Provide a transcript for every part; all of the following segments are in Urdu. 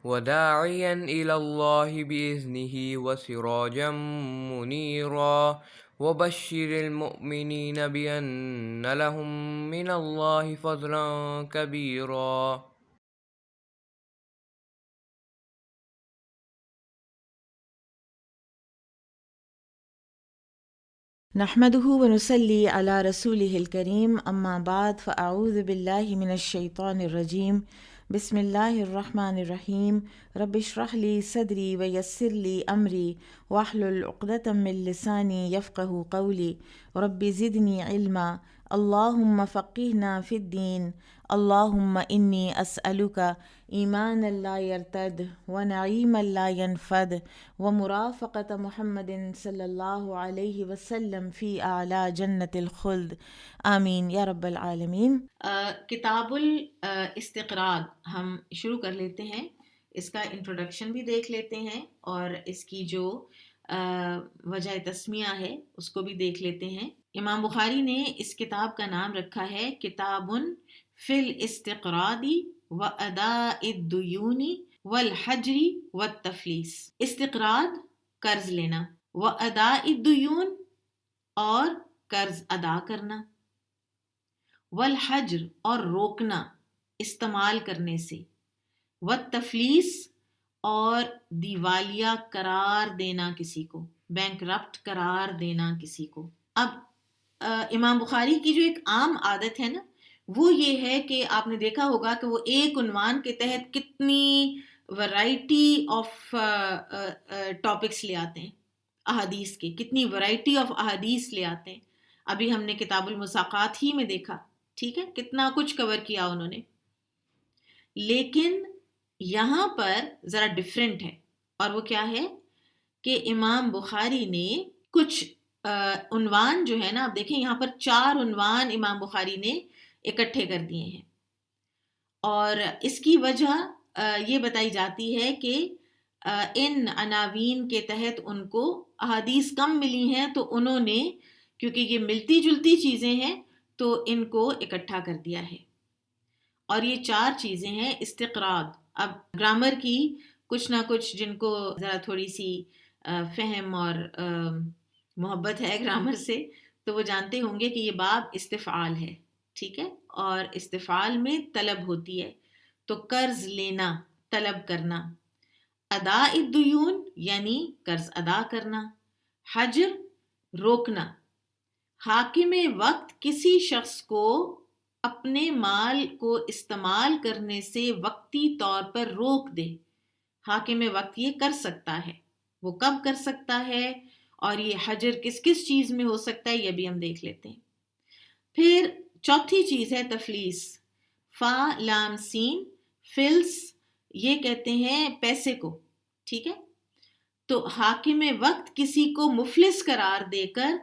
وداعيا إلى الله بإذنه وسراجا منيرا وبشر المؤمنين بأن لهم من الله فضلا كبيرا. نحمده ونصلي على رسوله الكريم اما بعد فاعوذ بالله من الشيطان الرجيم بسم الله الرحمن الرحيم رب اشرح لي صدري ويسر لي امري واحلل عقدة من لساني يفقه قولي رب زدني علما اللهم فقهنا في الدين اللهم إني أسألك إيمانا لا يرتد ونعيما لا ينفد ومرافقة محمد صلی اللہ علیہ وسلم فی اعلیٰ جنت الخلد آمین یا رب العالمین۔ کتاب الاستقراض ہم شروع کر لیتے ہیں، اس کا انٹروڈکشن بھی دیکھ لیتے ہیں اور اس کی جو وجہ تسمیہ ہے اس کو بھی دیکھ لیتے ہیں۔ امام بخاری نے اس کتاب کا نام رکھا ہے کتاب فی الاستقراض و اداء الدیون والحجر والتفلیس۔ استقراض قرض لینا، و اداء الدیون اور قرض ادا کرنا، والحجر اور روکنا استعمال کرنے سے، والتفلیس اور دیوالیہ قرار دینا کسی کو، بینکرپٹ قرار دینا کسی کو۔ اب امام بخاری کی جو ایک عام عادت ہے نا وہ یہ ہے کہ آپ نے دیکھا ہوگا کہ وہ ایک عنوان کے تحت کتنی ورائٹی آف ٹاپکس لے آتے ہیں، احادیث کے کتنی ورائٹی آف احادیث لے آتے ہیں۔ ابھی ہم نے کتاب المساقات ہی میں دیکھا، ٹھیک ہے، کتنا کچھ کور کیا انہوں نے، لیکن یہاں پر ذرا ڈفرینٹ ہے، اور وہ کیا ہے کہ امام بخاری نے کچھ عنوان جو ہے نا، آپ دیکھیں یہاں پر 4 عنوان امام بخاری نے اکٹھے کر دیے ہیں، اور اس کی وجہ یہ بتائی جاتی ہے کہ ان عناوین کے تحت ان کو احادیث کم ملی ہیں، تو انہوں نے کیونکہ یہ ملتی جلتی چیزیں ہیں تو ان کو اکٹھا کر دیا ہے، اور یہ 4 چیزیں ہیں استقراض۔ اب گرامر کی کچھ نہ کچھ جن کو ذرا تھوڑی سی فہم اور محبت ہے گرامر سے تو وہ جانتے ہوں گے کہ یہ باب استفعال ہے، ٹھیک ہے، اور استفعال میں طلب ہوتی ہے، تو قرض لینا، طلب کرنا، ادا الدیون یعنی قرض ادا کرنا، حجر روکنا، حاکم وقت کسی شخص کو اپنے مال کو استعمال کرنے سے وقتی طور پر روک دے۔ حاکم وقت یہ کر سکتا ہے، وہ کب کر سکتا ہے، اور یہ حجر کس کس چیز میں ہو سکتا ہے یہ بھی ہم دیکھ لیتے ہیں۔ پھر چوتھی چیز ہے تفلیس، فا لام سین، فلس یہ کہتے ہیں پیسے کو، ٹھیک ہے، تو حاکم وقت کسی کو مفلس قرار دے کر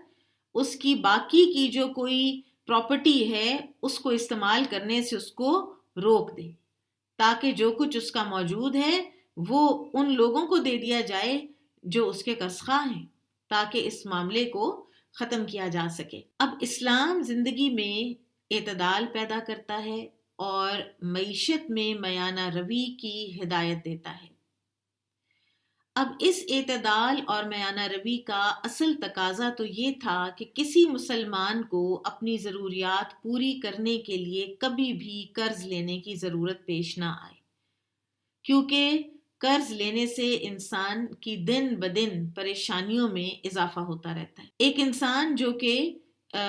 اس کی باقی کی جو کوئی پراپرٹی ہے اس کو استعمال کرنے سے اس کو روک دے، تاکہ جو کچھ اس کا موجود ہے وہ ان لوگوں کو دے دیا جائے جو اس کے قرضخواہ ہیں، تاکہ اس معاملے کو ختم کیا جا سکے۔ اب اسلام زندگی میں اعتدال پیدا کرتا ہے اور معیشت میں میانہ روی کی ہدایت دیتا ہے۔ اب اس اعتدال اور میانہ روی کا اصل تقاضا تو یہ تھا کہ کسی مسلمان کو اپنی ضروریات پوری کرنے کے لیے کبھی بھی قرض لینے کی ضرورت پیش نہ آئے، کیونکہ قرض لینے سے انسان کی دن بدن پریشانیوں میں اضافہ ہوتا رہتا ہے۔ ایک انسان جو کہ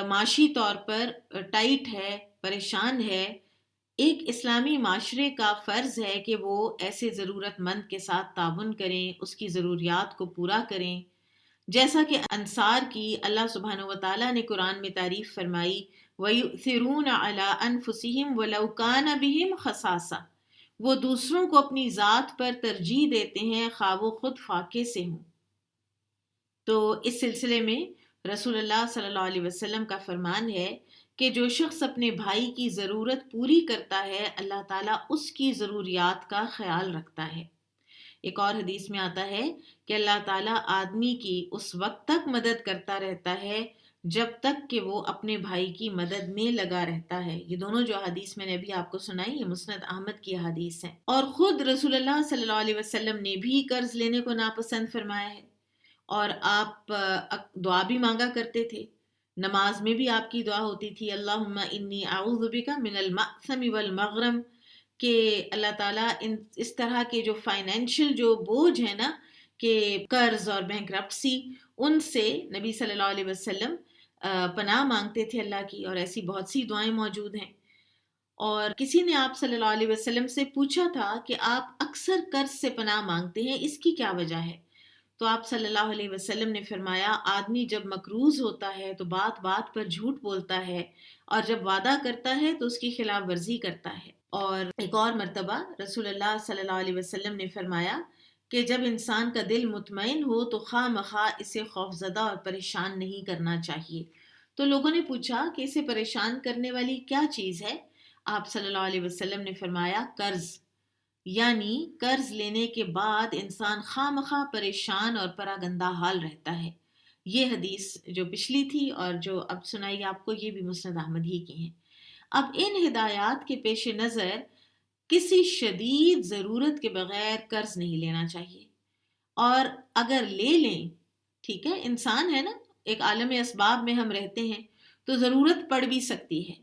معاشی طور پر ٹائٹ ہے، پریشان ہے، ایک اسلامی معاشرے کا فرض ہے کہ وہ ایسے ضرورت مند کے ساتھ تعاون کریں، اس کی ضروریات کو پورا کریں، جیسا کہ انصار کی اللہ سبحانہ وتعالیٰ نے قرآن میں تعریف فرمائی، وَيُؤْثِرُونَ عَلَىٰ أَنفُسِهِمْ وَلَوْ كَانَ بِهِمْ خَصَاصَةٌ، وہ دوسروں کو اپنی ذات پر ترجیح دیتے ہیں خواہ وہ خود فاقے سے ہوں۔ تو اس سلسلے میں رسول اللہ صلی اللہ علیہ وسلم کا فرمان ہے کہ جو شخص اپنے بھائی کی ضرورت پوری کرتا ہے اللہ تعالیٰ اس کی ضروریات کا خیال رکھتا ہے۔ ایک اور حدیث میں آتا ہے کہ اللہ تعالیٰ آدمی کی اس وقت تک مدد کرتا رہتا ہے جب تک کہ وہ اپنے بھائی کی مدد میں لگا رہتا ہے. یہ دونوں جو حدیث میں نے ابھی آپ کو سنائی یہ مسند احمد کی حدیث ہیں. اور خود رسول اللہ صلی اللہ علیہ وسلم نے بھی قرض لینے کو ناپسند فرمایا ہے، اور آپ دعا بھی مانگا کرتے تھے. نماز میں بھی آپ کی دعا ہوتی تھی اللہم انی اعوذ بک من المأثم والمغرم، کہ اللہ تعالیٰ اس طرح کے جو فائنینشیل جو بوجھ ہے نا، کہ قرض اور بینکرپسی، ان سے نبی صلی اللہ علیہ وسلم پناہ مانگتے تھے اللہ کی. اور ایسی بہت سی دعائیں موجود ہیں. اور کسی نے آپ صلی اللہ علیہ وسلم سے پوچھا تھا کہ آپ اکثر قرض سے پناہ مانگتے ہیں، اس کی کیا وجہ ہے؟ تو آپ صلی اللہ علیہ وسلم نے فرمایا آدمی جب مقروض ہوتا ہے تو بات بات پر جھوٹ بولتا ہے، اور جب وعدہ کرتا ہے تو اس کی خلاف ورزی کرتا ہے. اور ایک اور مرتبہ رسول اللہ صلی اللہ علیہ وسلم نے فرمایا کہ جب انسان کا دل مطمئن ہو تو خواہ مخواہ اسے خوفزدہ اور پریشان نہیں کرنا چاہیے. تو لوگوں نے پوچھا کہ اسے پریشان کرنے والی کیا چیز ہے؟ آپ صلی اللہ علیہ وسلم نے فرمایا قرض، یعنی قرض لینے کے بعد انسان خواہ مخواہ پریشان اور پراگندہ حال رہتا ہے. یہ حدیث جو پچھلی تھی اور جو اب سنائی آپ کو، یہ بھی مسند احمد ہی کی ہیں. اب ان ہدایات کے پیش نظر کسی شدید ضرورت کے بغیر قرض نہیں لینا چاہیے، اور اگر لے لیں، ٹھیک ہے، انسان ہے نا، ایک عالم اسباب میں ہم رہتے ہیں تو ضرورت پڑ بھی سکتی ہے،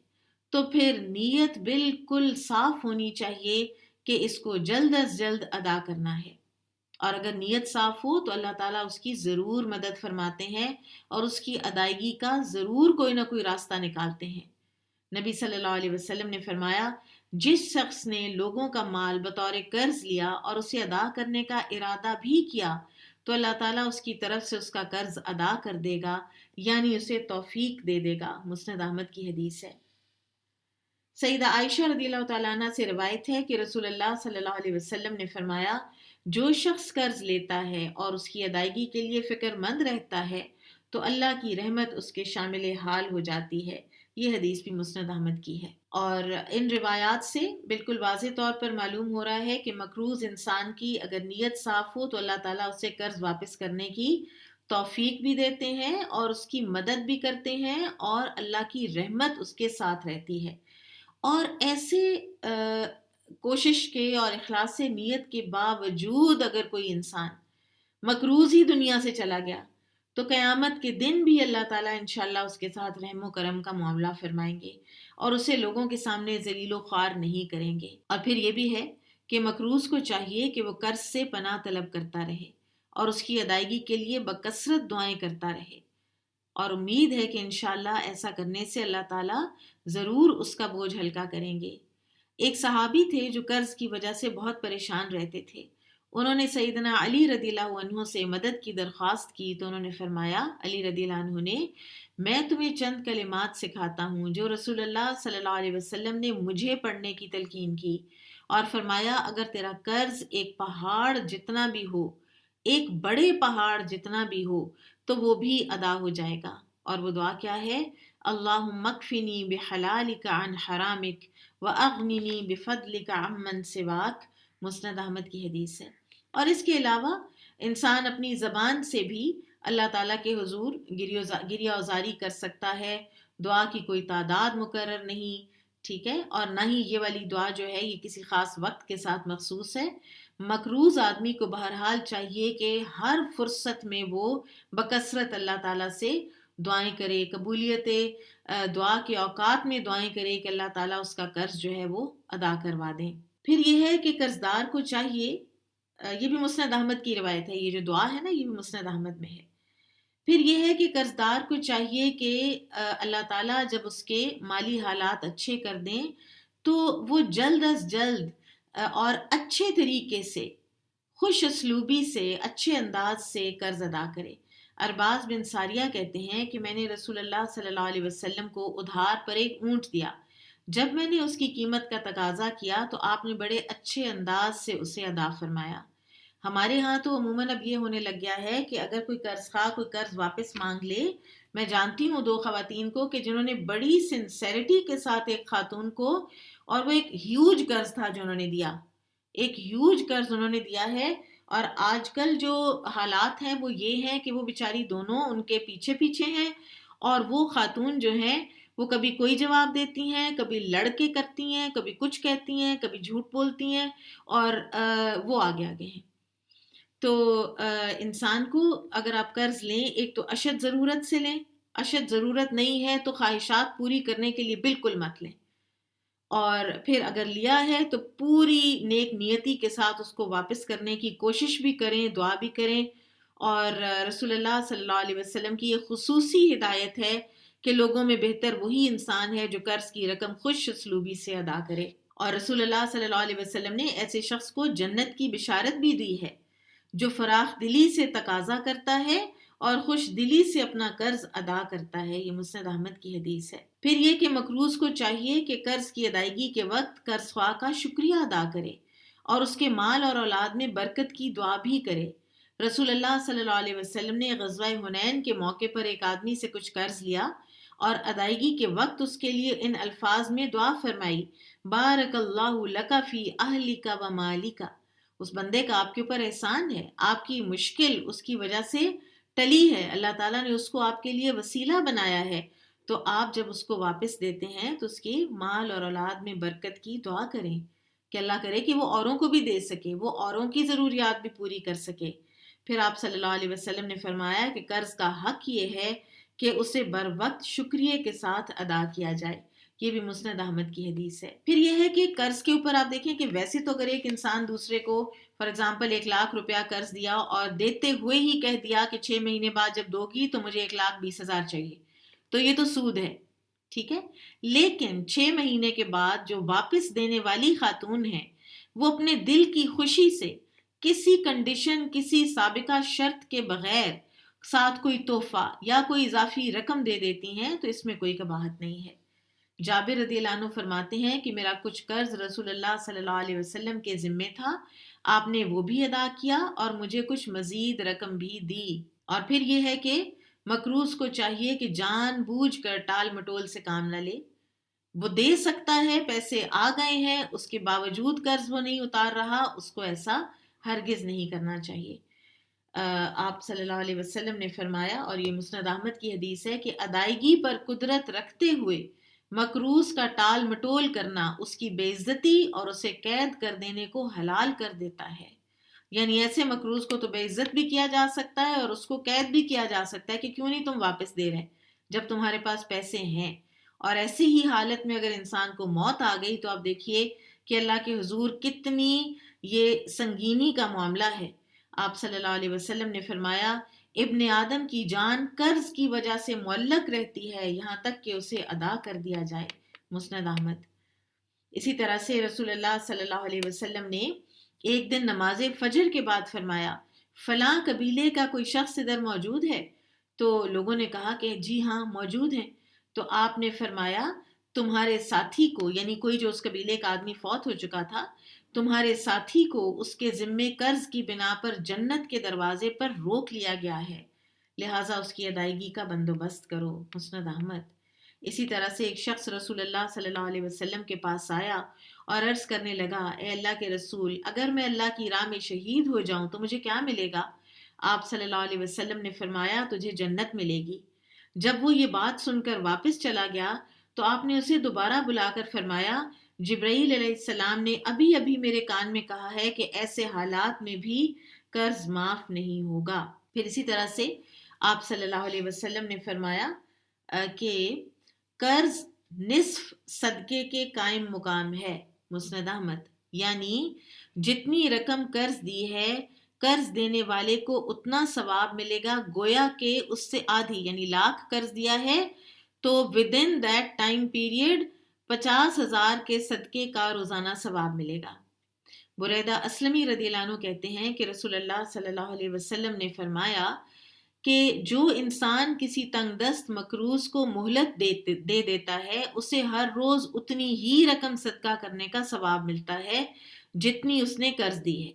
تو پھر نیت بالکل صاف ہونی چاہیے کہ اس کو جلد از جلد ادا کرنا ہے. اور اگر نیت صاف ہو تو اللہ تعالیٰ اس کی ضرور مدد فرماتے ہیں اور اس کی ادائیگی کا ضرور کوئی نہ کوئی راستہ نکالتے ہیں. نبی صلی اللہ علیہ وسلم نے فرمایا جس شخص نے لوگوں کا مال بطور قرض لیا اور اسے ادا کرنے کا ارادہ بھی کیا تو اللہ تعالیٰ اس کی طرف سے اس کا قرض ادا کر دے گا، یعنی اسے توفیق دے دے گا. مسند احمد کی حدیث ہے. سیدہ عائشہ رضی اللہ تعالیٰ عنہ سے روایت ہے کہ رسول اللہ صلی اللہ علیہ وسلم نے فرمایا جو شخص قرض لیتا ہے اور اس کی ادائیگی کے لیے فکر مند رہتا ہے تو اللہ کی رحمت اس کے شامل حال ہو جاتی ہے. یہ حدیث بھی مسند احمد کی ہے. اور ان روایات سے بالکل واضح طور پر معلوم ہو رہا ہے کہ مقروض انسان کی اگر نیت صاف ہو تو اللہ تعالیٰ اسے قرض واپس کرنے کی توفیق بھی دیتے ہیں اور اس کی مدد بھی کرتے ہیں، اور اللہ کی رحمت اس کے ساتھ رہتی ہے. اور ایسے کوشش کے اور اخلاص سے نیت کے باوجود اگر کوئی انسان مقروض ہی دنیا سے چلا گیا تو قیامت کے دن بھی اللہ تعالیٰ انشاءاللہ اس کے ساتھ رحم و کرم کا معاملہ فرمائیں گے اور اسے لوگوں کے سامنے ذلیل و خوار نہیں کریں گے. اور پھر یہ بھی ہے کہ مقروض کو چاہیے کہ وہ قرض سے پناہ طلب کرتا رہے اور اس کی ادائیگی کے لیے بکثرت دعائیں کرتا رہے، اور امید ہے کہ انشاءاللہ ایسا کرنے سے اللہ تعالیٰ ضرور اس کا بوجھ ہلکا کریں گے. ایک صحابی تھے جو قرض کی وجہ سے بہت پریشان رہتے تھے. انہوں نے سیدنا علی رضی اللہ عنہ سے مدد کی درخواست کی تو انہوں نے فرمایا، علی رضی اللہ عنہ نے، میں تمہیں چند کلمات سکھاتا ہوں جو رسول اللہ صلی اللہ علیہ وسلم نے مجھے پڑھنے کی تلقین کی، اور فرمایا اگر تیرا قرض ایک پہاڑ جتنا بھی ہو، ایک بڑے پہاڑ جتنا بھی ہو تو وہ بھی ادا ہو جائے گا. اور وہ دعا کیا ہے؟ اللہم اکفنی بحلالک عن حرامک واغننی بفضلک عمن سواک. مسند احمد کی حدیث ہے. اور اس کے علاوہ انسان اپنی زبان سے بھی اللہ تعالیٰ کے حضور گریہ اوزاری کر سکتا ہے. دعا کی کوئی تعداد مقرر نہیں، ٹھیک ہے، اور نہ ہی یہ والی دعا جو ہے یہ کسی خاص وقت کے ساتھ مخصوص ہے. مقروض آدمی کو بہرحال چاہیے کہ ہر فرصت میں وہ بکثرت اللہ تعالیٰ سے دعائیں کرے، قبولیت دعا کے اوقات میں دعائیں کرے کہ اللہ تعالیٰ اس کا قرض جو ہے وہ ادا کروا دیں. پھر یہ ہے کہ قرض دار کو چاہیے، یہ بھی مسند احمد کی روایت ہے، یہ جو دعا ہے نا یہ بھی مسند احمد میں ہے. پھر یہ ہے کہ قرض دار کو چاہیے کہ اللہ تعالیٰ جب اس کے مالی حالات اچھے کر دیں تو وہ جلد از جلد اور اچھے طریقے سے، خوش اسلوبی سے، اچھے انداز سے قرض ادا کرے. ارباز بن ساریہ کہتے ہیں کہ میں نے رسول اللہ صلی اللہ علیہ وسلم کو ادھار پر ایک اونٹ دیا. جب میں نے اس کی قیمت کا تقاضا کیا تو آپ نے بڑے اچھے انداز سے اسے ادا فرمایا. ہمارے ہاں تو عموماً اب یہ ہونے لگ گیا ہے کہ اگر کوئی قرض خواہ کوئی قرض واپس مانگ لے، میں جانتی ہوں 2 خواتین کو کہ جنہوں نے بڑی سنسیریٹی کے ساتھ ایک خاتون کو، اور وہ ایک ہیوج قرض تھا جو انہوں نے دیا، ایک ہیوج قرض انہوں نے دیا ہے. اور آج کل جو حالات ہیں وہ یہ ہیں کہ وہ بیچاری دونوں ان کے پیچھے پیچھے ہیں اور وہ خاتون جو ہیں وہ کبھی کوئی جواب دیتی ہیں، کبھی لڑ کے کرتی ہیں، کبھی کچھ کہتی ہیں، کبھی جھوٹ بولتی ہیں، اور وہ آگے آگے ہیں۔ تو انسان کو اگر آپ قرض لیں، ایک تو اشد ضرورت سے لیں، اشد ضرورت نہیں ہے تو خواہشات پوری کرنے کے لیے بالکل مت لیں، اور پھر اگر لیا ہے تو پوری نیک نیتی کے ساتھ اس کو واپس کرنے کی کوشش بھی کریں، دعا بھی کریں۔ اور رسول اللہ صلی اللہ علیہ وسلم کی یہ خصوصی ہدایت ہے کہ لوگوں میں بہتر وہی انسان ہے جو قرض کی رقم خوش اسلوبی سے ادا کرے، اور رسول اللہ صلی اللہ علیہ وسلم نے ایسے شخص کو جنت کی بشارت بھی دی ہے جو فراخ دلی سے تقاضا کرتا ہے اور خوش دلی سے اپنا قرض ادا کرتا ہے۔ یہ مسند احمد کی حدیث ہے۔ پھر یہ کہ مقروض کو چاہیے کہ قرض کی ادائیگی کے وقت قرض خواہ کا شکریہ ادا کرے اور اس کے مال اور اولاد میں برکت کی دعا بھی کرے۔ رسول اللہ صلی اللہ علیہ وسلم نے غزوہ حنین کے موقع پر ایک آدمی سے کچھ قرض لیا اور ادائیگی کے وقت اس کے لیے ان الفاظ میں دعا فرمائی: بارک اللہ لک فی اہلک و مالک۔ اس بندے کا آپ کے اوپر احسان ہے، آپ کی مشکل اس کی وجہ سے ٹلی ہے، اللہ تعالیٰ نے اس کو آپ کے لیے وسیلہ بنایا ہے، تو آپ جب اس کو واپس دیتے ہیں تو اس کی مال اور اولاد میں برکت کی دعا کریں کہ اللہ کرے کہ وہ اوروں کو بھی دے سکے، وہ اوروں کی ضروریات بھی پوری کر سکے۔ پھر آپ صلی اللہ علیہ وسلم نے فرمایا کہ قرض کا حق یہ ہے کہ اسے بر وقت شکریہ کے ساتھ ادا کیا جائے۔ یہ بھی مسند احمد کی حدیث ہے۔ پھر یہ ہے کہ قرض کے اوپر آپ دیکھیں کہ ویسے تو اگر ایک انسان دوسرے کو فار ایگزامپل 1,00,000 روپیہ قرض دیا اور دیتے ہوئے ہی کہہ دیا کہ 6 مہینے بعد جب دو گی تو مجھے 1,20,000 چاہیے، تو یہ تو سود ہے، ٹھیک ہے۔ لیکن 6 مہینے کے بعد جو واپس دینے والی خاتون ہے وہ اپنے دل کی خوشی سے کسی کنڈیشن، کسی سابقہ شرط کے بغیر ساتھ کوئی تحفہ یا کوئی اضافی رقم دے دیتی ہیں تو اس میں کوئی قباحت نہیں ہے۔ جابر رضی اللہ عنہ فرماتے ہیں کہ میرا کچھ قرض رسول اللہ صلی اللہ علیہ وسلم کے ذمے تھا، آپ نے وہ بھی ادا کیا اور مجھے کچھ مزید رقم بھی دی۔ اور پھر یہ ہے کہ مقروض کو چاہیے کہ جان بوجھ کر ٹال مٹول سے کام نہ لے۔ وہ دے سکتا ہے، پیسے آ گئے ہیں، اس کے باوجود قرض وہ نہیں اتار رہا، اس کو ایسا ہرگز نہیں کرنا چاہیے۔ آپ صلی اللہ علیہ وسلم نے فرمایا، اور یہ مسند احمد کی حدیث ہے، کہ ادائیگی پر قدرت رکھتے ہوئے مقروض کا ٹال مٹول کرنا اس کی بے عزتی اور اسے قید کر دینے کو حلال کر دیتا ہے۔ یعنی ایسے مقروض کو تو بے عزت بھی کیا جا سکتا ہے اور اس کو قید بھی کیا جا سکتا ہے کہ کیوں نہیں تم واپس دے رہے جب تمہارے پاس پیسے ہیں۔ اور ایسی ہی حالت میں اگر انسان کو موت آ گئی تو آپ دیکھیے کہ اللہ کے حضور کتنی یہ سنگینی کا معاملہ ہے۔ آپ صلی اللہ علیہ وسلم نے فرمایا: ابن آدم کی جان قرض کی وجہ سے معلق رہتی ہے یہاں تک کہ اسے ادا کر دیا جائے۔ مسند احمد۔ اسی طرح سے رسول اللہ صلی اللہ علیہ وسلم نے ایک دن نماز فجر کے بعد فرمایا: فلاں قبیلے کا کوئی شخص ادھر موجود ہے؟ تو لوگوں نے کہا کہ جی ہاں موجود ہیں۔ تو آپ نے فرمایا: تمہارے ساتھی کو، یعنی کوئی جو اس قبیلے کا آدمی فوت ہو چکا تھا، تمہارے ساتھی کو اس کے ذمے قرض کی بنا پر جنت کے دروازے پر روک لیا گیا ہے، لہٰذا اس کی ادائیگی کا بندوبست کرو۔ مسند احمد۔ اسی طرح سے ایک شخص رسول اللہ صلی اللہ علیہ وسلم کے پاس آیا اور عرض کرنے لگا: اے اللہ کے رسول، اگر میں اللہ کی راہ میں شہید ہو جاؤں تو مجھے کیا ملے گا؟ آپ صلی اللہ علیہ وسلم نے فرمایا: تجھے جنت ملے گی۔ جب وہ یہ بات سن کر واپس چلا گیا تو آپ نے اسے دوبارہ بلا کر فرمایا: جبرائیل علیہ السلام نے ابھی ابھی میرے کان میں کہا ہے کہ ایسے حالات میں بھی قرض معاف نہیں ہوگا۔ پھر اسی طرح سے آپ صلی اللہ علیہ وسلم نے فرمایا کہ قرض نصف صدقے کے قائم مقام ہے۔ مسند احمد۔ یعنی جتنی رقم قرض دی ہے، قرض دینے والے کو اتنا ثواب ملے گا گویا کہ اس سے آدھی، یعنی 1,00,000 قرض دیا ہے تو within that time period 50,000 کے صدقے کا روزانہ ثواب ملے گا۔ بریدہ اسلمی رضی اللہ عنہ کہتے ہیں کہ رسول اللہ صلی اللہ علیہ وسلم نے فرمایا کہ جو انسان کسی تنگ دست مقروض کو مہلت دے دیتا ہے اسے ہر روز اتنی ہی رقم صدقہ کرنے کا ثواب ملتا ہے جتنی اس نے قرض دی ہے۔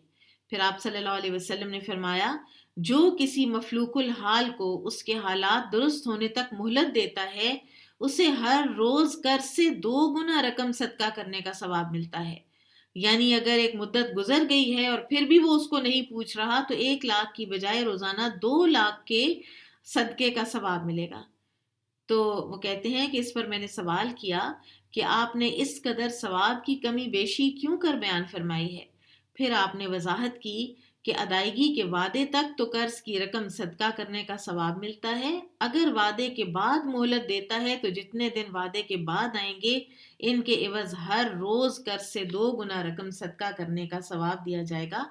پھر آپ صلی اللہ علیہ وسلم نے فرمایا: جو کسی مفلوک الحال کو اس کے حالات درست ہونے تک مہلت دیتا ہے اسے ہر روز قرض سے 2 گنا رقم صدقہ کرنے کا ثواب ملتا ہے۔ یعنی اگر ایک مدت گزر گئی ہے اور پھر بھی وہ اس کو نہیں پوچھ رہا تو 1,00,000 کی بجائے روزانہ 2,00,000 کے صدقے کا ثواب ملے گا۔ تو وہ کہتے ہیں کہ اس پر میں نے سوال کیا کہ آپ نے اس قدر ثواب کی کمی بیشی کیوں کر بیان فرمائی ہے؟ پھر آپ نے وضاحت کی کہ ادائیگی کے وعدے تک تو قرض کی رقم صدقہ کرنے کا ثواب ملتا ہے، اگر وعدے کے بعد مہلت دیتا ہے تو جتنے دن وعدے کے بعد آئیں گے ان کے عوض ہر روز قرض سے 2 گنا رقم صدقہ کرنے کا ثواب دیا جائے گا۔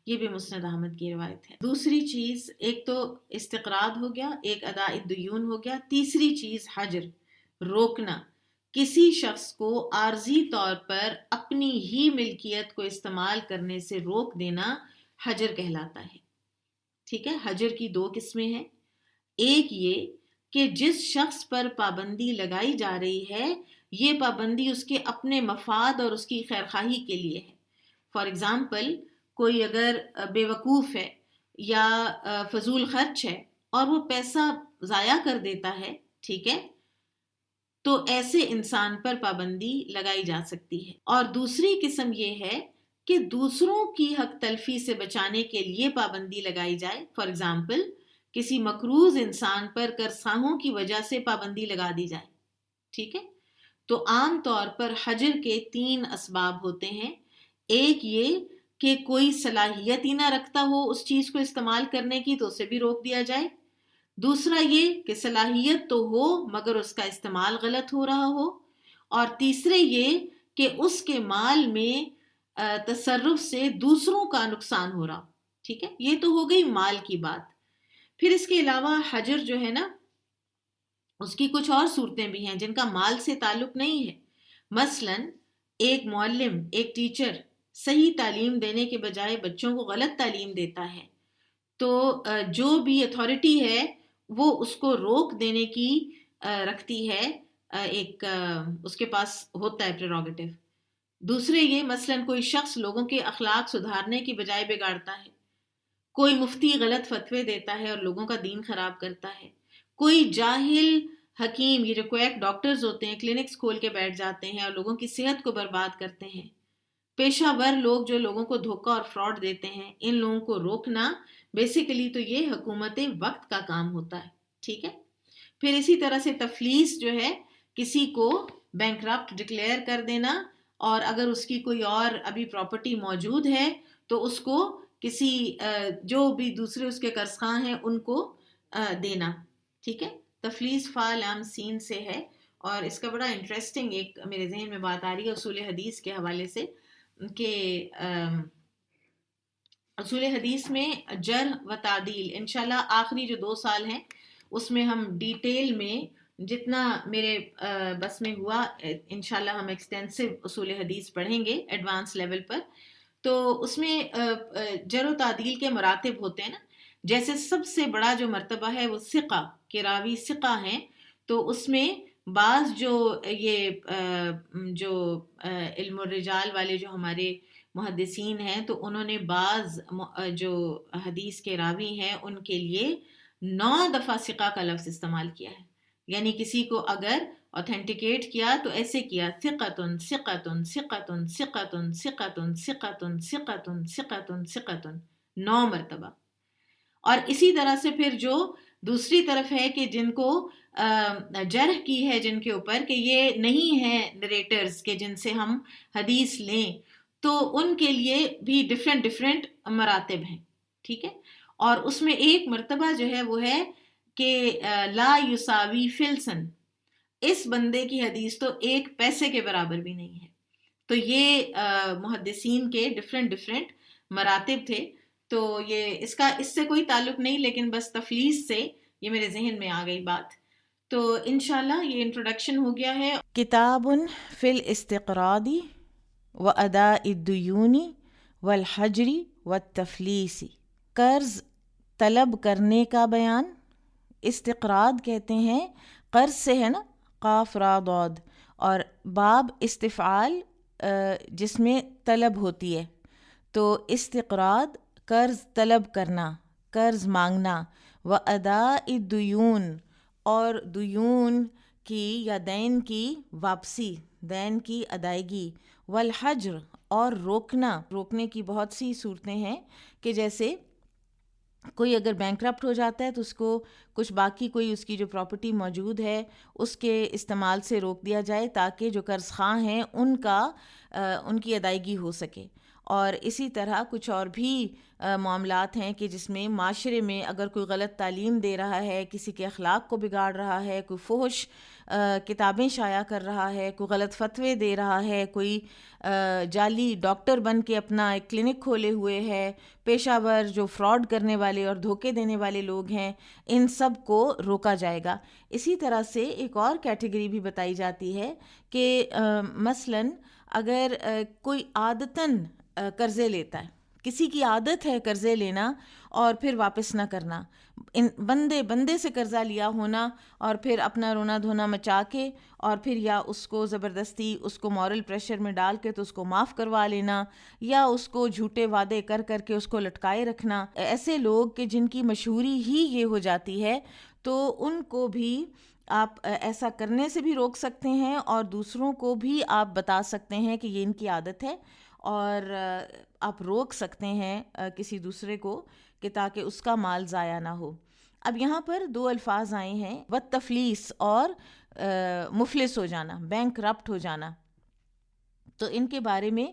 یہ بھی مسند احمد کی روایت ہے۔ دوسری چیز، ایک تو استقراض ہو گیا، ایک ادا الدیون ہو گیا، تیسری چیز حجر، روکنا، کسی شخص کو عارضی طور پر اپنی ہی ملکیت کو استعمال کرنے سے روک دینا حجر کہلاتا ہے۔ ٹھیک ہے، حجر کی 2 قسمیں ہیں۔ ایک یہ کہ جس شخص پر پابندی لگائی جا رہی ہے یہ پابندی اس کے اپنے مفاد اور اس کی خیرخواہی کے لیے ہے۔ فار ایگزامپل، کوئی اگر بے وقوف ہے یا فضول خرچ ہے اور وہ پیسہ ضائع کر دیتا ہے، ٹھیک ہے، تو ایسے انسان پر پابندی لگائی جا سکتی ہے۔ اور دوسری قسم یہ ہے کہ دوسروں کی حق تلفی سے بچانے کے لیے پابندی لگائی جائے۔ فار ایگزامپل، کسی مقروض انسان پر قرضخواہوں کی وجہ سے پابندی لگا دی جائے، ٹھیک ہے۔ تو عام طور پر حجر کے 3 اسباب ہوتے ہیں۔ ایک یہ کہ کوئی صلاحیت ہی نہ رکھتا ہو اس چیز کو استعمال کرنے کی تو اسے بھی روک دیا جائے۔ دوسرا یہ کہ صلاحیت تو ہو مگر اس کا استعمال غلط ہو رہا ہو۔ اور تیسرے یہ کہ اس کے مال میں تصرف سے دوسروں کا نقصان ہو رہا، ٹھیک ہے۔ یہ تو ہو گئی مال کی بات۔ پھر اس کے علاوہ حجر جو ہے نا، اس کی کچھ اور صورتیں بھی ہیں جن کا مال سے تعلق نہیں ہے۔ مثلا ایک معلم، ایک ٹیچر صحیح تعلیم دینے کے بجائے بچوں کو غلط تعلیم دیتا ہے تو جو بھی اتھارٹی ہے وہ اس کو روک دینے کی رکھتی ہے، ایک اس کے پاس ہوتا ہے پریروگیٹو۔ دوسرے یہ، مثلا کوئی شخص لوگوں کے اخلاق سدھارنے کی بجائے بگاڑتا ہے، کوئی مفتی غلط فتوے دیتا ہے اور لوگوں کا دین خراب کرتا ہے، کوئی جاہل حکیم، یہ جو کویک ڈاکٹرز ہوتے ہیں کلینکس کھول کے بیٹھ جاتے ہیں اور لوگوں کی صحت کو برباد کرتے ہیں، پیشہ ور لوگ جو لوگوں کو دھوکہ اور فراڈ دیتے ہیں، ان لوگوں کو روکنا بیسیکلی تو یہ حکومت وقت کا کام ہوتا ہے، ٹھیک ہے۔ پھر اسی طرح سے تفلیس جو ہے، کسی کو بینکرپٹ ڈکلیئر کر دینا، اور اگر اس کی کوئی اور ابھی پراپرٹی موجود ہے تو اس کو کسی جو بھی دوسرے اس کے قرض خواہ ہیں ان کو دینا، ٹھیک ہے۔ تفلیس فا لام سین سے ہے، اور اس کا بڑا انٹرسٹنگ ایک میرے ذہن میں بات آ رہی ہے اصول حدیث کے حوالے سے، کہ اصول حدیث میں جرح و تعدیل انشاءاللہ آخری جو 2 سال ہیں اس میں ہم ڈیٹیل میں جتنا میرے بس میں ہوا انشاءاللہ ہم ایکسٹینسو اصول حدیث پڑھیں گے ایڈوانس لیول پر۔ تو اس میں جرح و تعدیل کے مراتب ہوتے ہیں نا، جیسے سب سے بڑا جو مرتبہ ہے وہ ثقہ، کہ راوی ثقہ ہیں، تو اس میں بعض جو یہ جو علم الرجال والے جو ہمارے محدثین ہیں تو انہوں نے بعض جو حدیث کے راوی ہیں ان کے لیے 9 دفعہ ثقہ کا لفظ استعمال کیا ہے، یعنی کسی کو اگر اوتھینٹیکیٹ کیا تو ایسے کیا، ثقۃ ثقۃ ثقۃ ثقۃ ثقۃ ثقۃ ثقۃ ثقۃ ثقۃ، 9 مرتبہ۔ اور اسی طرح سے پھر جو دوسری طرف ہے کہ جن کو جرح کی ہے جن کے اوپر کہ یہ نہیں ہیں نریٹرز کہ جن سے ہم حدیث لیں، تو ان کے لیے بھی ڈفرینٹ مراتب ہیں، ٹھیک ہے۔ اور اس میں ایک مرتبہ جو ہے وہ ہے کہ لا یساوی فلسن، اس بندے کی حدیث تو 1 پیسے کے برابر بھی نہیں ہے۔ تو یہ محدثین کے ڈفرینٹ مراتب تھے۔ تو یہ اس سے کوئی تعلق نہیں، لیکن بس تفلیس سے یہ میرے ذہن میں آ گئی بات۔ تو انشاءاللہ یہ انٹروڈکشن ہو گیا ہے۔ کتاب فی الاستقراض و اداء الدیون والحجر والتفلیس، قرض طلب کرنے کا بیان۔ استقراض کہتے ہیں، قرض سے ہے نا، قاف را ضاد، اور باب استفعال جس میں طلب ہوتی ہے، تو استقراض قرض طلب کرنا، قرض مانگنا، و ادا الدیون، اور دیون کی یا دین کی واپسی، دین کی ادائیگی، والحجر، اور روکنا، روکنے کی بہت سی صورتیں ہیں کہ جیسے کوئی اگر بینکرپٹ ہو جاتا ہے تو اس کو کچھ باقی کوئی اس کی جو پراپرٹی موجود ہے اس کے استعمال سے روک دیا جائے تاکہ جو قرض خواہ ہیں ان کی ادائیگی ہو سکے. اور اسی طرح کچھ اور بھی معاملات ہیں کہ جس میں معاشرے میں اگر کوئی غلط تعلیم دے رہا ہے، کسی کے اخلاق کو بگاڑ رہا ہے، کوئی فحش کتابیں شائع کر رہا ہے، کوئی غلط فتوے دے رہا ہے، کوئی جعلی ڈاکٹر بن کے اپنا ایک کلینک کھولے ہوئے ہے، پیشہ ور جو فراڈ کرنے والے اور دھوکے دینے والے لوگ ہیں، ان سب کو روکا جائے گا. اسی طرح سے ایک اور کیٹیگری بھی بتائی جاتی ہے کہ مثلاً اگر کوئی عادتاً قرضے لیتا ہے، کسی کی عادت ہے قرضے لینا اور پھر واپس نہ کرنا، بندے سے قرضہ لیا ہونا اور پھر اپنا رونا دھونا مچا کے اور پھر یا اس کو زبردستی اس کو مورل پریشر میں ڈال کے تو اس کو معاف کروا لینا، یا اس کو جھوٹے وعدے کر کے اس کو لٹکائے رکھنا. ایسے لوگ کہ جن کی مشہوری ہی یہ ہو جاتی ہے تو ان کو بھی آپ ایسا کرنے سے بھی روک سکتے ہیں اور دوسروں کو بھی آپ بتا سکتے ہیں کہ یہ ان کی عادت ہے اور آپ روک سکتے ہیں کسی دوسرے کو کہ تاکہ اس کا مال ضائع نہ ہو. اب یہاں پر دو الفاظ آئے ہیں، والتفلیس اور مفلس ہو جانا، بینک رپٹ ہو جانا. تو ان کے بارے میں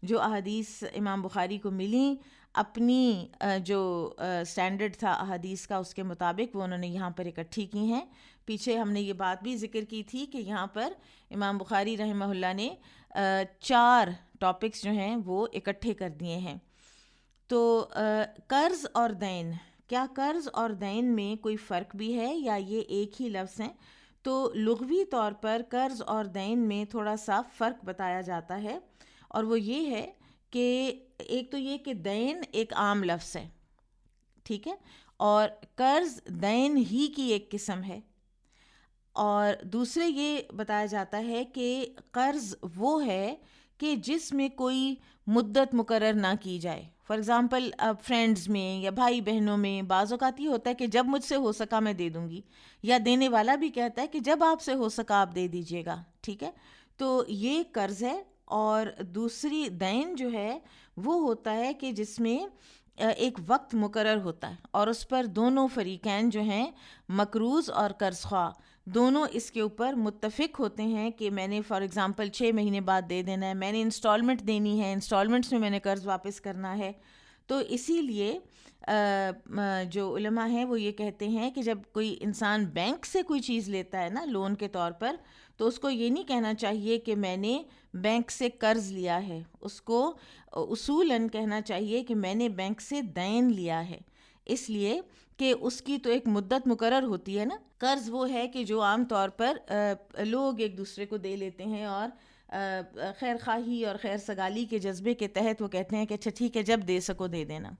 جو احادیث امام بخاری کو ملیں، اپنی جو سٹینڈرڈ تھا احادیث کا اس کے مطابق وہ انہوں نے یہاں پر اکٹھی کی ہیں. پیچھے ہم نے یہ بات بھی ذکر کی تھی کہ یہاں پر امام بخاری رحمہ اللہ نے 4 ٹاپکس جو ہیں وہ اکٹھے کر دیے ہیں. تو قرض اور دین، کیا قرض اور دین میں کوئی فرق بھی ہے یا یہ ایک ہی لفظ ہیں؟ تو لغوی طور پر قرض اور دین میں تھوڑا سا فرق بتایا جاتا ہے، اور وہ یہ ہے کہ ایک تو یہ کہ دین ایک عام لفظ ہے، ٹھیک ہے، اور قرض دین ہی کی ایک قسم ہے. اور دوسرے یہ بتایا جاتا ہے کہ قرض وہ ہے کہ جس میں کوئی مدت مقرر نہ کی جائے. فار ایگزامپل اب فرینڈز میں یا بھائی بہنوں میں بعض اوقات یہ ہوتا ہے کہ جب مجھ سے ہو سکا میں دے دوں گی، یا دینے والا بھی کہتا ہے کہ جب آپ سے ہو سکا آپ دے دیجیے گا، ٹھیک ہے. تو یہ قرض ہے. اور دوسری دین جو ہے وہ ہوتا ہے کہ جس میں ایک وقت مقرر ہوتا ہے اور اس پر دونوں فریقین جو ہیں مقروض اور قرض خواہ دونوں اس کے اوپر متفق ہوتے ہیں کہ میں نے فار ایگزامپل 6 مہینے بعد دے دینا ہے، میں نے انسٹالمنٹ دینی ہے، انسٹالمنٹس میں میں نے قرض واپس کرنا ہے. تو اسی لیے جو علماء ہیں وہ یہ کہتے ہیں کہ جب کوئی انسان بینک سے کوئی چیز لیتا ہے نا لون کے طور پر، تو اس کو یہ نہیں کہنا چاہیے کہ میں نے بینک سے قرض لیا ہے، اس کو اصولاً کہنا چاہیے کہ میں نے بینک سے دین لیا ہے، اس لیے کہ اس کی تو ایک مدت مقرر ہوتی ہے نا. قرض وہ ہے کہ جو عام طور پر لوگ ایک دوسرے کو دے لیتے ہیں اور خیر خواہی اور خیر سگالی کے جذبے کے تحت وہ کہتے ہیں کہ اچھا ٹھیک ہے جب دے سکو دے دینا.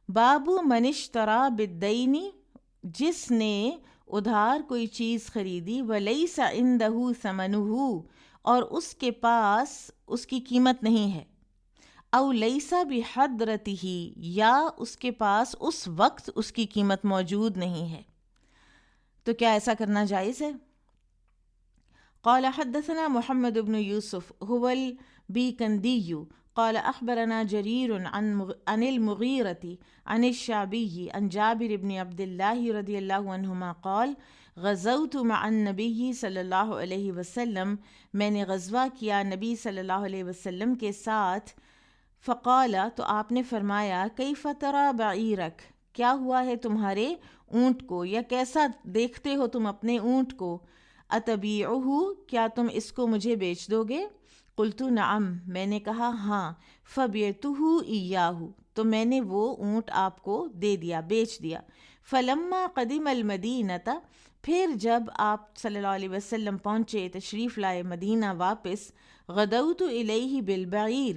باب من اشترى بالدین، جس نے ادھار کوئی چیز خریدی، ولیس عندہ ثمنہ، اور اس کے پاس اس کی قیمت نہیں ہے، او لیس بحضرتہ، یا اس کے پاس اس وقت اس کی قیمت موجود نہیں ہے. تو کیا ایسا کرنا جائز ہے؟ قال حدثنا محمد بن یوسف هو البیکندی قال اخبرنا جریر عن المغیرة عن الشعبی عن جابر بن عبد اللہ رضی اللہ عنہما قال غزوت مع النبی صلی اللہ علیہ وسلم، میں نے غزوہ کیا نبی صلی اللہ علیہ وسلم کے ساتھ. فقال، تو آپ نے فرمایا، کیف تری بعیرک، کیا ہوا ہے تمہارے اونٹ کو، یا کیسا دیکھتے ہو تم اپنے اونٹ کو. اتبیعہ، کیا تم اس کو مجھے بیچ دو گے؟ قلت نعم، میں نے کہا ہاں. فبعتہ ایاہ، تو میں نے وہ اونٹ آپ کو دے دیا، بیچ دیا. فلما قدم المدینۃ، پھر جب آپ صلی اللہ علیہ وسلم پہنچے، تشریف لائے مدینہ واپس، غدوت الیہ بالبعیر،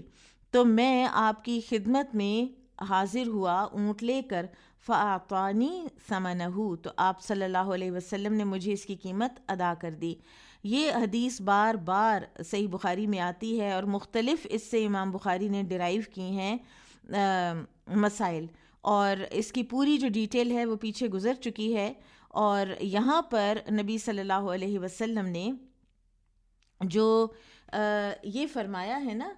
تو میں آپ کی خدمت میں حاضر ہوا اونٹ لے کر. فاعطانی ثمنہ، تو آپ صلی اللہ علیہ وسلم نے مجھے اس کی قیمت ادا کر دی. یہ حدیث بار بار صحیح بخاری میں آتی ہے اور مختلف اس سے امام بخاری نے ڈرائیو کی ہیں مسائل، اور اس کی پوری جو ڈیٹیل ہے وہ پیچھے گزر چکی ہے. اور یہاں پر نبی صلی اللہ علیہ وسلم نے جو یہ فرمایا ہے نا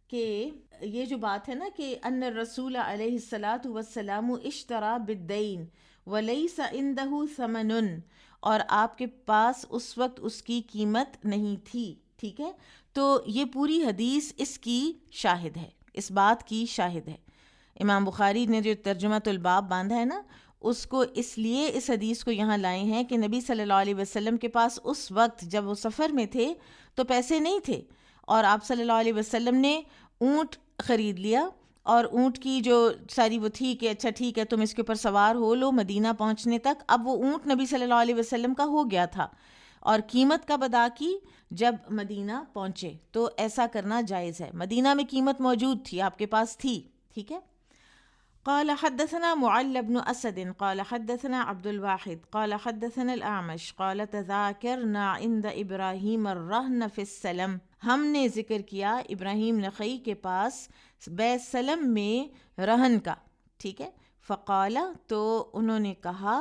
کہ یہ جو بات ہے نا کہ ان الرسول علیہ الصلاۃ والسلام اشترى بالدین ولیس عنده ثمن، اور آپ کے پاس اس وقت اس کی قیمت نہیں تھی، ٹھیک ہے. تو یہ پوری حدیث اس کی شاہد ہے، اس بات کی شاہد ہے. امام بخاری نے جو ترجمۃ الباب باندھا ہے نا، اس کو اس لیے اس حدیث کو یہاں لائے ہیں کہ نبی صلی اللہ علیہ وسلم کے پاس اس وقت جب وہ سفر میں تھے تو پیسے نہیں تھے، اور آپ صلی اللہ علیہ وسلم نے اونٹ خرید لیا، اور اونٹ کی جو ساری وہ تھی کہ اچھا ٹھیک ہے تم اس کے اوپر سوار ہو لو مدینہ پہنچنے تک. اب وہ اونٹ نبی صلی اللہ علیہ وسلم کا ہو گیا تھا، اور قیمت کب ادا کی؟ جب مدینہ پہنچے. تو ایسا کرنا جائز ہے، مدینہ میں قیمت موجود تھی، آپ کے پاس تھی، ٹھیک ہے. قال حدثنا معل بن اسد قال حدثنا عبد الواحد قال حدثنا الاعمش قال تذاکرنا عند ابراہیم الرہن فی السلم، ہم نے ذکر کیا ابراہیم نخعی کے پاس بیت سلم میں رہن کا، ٹھیک ہے. فقال، تو انہوں نے کہا،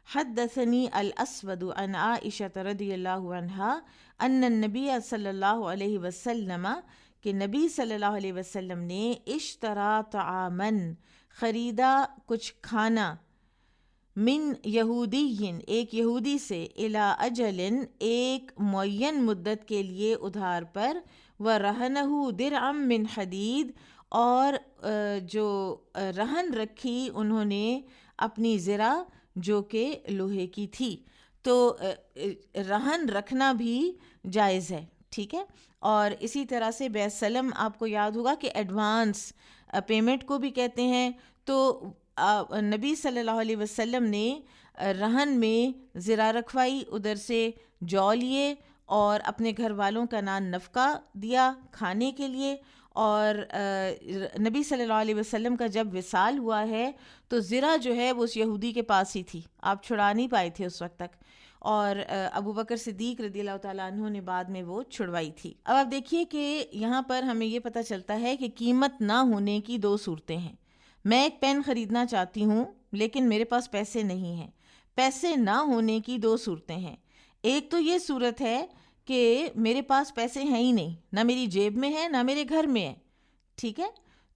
حدثنی الاسود عن عائشہ رضی اللہ عنہا ان النبی صلی اللہ علیہ وسلم، کہ نبی صلی اللہ علیہ وسلم نے اشترا طعامن، خریدا کچھ کھانا، من یہودی، ایک یہودی سے، الی اجل، ایک معین مدت کے لیے ادھار پر، ورہنہ درعا من حدید، اور جو رہن رکھی انہوں نے اپنی زرہ جو کہ لوہے کی تھی. تو رہن رکھنا بھی جائز ہے، ٹھیک ہے. اور اسی طرح سے بیت سلم آپ کو یاد ہوگا کہ ایڈوانس پیمنٹ کو بھی کہتے ہیں. تو نبی صلی اللہ علیہ وسلم نے رہن میں زرہ رکھوائی، ادھر سے جو لیے اور اپنے گھر والوں کا نان نفقہ دیا کھانے کے لیے. اور نبی صلی اللہ علیہ وسلم کا جب وصال ہوا ہے تو زرہ جو ہے وہ اس یہودی کے پاس ہی تھی، آپ چھڑا نہیں پائے تھے اس وقت تک، اور ابو بکر صدیق رضی اللہ تعالیٰ عنہ نے بعد میں وہ چھڑوائی تھی. اب آپ دیکھیے کہ یہاں پر ہمیں یہ پتہ چلتا ہے کہ قیمت نہ ہونے کی دو صورتیں ہیں. میں ایک پین خریدنا چاہتی ہوں لیکن میرے پاس پیسے نہیں ہیں. پیسے نہ ہونے کی دو صورتیں ہیں. ایک تو یہ صورت ہے کہ میرے پاس پیسے ہیں ہی نہیں، نہ میری جیب میں ہے نہ میرے گھر میں ہے، ٹھیک ہے.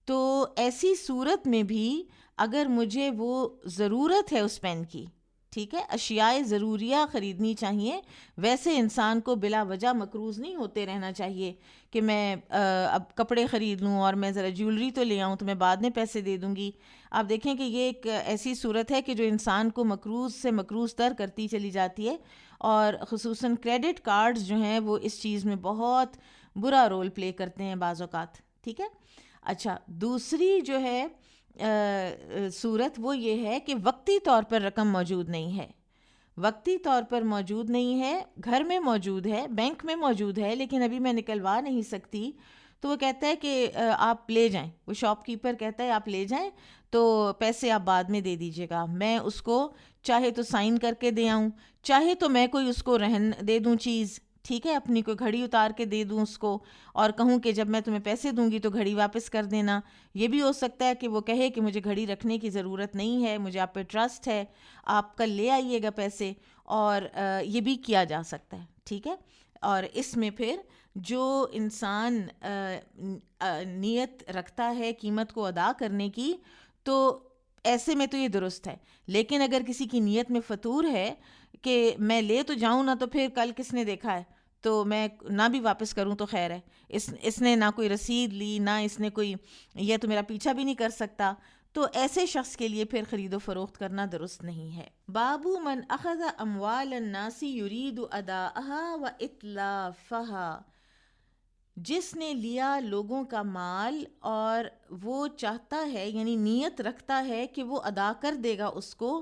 تو ایسی صورت میں بھی اگر مجھے وہ ضرورت ہے اس پین کی، ٹھیک ہے، اشیاء ضروریہ خریدنی چاہیے. ویسے انسان کو بلا وجہ مقروض نہیں ہوتے رہنا چاہیے کہ میں اب کپڑے خرید لوں اور میں ذرا جیولری تو لے آؤں تو میں بعد میں پیسے دے دوں گی. آپ دیکھیں کہ یہ ایک ایسی صورت ہے کہ جو انسان کو مقروض سے مقروض تر کرتی چلی جاتی ہے، اور خصوصاً کریڈٹ کارڈز جو ہیں وہ اس چیز میں بہت برا رول پلے کرتے ہیں بعض اوقات، ٹھیک ہے. اچھا، دوسری جو ہے صورت وہ یہ ہے کہ وقتی طور پر رقم موجود نہیں ہے، وقتی طور پر موجود نہیں ہے، گھر میں موجود ہے، بینک میں موجود ہے، لیکن ابھی میں نکلوا نہیں سکتی. تو وہ کہتا ہے کہ آپ لے جائیں، وہ شاپ کیپر کہتا ہے آپ لے جائیں، تو پیسے آپ بعد میں دے دیجیے گا. میں اس کو چاہے تو سائن کر کے دے آؤں، چاہے تو میں کوئی اس کو رہن دے دوں چیز، ٹھیک ہے، اپنی کوئی گھڑی اتار کے دے دوں اس کو، اور کہوں کہ جب میں تمہیں پیسے دوں گی تو گھڑی واپس کر دینا. یہ بھی ہو سکتا ہے کہ وہ کہے کہ مجھے گھڑی رکھنے کی ضرورت نہیں ہے، مجھے آپ پہ ٹرسٹ ہے، آپ کل لے آئیے گا پیسے، اور یہ بھی کیا جا سکتا ہے، ٹھیک ہے. اور اس میں پھر جو انسان نیت رکھتا ہے قیمت کو ادا کرنے کی، تو ایسے میں تو یہ درست ہے. لیکن اگر کسی کی نیت میں فطور ہے کہ میں لے تو جاؤں نا، تو پھر کل کس نے دیکھا ہے تو میں نہ بھی واپس کروں تو خیر ہے، اس نے نہ کوئی رسید لی، نہ اس نے کوئی، یہ تو میرا پیچھا بھی نہیں کر سکتا، تو ایسے شخص کے لیے پھر خرید و فروخت کرنا درست نہیں ہے. باب من اخذ اموال الناس یرید اداءها و اتلافها، جس نے لیا لوگوں کا مال اور وہ چاہتا ہے، یعنی نیت رکھتا ہے کہ وہ ادا کر دے گا اس کو،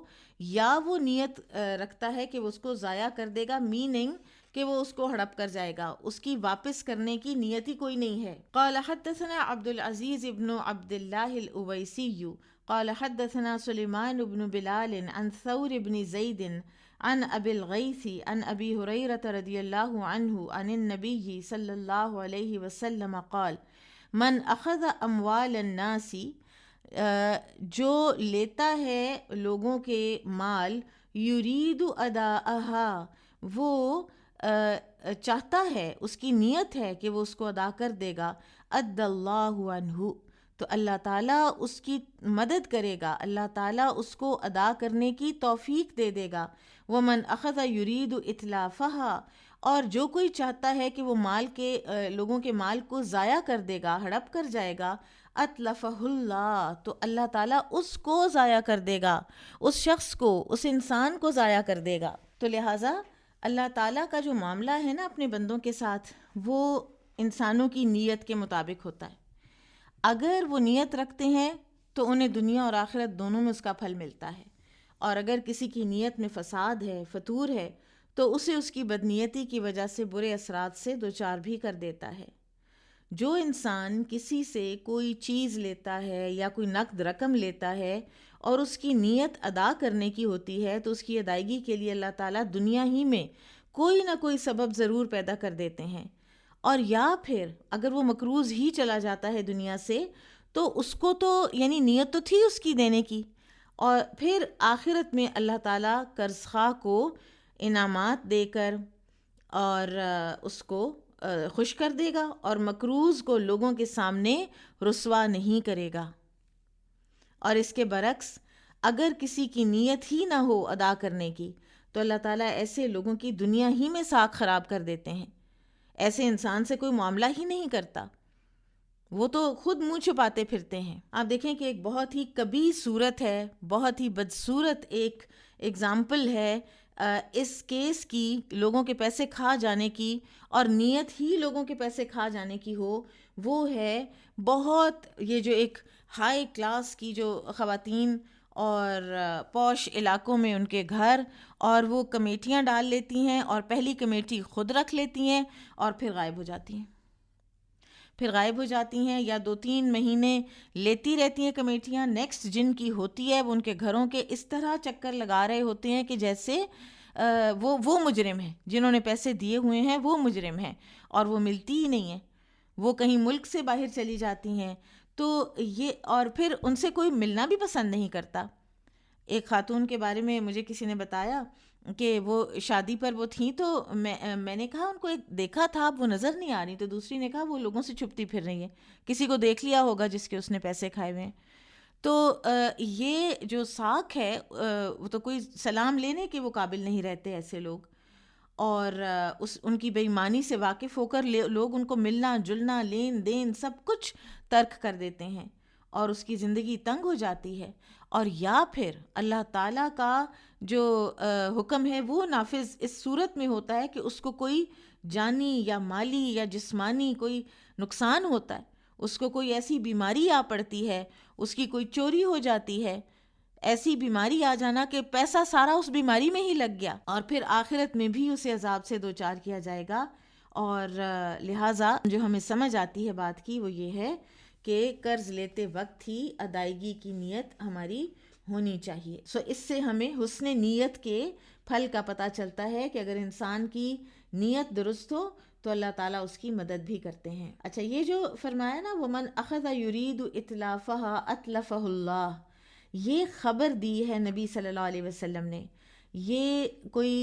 یا وہ نیت رکھتا ہے کہ وہ اس کو ضائع کر دے گا، میننگ کہ وہ اس کو ہڑپ کر جائے گا، اس کی واپس کرنے کی نیت ہی کوئی نہیں ہے. قال حدثنا عبد العزیز ابن عبد اللہ الاویسی قال حدثنا سلیمان بن بلال عن ثور بن زید عن ابی الغیث عن ابی ہریرہ رضی اللہ عنہ عن النبی صلی اللہ علیہ وسلم قال من اخذ اموال الناس، جو لیتا ہے لوگوں کے مال، یرید اداءها، وہ چاہتا ہے، اس کی نیت ہے کہ وہ اس کو ادا کر دے گا، اد اللہ عنہ، تو اللہ تعالیٰ اس کی مدد کرے گا، اللہ تعالیٰ اس کو ادا کرنے کی توفیق دے دے گا۔ وَمَنْ أَخَذَ يُرِيدُ إِتْلَافَهَا، اور جو کوئی چاہتا ہے کہ وہ مال کے لوگوں کے مال کو ضائع کر دے گا، ہڑپ کر جائے گا، أَتْلَفَهُ اللَّهُ، تو اللہ تعالیٰ اس کو ضائع کر دے گا، اس شخص کو، اس انسان کو ضائع کر دے گا۔ تو لہٰذا اللہ تعالیٰ کا جو معاملہ ہے نا اپنے بندوں کے ساتھ، وہ انسانوں کی نیت کے مطابق ہوتا ہے۔ اگر وہ نیت رکھتے ہیں تو انہیں دنیا اور آخرت دونوں میں اس کا پھل ملتا ہے، اور اگر کسی کی نیت میں فساد ہے، فتور ہے، تو اسے اس کی بدنیتی کی وجہ سے برے اثرات سے دوچار بھی کر دیتا ہے۔ جو انسان کسی سے کوئی چیز لیتا ہے یا کوئی نقد رقم لیتا ہے اور اس کی نیت ادا کرنے کی ہوتی ہے، تو اس کی ادائیگی کے لیے اللہ تعالیٰ دنیا ہی میں کوئی نہ کوئی سبب ضرور پیدا کر دیتے ہیں، اور یا پھر اگر وہ مقروض ہی چلا جاتا ہے دنیا سے، تو اس کو تو یعنی نیت تو تھی اس کی دینے کی، اور پھر آخرت میں اللہ تعالیٰ قرض خواہ کو انعامات دے کر اور اس کو خوش کر دے گا، اور مقروض کو لوگوں کے سامنے رسوا نہیں کرے گا۔ اور اس کے برعکس اگر کسی کی نیت ہی نہ ہو ادا کرنے کی، تو اللہ تعالیٰ ایسے لوگوں کی دنیا ہی میں ساکھ خراب کر دیتے ہیں۔ ایسے انسان سے کوئی معاملہ ہی نہیں کرتا، وہ تو خود منہ چھپاتے پھرتے ہیں۔ آپ دیکھیں کہ ایک بہت ہی کبھی صورت ہے، بہت ہی بدصورت ایک ایگزامپل ہے اس کیس کی، لوگوں کے پیسے کھا جانے کی، اور نیت ہی لوگوں کے پیسے کھا جانے کی ہو، وہ ہے بہت یہ جو ایک ہائی کلاس کی جو خواتین اور پوش علاقوں میں ان کے گھر، اور وہ کمیٹیاں ڈال لیتی ہیں، اور پہلی کمیٹی خود رکھ لیتی ہیں اور پھر غائب ہو جاتی ہیں، یا 2-3 مہینے لیتی رہتی ہیں کمیٹیاں، نیکسٹ جن کی ہوتی ہے وہ ان کے گھروں کے اس طرح چکر لگا رہے ہوتے ہیں کہ جیسے وہ مجرم ہیں، جنہوں نے پیسے دیے ہوئے ہیں وہ مجرم ہیں، اور وہ ملتی ہی نہیں ہیں، وہ کہیں ملک سے باہر چلی جاتی ہیں۔ تو یہ، اور پھر ان سے کوئی ملنا بھی پسند نہیں کرتا۔ ایک خاتون کے بارے میں مجھے کسی نے بتایا کہ وہ شادی پر وہ تھیں، تو میں نے کہا ان کو ایک دیکھا تھا، اب وہ نظر نہیں آ رہی، تو دوسری نے کہا وہ لوگوں سے چھپتی پھر رہی ہے، کسی کو دیکھ لیا ہوگا جس کے اس نے پیسے کھائے ہوئے ہیں۔ تو یہ جو ساکھ ہے، وہ تو کوئی سلام لینے کے وہ قابل نہیں رہتے ایسے لوگ، اور ان کی بے ایمانی سے واقف ہو کر لوگ ان کو ملنا جلنا، لین دین سب کچھ ترک کر دیتے ہیں، اور اس کی زندگی تنگ ہو جاتی ہے۔ اور یا پھر اللہ تعالیٰ کا جو حکم ہے وہ نافذ اس صورت میں ہوتا ہے کہ اس کو کوئی جانی یا مالی یا جسمانی کوئی نقصان ہوتا ہے، اس کو کوئی ایسی بیماری آ پڑتی ہے، اس کی کوئی چوری ہو جاتی ہے، ایسی بیماری آ جانا کہ پیسہ سارا اس بیماری میں ہی لگ گیا، اور پھر آخرت میں بھی اسے عذاب سے دوچار کیا جائے گا۔ اور لہٰذا جو ہمیں سمجھ آتی ہے بات کی وہ یہ ہے کہ قرض لیتے وقت ہی ادائیگی کی نیت ہماری ہونی چاہیے۔ اس سے ہمیں حسن نیت کے پھل کا پتہ چلتا ہے کہ اگر انسان کی نیت درست ہو تو اللہ تعالیٰ اس کی مدد بھی کرتے ہیں۔ اچھا، یہ جو فرمایا نا وَمَنْ أَخَذَ يُرِيدُ إِتْلَافَهَا أَتْلَفَهُ اللَّهُ، یہ خبر دی ہے نبی صلی اللہ علیہ وسلم نے، یہ کوئی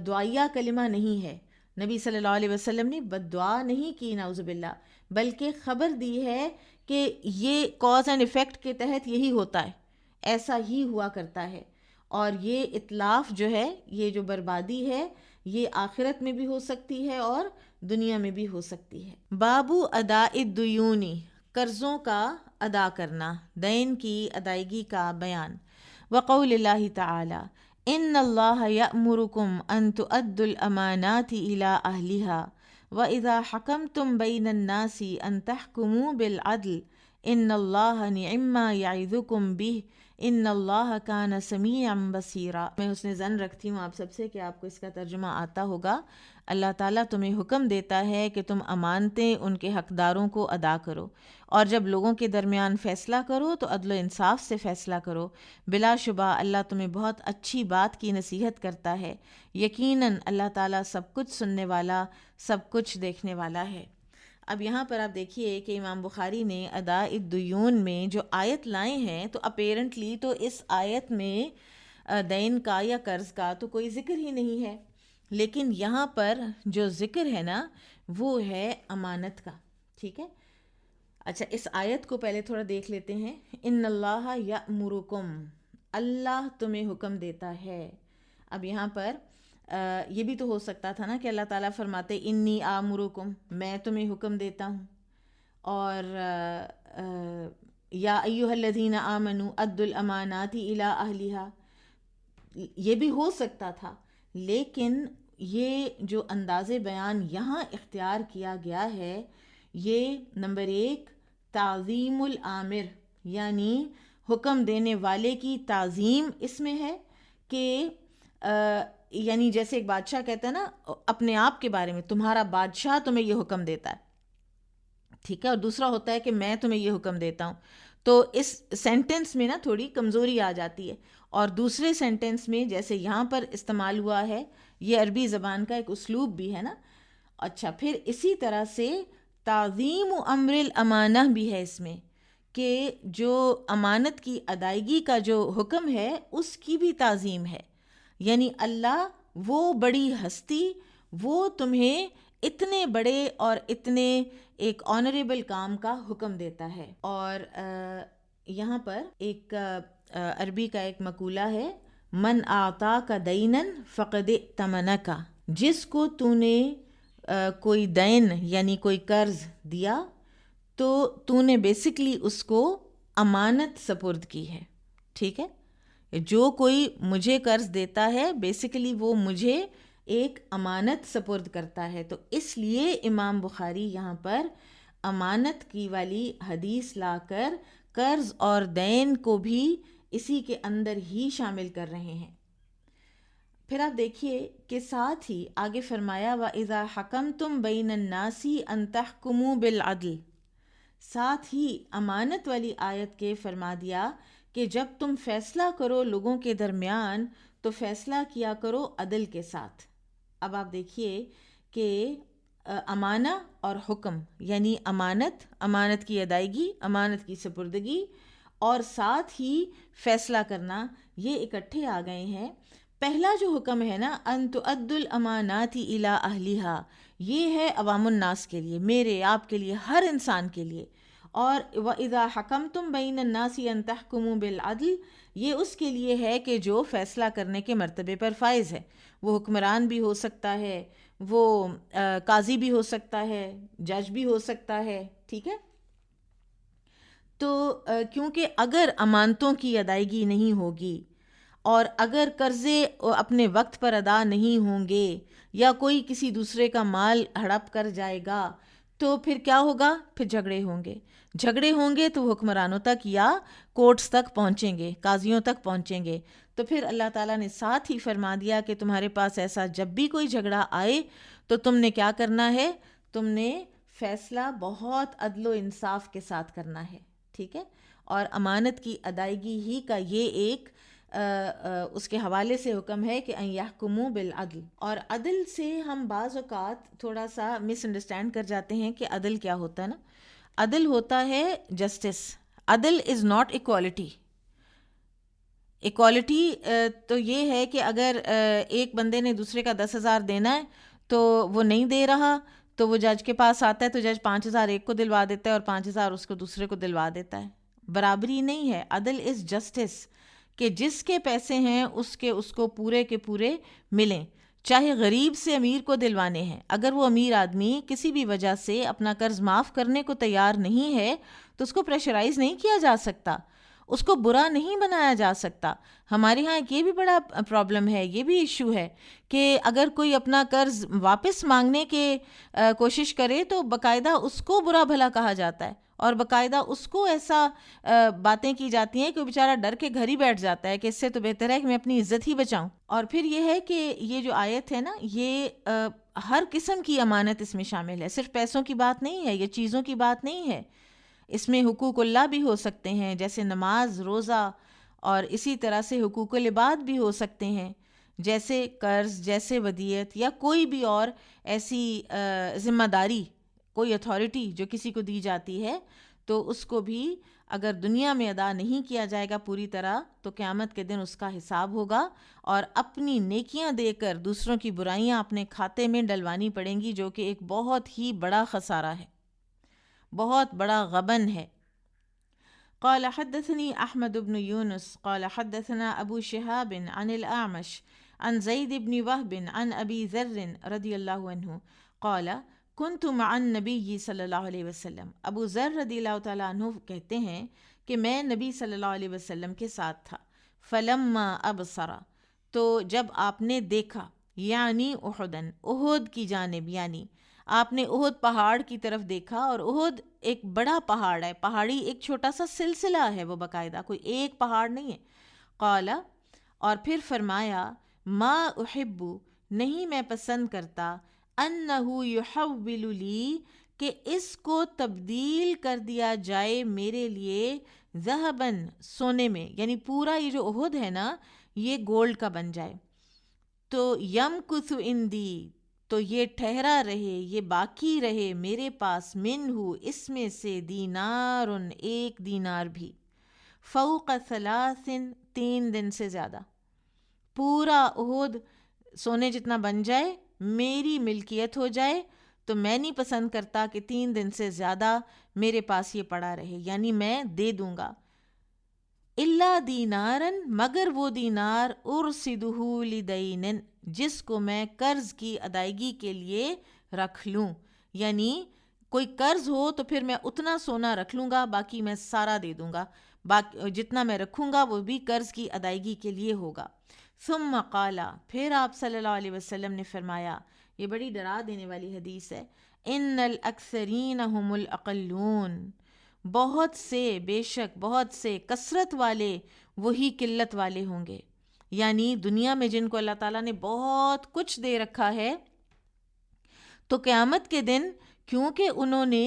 دعائیہ کلمہ نہیں ہے، نبی صلی اللہ علیہ وسلم نے بد دعا نہیں کی نعوذ باللہ، بلکہ خبر دی ہے کہ یہ کاز اینڈ ایفیکٹ کے تحت یہی ہوتا ہے، ایسا ہی ہوا کرتا ہے، اور یہ اتلاف جو ہے، یہ جو بربادی ہے، یہ آخرت میں بھی ہو سکتی ہے اور دنیا میں بھی ہو سکتی ہے۔ بابو ادا الدیونی، قرضوں کا ادا کرنا، دین کی ادائیگی کا بیان۔ وقول اللہ تعالی ان اللہ یأمرکم ان تؤدوا الامانات الی اہلہا وَإِذَا حَكَمْتُمْ بَيْنَ النَّاسِ أَن تَحْكُمُوا بِالْعَدْلِ إِنَّ اللَّهَ نِعِمَّا يَعِظُكُمْ بِهِ إِنَّ اللَّهَ كَانَ سَمِيعًا بَصِيرًا۔ میں حسن ظن رکھتی ہوں آپ سب سے کہ آپ کو اس کا ترجمہ آتا ہوگا۔ اللہ تعالیٰ تمہیں حکم دیتا ہے کہ تم امانتیں ان کے حقداروں کو ادا کرو، اور جب لوگوں کے درمیان فیصلہ کرو تو عدل و انصاف سے فیصلہ کرو، بلا شبہ اللہ تمہیں بہت اچھی بات کی نصیحت کرتا ہے، یقیناً اللہ تعالیٰ سب کچھ سننے والا، سب کچھ دیکھنے والا ہے۔ اب یہاں پر آپ دیکھیے کہ امام بخاری نے ادا الدیون میں جو آیت لائے ہیں، تو اپیرنٹلی تو اس آیت میں دین کا یا قرض کا تو کوئی ذکر ہی نہیں ہے، لیکن یہاں پر جو ذکر ہے نا وہ ہے امانت کا، ٹھیک ہے۔ اچھا، اس آیت کو پہلے تھوڑا دیکھ لیتے ہیں. ان اللہ یأمرکم، اللہ تمہیں حکم دیتا ہے. اب یہاں پر یہ بھی تو ہو سکتا تھا نا کہ اللہ تعالیٰ فرماتے انی آمرکم، میں تمہیں حکم دیتا ہوں. اور یا ایھا الذین آمنوا ادوا الامانات الی اہلھا، یہ بھی ہو سکتا تھا. لیکن یہ جو انداز بیان یہاں اختیار کیا گیا ہے، یہ نمبر 1 تعظیم العامر، یعنی حکم دینے والے کی تعظیم اس میں ہے. کہ یعنی جیسے ایک بادشاہ کہتا ہے نا اپنے آپ کے بارے میں، تمہارا بادشاہ تمہیں یہ حکم دیتا ہے، ٹھیک ہے. اور دوسرا ہوتا ہے کہ میں تمہیں یہ حکم دیتا ہوں. تو اس سینٹنس میں نا تھوڑی کمزوری آ جاتی ہے. اور دوسرے سینٹنس میں جیسے یہاں پر استعمال ہوا ہے، یہ عربی زبان کا ایک اسلوب بھی ہے نا. اچھا، پھر اسی طرح سے تعظیم و امر الامانہ بھی ہے اس میں، کہ جو امانت کی ادائیگی کا جو حکم ہے اس کی بھی تعظیم ہے. یعنی اللہ وہ بڑی ہستی، وہ تمہیں اتنے بڑے اور اتنے ایک آنریبل کام کا حکم دیتا ہے. اور یہاں پر ایک عربی کا ایک مقولہ ہے، من اعطاک دینا فقد ائتمنک، جس کو تو نے کوئی دین یعنی کوئی قرض دیا تو تو نے بیسکلی اس کو امانت سپرد کی ہے. ٹھیک ہے، جو کوئی مجھے قرض دیتا ہے بیسیکلی وہ مجھے ایک امانت سپرد کرتا ہے. تو اس لیے امام بخاری یہاں پر امانت کی والی حدیث لا کر قرض اور دین کو بھی اسی کے اندر ہی شامل کر رہے ہیں. پھر آپ دیکھیے کہ ساتھ ہی آگے فرمایا وَإِذَا حَكَمْتُمْ بَيْنَ النَّاسِ أَن تَحْكُمُوا بِالْعَدْلِ، ساتھ ہی امانت والی آیت کے فرما دیا کہ جب تم فیصلہ کرو لوگوں کے درمیان تو فیصلہ کیا کرو عدل کے ساتھ. اب آپ دیکھیے کہ امانہ اور حکم، یعنی امانت کی ادائیگی، امانت کی سپردگی، اور ساتھ ہی فیصلہ کرنا، یہ اکٹھے آ گئے ہیں. پہلا جو حکم ہے نا ان تؤدوا الامانات الی اہلھا، یہ ہے عوام الناس کے لیے، میرے آپ کے لیے، ہر انسان کے لیے. اور وَإِذَا حَكَمْتُمْ بَيْنَ النَّاسِ أَن تَحْكُمُوا بِالْعَدْلِ، یہ اس کے لیے ہے کہ جو فیصلہ کرنے کے مرتبے پر فائز ہے. وہ حکمران بھی ہو سکتا ہے، وہ قاضی بھی ہو سکتا ہے، جج بھی ہو سکتا ہے. ٹھیک ہے، تو کیونکہ اگر امانتوں کی ادائیگی نہیں ہوگی اور اگر قرضے اپنے وقت پر ادا نہیں ہوں گے یا کوئی کسی دوسرے کا مال ہڑپ کر جائے گا تو پھر کیا ہوگا؟ پھر جھگڑے ہوں گے تو حکمرانوں تک یا کورٹس تک پہنچیں گے، قاضیوں تک پہنچیں گے. تو پھر اللہ تعالیٰ نے ساتھ ہی فرما دیا کہ تمہارے پاس ایسا جب بھی کوئی جھگڑا آئے تو تم نے کیا کرنا ہے؟ تم نے فیصلہ بہت عدل و انصاف کے ساتھ کرنا ہے. ٹھیک ہے، اور امانت کی ادائیگی ہی کا یہ ایک اس کے حوالے سے حکم ہے کہ ان یحکموا بالعدل. اور عدل سے ہم بعض اوقات تھوڑا سا مس انڈرسٹینڈ کر جاتے ہیں کہ عدل کیا ہوتا ہے نا. عدل ہوتا ہے جسٹس. عدل از ناٹ ایکوالٹی. ایکوالٹی تو یہ ہے کہ اگر ایک بندے نے دوسرے کا 10,000 دینا ہے تو وہ نہیں دے رہا تو وہ جج کے پاس آتا ہے تو جج 5,000 ایک کو دلوا دیتا ہے اور 5,000 اس کو دوسرے کو دلوا دیتا ہے. برابری نہیں ہے. عدل از جسٹس، کہ جس کے پیسے ہیں اس کو پورے کے پورے ملیں، چاہے غریب سے امیر کو دلوانے ہیں. اگر وہ امیر آدمی کسی بھی وجہ سے اپنا قرض معاف کرنے کو تیار نہیں ہے تو اس کو پریشرائز نہیں کیا جا سکتا، اس کو برا نہیں بنایا جا سکتا. ہمارے ہاں یہ بھی بڑا پرابلم ہے، یہ بھی ایشو ہے کہ اگر کوئی اپنا قرض واپس مانگنے کے کوشش کرے تو باقاعدہ اس کو برا بھلا کہا جاتا ہے اور باقاعدہ اس کو ایسا باتیں کی جاتی ہیں کہ وہ بیچارہ ڈر کے گھر ہی بیٹھ جاتا ہے کہ اس سے تو بہتر ہے کہ میں اپنی عزت ہی بچاؤں. اور پھر یہ ہے کہ یہ جو آیت ہے نا، یہ ہر قسم کی امانت اس میں شامل ہے. صرف پیسوں کی بات نہیں ہے، یہ چیزوں کی بات نہیں ہے. اس میں حقوق اللہ بھی ہو سکتے ہیں، جیسے نماز، روزہ، اور اسی طرح سے حقوق العباد بھی ہو سکتے ہیں، جیسے قرض، جیسے ودیعت، یا کوئی بھی اور ایسی ذمہ داری، کوئی اتھارٹی جو کسی کو دی جاتی ہے تو اس کو بھی اگر دنیا میں ادا نہیں کیا جائے گا پوری طرح تو قیامت کے دن اس کا حساب ہوگا اور اپنی نیکیاں دے کر دوسروں کی برائیاں اپنے کھاتے میں ڈلوانی پڑیں گی، جو کہ ایک بہت ہی بڑا خسارہ ہے. بہت بڑا غبن ہے۔ قال حدثني أحمد بن يونس قال حدثنا أبو شهاب عن الأعمش عن زيد بن وهب عن أبي ذر رضي الله عنه قال كنت مع النبي صلی اللہ علیہ وسلم۔ ابو ذر رضی اللہ تعالیٰ عنہ کہتے ہیں کہ میں نبی صلی اللہ علیہ وسلم کے ساتھ تھا۔ فلما ابصر، تو جب آپ نے دیکھا، یعنی احدن، احد کی جانب، یعنی آپ نے احد پہاڑ کی طرف دیکھا، اور احد ایک بڑا پہاڑ ہے، پہاڑی ایک چھوٹا سا سلسلہ ہے، وہ باقاعدہ کوئی ایک پہاڑ نہیں ہے۔ قال، اور پھر فرمایا، ما احب، نہیں میں پسند کرتا، انہ یحول لی، کہ اس کو تبدیل کر دیا جائے میرے لیے، ذہباً، سونے میں، یعنی پورا یہ جو احد ہے نا یہ گولڈ کا بن جائے، تو یمکث عندی، تو یہ ٹھہرا رہے، یہ باقی رہے میرے پاس، منہ، اس میں سے، دینار، ایک دینار بھی، فوق 3، 3 دن سے زیادہ، پورا احد سونے جتنا بن جائے، میری ملکیت ہو جائے، تو میں نہیں پسند کرتا کہ 3 دن سے زیادہ میرے پاس یہ پڑا رہے، یعنی میں دے دوں گا۔ الا دینارن، مگر وہ دینار، ارصدہ لدین، جس کو میں قرض کی ادائیگی کے لیے رکھ لوں، یعنی کوئی قرض ہو تو پھر میں اتنا سونا رکھ لوں گا، باقی میں سارا دے دوں گا، باقی جتنا میں رکھوں گا وہ بھی قرض کی ادائیگی کے لیے ہوگا۔ ثم قال، پھر آپ صلی اللہ علیہ وسلم نے فرمایا، یہ بڑی ڈرا دینے والی حدیث ہے، ان الاکثرین هم الاقلون، بہت سے، بے شک بہت سے، کثرت والے وہی قلت والے ہوں گے، یعنی دنیا میں جن کو اللہ تعالیٰ نے بہت کچھ دے رکھا ہے، تو قیامت کے دن کیونکہ انہوں نے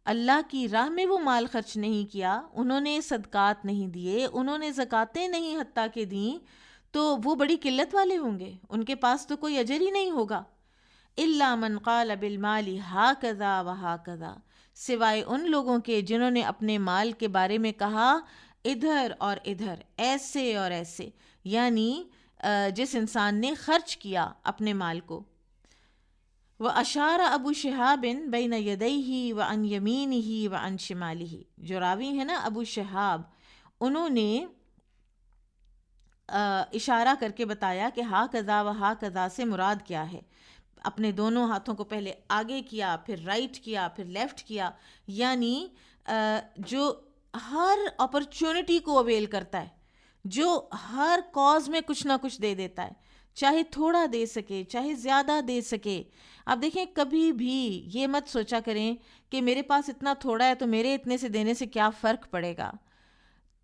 اللہ کی راہ میں وہ مال خرچ نہیں کیا، انہوں نے صدقات نہیں دیے، انہوں نے زکاتیں نہیں حتیٰ کہ دیں، تو وہ بڑی قلت والے ہوں گے، ان کے پاس تو کوئی اجر ہی نہیں ہوگا۔ الا من قال بالمال ہاکذا وہاکذا، سوائے ان لوگوں کے جنہوں نے اپنے مال کے بارے میں کہا ادھر اور ادھر، ایسے اور ایسے، یعنی جس انسان نے خرچ کیا اپنے مال کو۔ وَأَشَارَ ابو شہاب بین یدیہ وعن یمینہ وعن شمالہ، جو راوی ہے نا ابو شہاب، انہوں نے اشارہ کر کے بتایا کہ ہا کذا و ہا کذا سے مراد کیا ہے، اپنے دونوں ہاتھوں کو پہلے آگے کیا، پھر رائٹ کیا، پھر لیفٹ کیا، یعنی جو ہر اپرچونٹی کو اویل کرتا ہے، جو ہر کاز میں کچھ نہ کچھ دے دیتا ہے، چاہے تھوڑا دے سکے چاہے زیادہ دے سکے۔ آپ دیکھیں کبھی بھی یہ مت سوچا کریں کہ میرے پاس اتنا تھوڑا ہے تو میرے اتنے سے دینے سے کیا فرق پڑے گا۔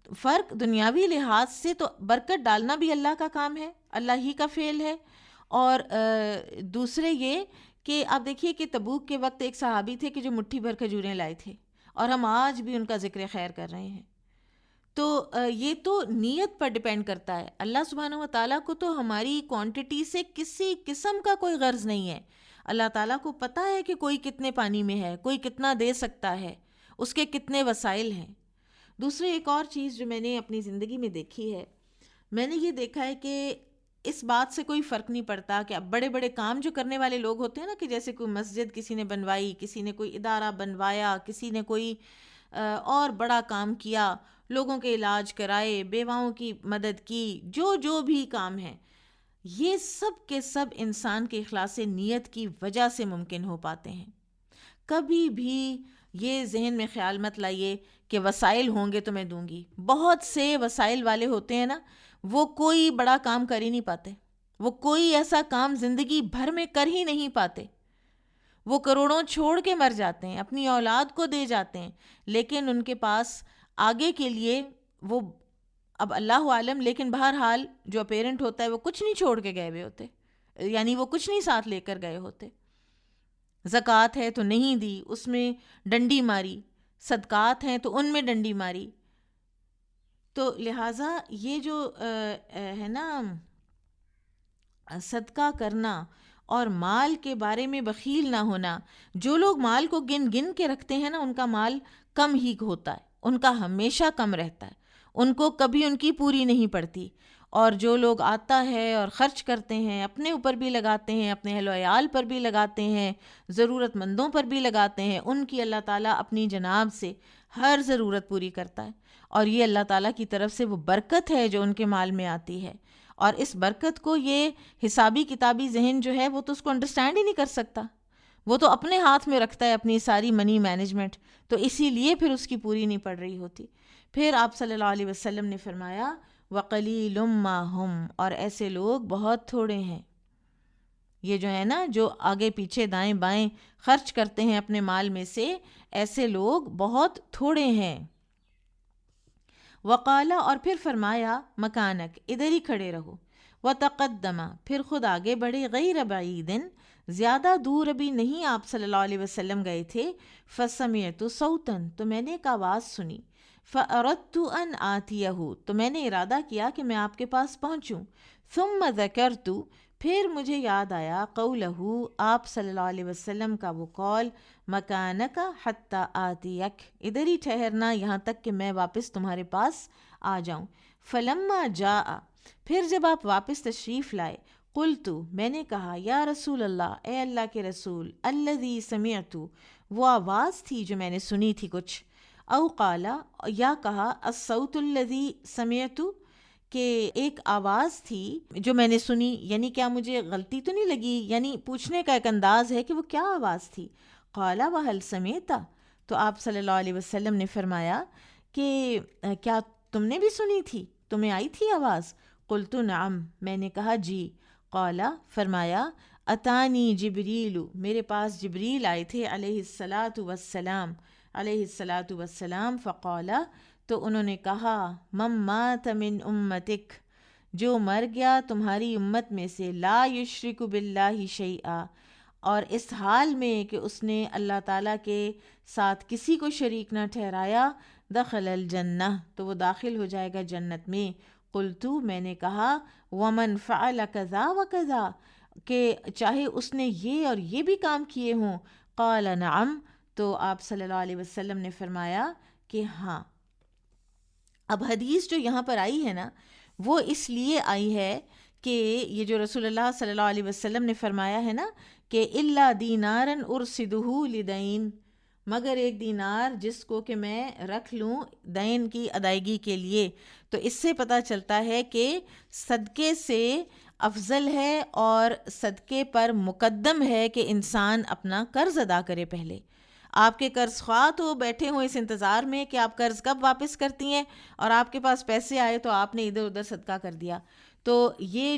فرق دنیاوی لحاظ سے تو برکت ڈالنا بھی اللہ کا کام ہے، اللہ ہی کا فعل ہے، اور دوسرے یہ کہ آپ دیکھیے کہ تبوک کے وقت ایک صحابی تھے کہ جو مٹھی بھر کھجوریں لائے تھے، اور ہم آج بھی ان کا ذکر خیر کر رہے ہیں۔ تو یہ تو نیت پر ڈیپینڈ کرتا ہے، اللہ سبحانہ و تعالیٰ کو تو ہماری کوانٹٹی سے کسی قسم کا کوئی غرض نہیں ہے۔ اللہ تعالیٰ کو پتہ ہے کہ کوئی کتنے پانی میں ہے، کوئی کتنا دے سکتا ہے، اس کے کتنے وسائل ہیں۔ دوسری ایک اور چیز جو میں نے اپنی زندگی میں دیکھی ہے، میں نے یہ دیکھا ہے کہ اس بات سے کوئی فرق نہیں پڑتا کہ اب بڑے بڑے کام جو کرنے والے لوگ ہوتے ہیں نا، کہ جیسے کوئی مسجد کسی نے بنوائی، کسی نے کوئی ادارہ بنوایا، کسی نے کوئی اور بڑا کام کیا، لوگوں کے علاج کرائے، بیواؤں کی مدد کی، جو بھی کام ہے، یہ سب کے سب انسان کے اخلاص نیت کی وجہ سے ممکن ہو پاتے ہیں۔ کبھی بھی یہ ذہن میں خیال مت لائیے کہ وسائل ہوں گے تو میں دوں گی۔ بہت سے وسائل والے ہوتے ہیں نا، وہ کوئی بڑا کام کر ہی نہیں پاتے، وہ کوئی ایسا کام زندگی بھر میں کر ہی نہیں پاتے، وہ کروڑوں چھوڑ کے مر جاتے ہیں، اپنی اولاد کو دے جاتے ہیں، لیکن ان کے پاس آگے کے لیے وہ، اب اللہ عالم، لیکن بہرحال جو پیرنٹ ہوتا ہے وہ کچھ نہیں چھوڑ کے گئے ہوئے ہوتے، یعنی وہ کچھ نہیں ساتھ لے کر گئے ہوتے۔ زکوٰۃ ہے تو نہیں دی، اس میں ڈنڈی ماری، صدقات ہیں تو ان میں ڈنڈی ماری۔ تو لہٰذا یہ جو ہے نا صدقہ کرنا اور مال کے بارے میں بخیل نہ ہونا، جو لوگ مال کو گن گن کے رکھتے ہیں نا، ان کا مال کم ہی ہوتا ہے، ان کا ہمیشہ کم رہتا ہے، ان کو کبھی ان کی پوری نہیں پڑتی۔ اور جو لوگ آتا ہے اور خرچ کرتے ہیں، اپنے اوپر بھی لگاتے ہیں، اپنے اہل و عیال پر بھی لگاتے ہیں، ضرورت مندوں پر بھی لگاتے ہیں، ان کی اللہ تعالیٰ اپنی جناب سے ہر ضرورت پوری کرتا ہے. اور یہ اللہ تعالیٰ کی طرف سے وہ برکت ہے جو ان کے مال میں آتی ہے. اور اس برکت کو یہ حسابی کتابی ذہن جو ہے وہ تو اس کو انڈرسٹینڈ ہی نہیں کر سکتا. وہ تو اپنے ہاتھ میں رکھتا ہے اپنی ساری منی مینجمنٹ، تو اسی لیے پھر اس کی پوری نہیں پڑ رہی ہوتی. پھر آپ صلی اللہ علیہ وسلم نے فرمایا وَقَلِيلٌ مَّا هُمْ، اور ایسے لوگ بہت تھوڑے ہیں. یہ جو ہے نا جو آگے پیچھے دائیں بائیں خرچ کرتے ہیں اپنے مال میں سے، ایسے لوگ بہت تھوڑے ہیں. وقالا، اور پھر فرمایا مکانک، ادھر ہی کھڑے رہو. وتقدم، پھر خود آگے بڑھے، غیر بعید، زیادہ دور ابھی نہیں آپ صلی اللہ علیہ وسلم گئے تھے. فسمعت صوتا، تو میں نے ایک آواز سنی. فاردت ان آتیہ، تو میں نے ارادہ کیا کہ میں آپ کے پاس پہنچوں. ثم ذکرت، پھر مجھے یاد آیا قولہ، آپ صلی اللہ علیہ وسلم کا وہ قول، مکانک حتی آتیک، ادھر ہی ٹھہرنا یہاں تک کہ میں واپس تمہارے پاس آ جاؤں. فلما جاء، پھر جب آپ واپس تشریف لائے، قلتو، میں نے کہا، یا رسول اللہ، اے اللہ کے رسول، الذی سمعت، وہ آواز تھی جو میں نے سنی تھی کچھ. او قالا، یا کہا، الصوت الذی سمعت، کہ ایک آواز تھی جو میں نے سنی، یعنی کیا مجھے غلطی تو نہیں لگی؟ یعنی پوچھنے کا ایک انداز ہے کہ وہ کیا آواز تھی. قالا وہل سمیتا، تو آپ صلی اللہ علیہ وسلم نے فرمایا کہ کیا تم نے بھی سنی تھی، تمہیں آئی تھی آواز؟ قلت نعم، میں نے کہا جی. قالا، فرمایا، اتانی جبریل، میرے پاس جبریل آئے تھے علیہ الصلاۃ والسلام. فقالا، تو انہوں نے کہا، من مات من امتک، جو مر گیا تمہاری امت میں سے، لا یشرک باللہ شیئا، اور اس حال میں کہ اس نے اللہ تعالیٰ کے ساتھ کسی کو شریک نہ ٹھہرایا، دخل الجنہ، تو وہ داخل ہو جائے گا جنت میں. قلتو، میں نے کہا، ومن فعل کذا و کذا، کہ چاہے اس نے یہ اور یہ بھی کام کیے ہوں. قال نعم، تو آپ صلی اللہ علیہ وسلم نے فرمایا کہ ہاں. اب حدیث جو یہاں پر آئی ہے نا، وہ اس لیے آئی ہے کہ یہ جو رسول اللہ صلی اللہ علیہ وسلم نے فرمایا ہے نا کہ الا دینارا ارصدہ لدین، مگر ایک دینار جس کو کہ میں رکھ لوں دین کی ادائیگی کے لیے. تو اس سے پتہ چلتا ہے کہ صدقے سے افضل ہے اور صدقے پر مقدم ہے کہ انسان اپنا قرض ادا کرے پہلے. آپ کے قرض خواہ تو بیٹھے ہوں اس انتظار میں کہ آپ قرض کب واپس کرتی ہیں، اور آپ کے پاس پیسے آئے تو آپ نے ادھر ادھر صدقہ کر دیا. تو یہ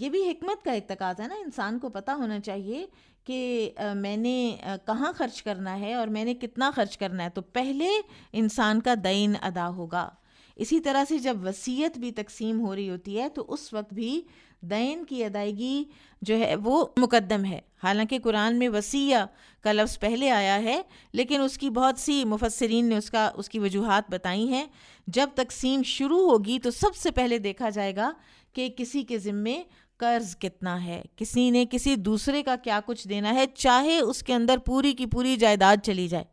بھی حکمت کا ایک تقاضا ہے نا، انسان کو پتہ ہونا چاہیے کہ میں نے کہاں خرچ کرنا ہے اور میں نے کتنا خرچ کرنا ہے. تو پہلے انسان کا دین ادا ہوگا. اسی طرح سے جب وصیت بھی تقسیم ہو رہی ہوتی ہے تو اس وقت بھی دین کی ادائیگی جو ہے وہ مقدم ہے. حالانکہ قرآن میں وصیہ کا لفظ پہلے آیا ہے، لیکن اس کی بہت سی مفسرین نے اس کی وجوہات بتائی ہیں. جب تقسیم شروع ہوگی تو سب سے پہلے دیکھا جائے گا کہ کسی کے ذمے قرض کتنا ہے، کسی نے کسی دوسرے کا کیا کچھ دینا ہے، چاہے اس کے اندر پوری کی پوری جائیداد چلی جائے،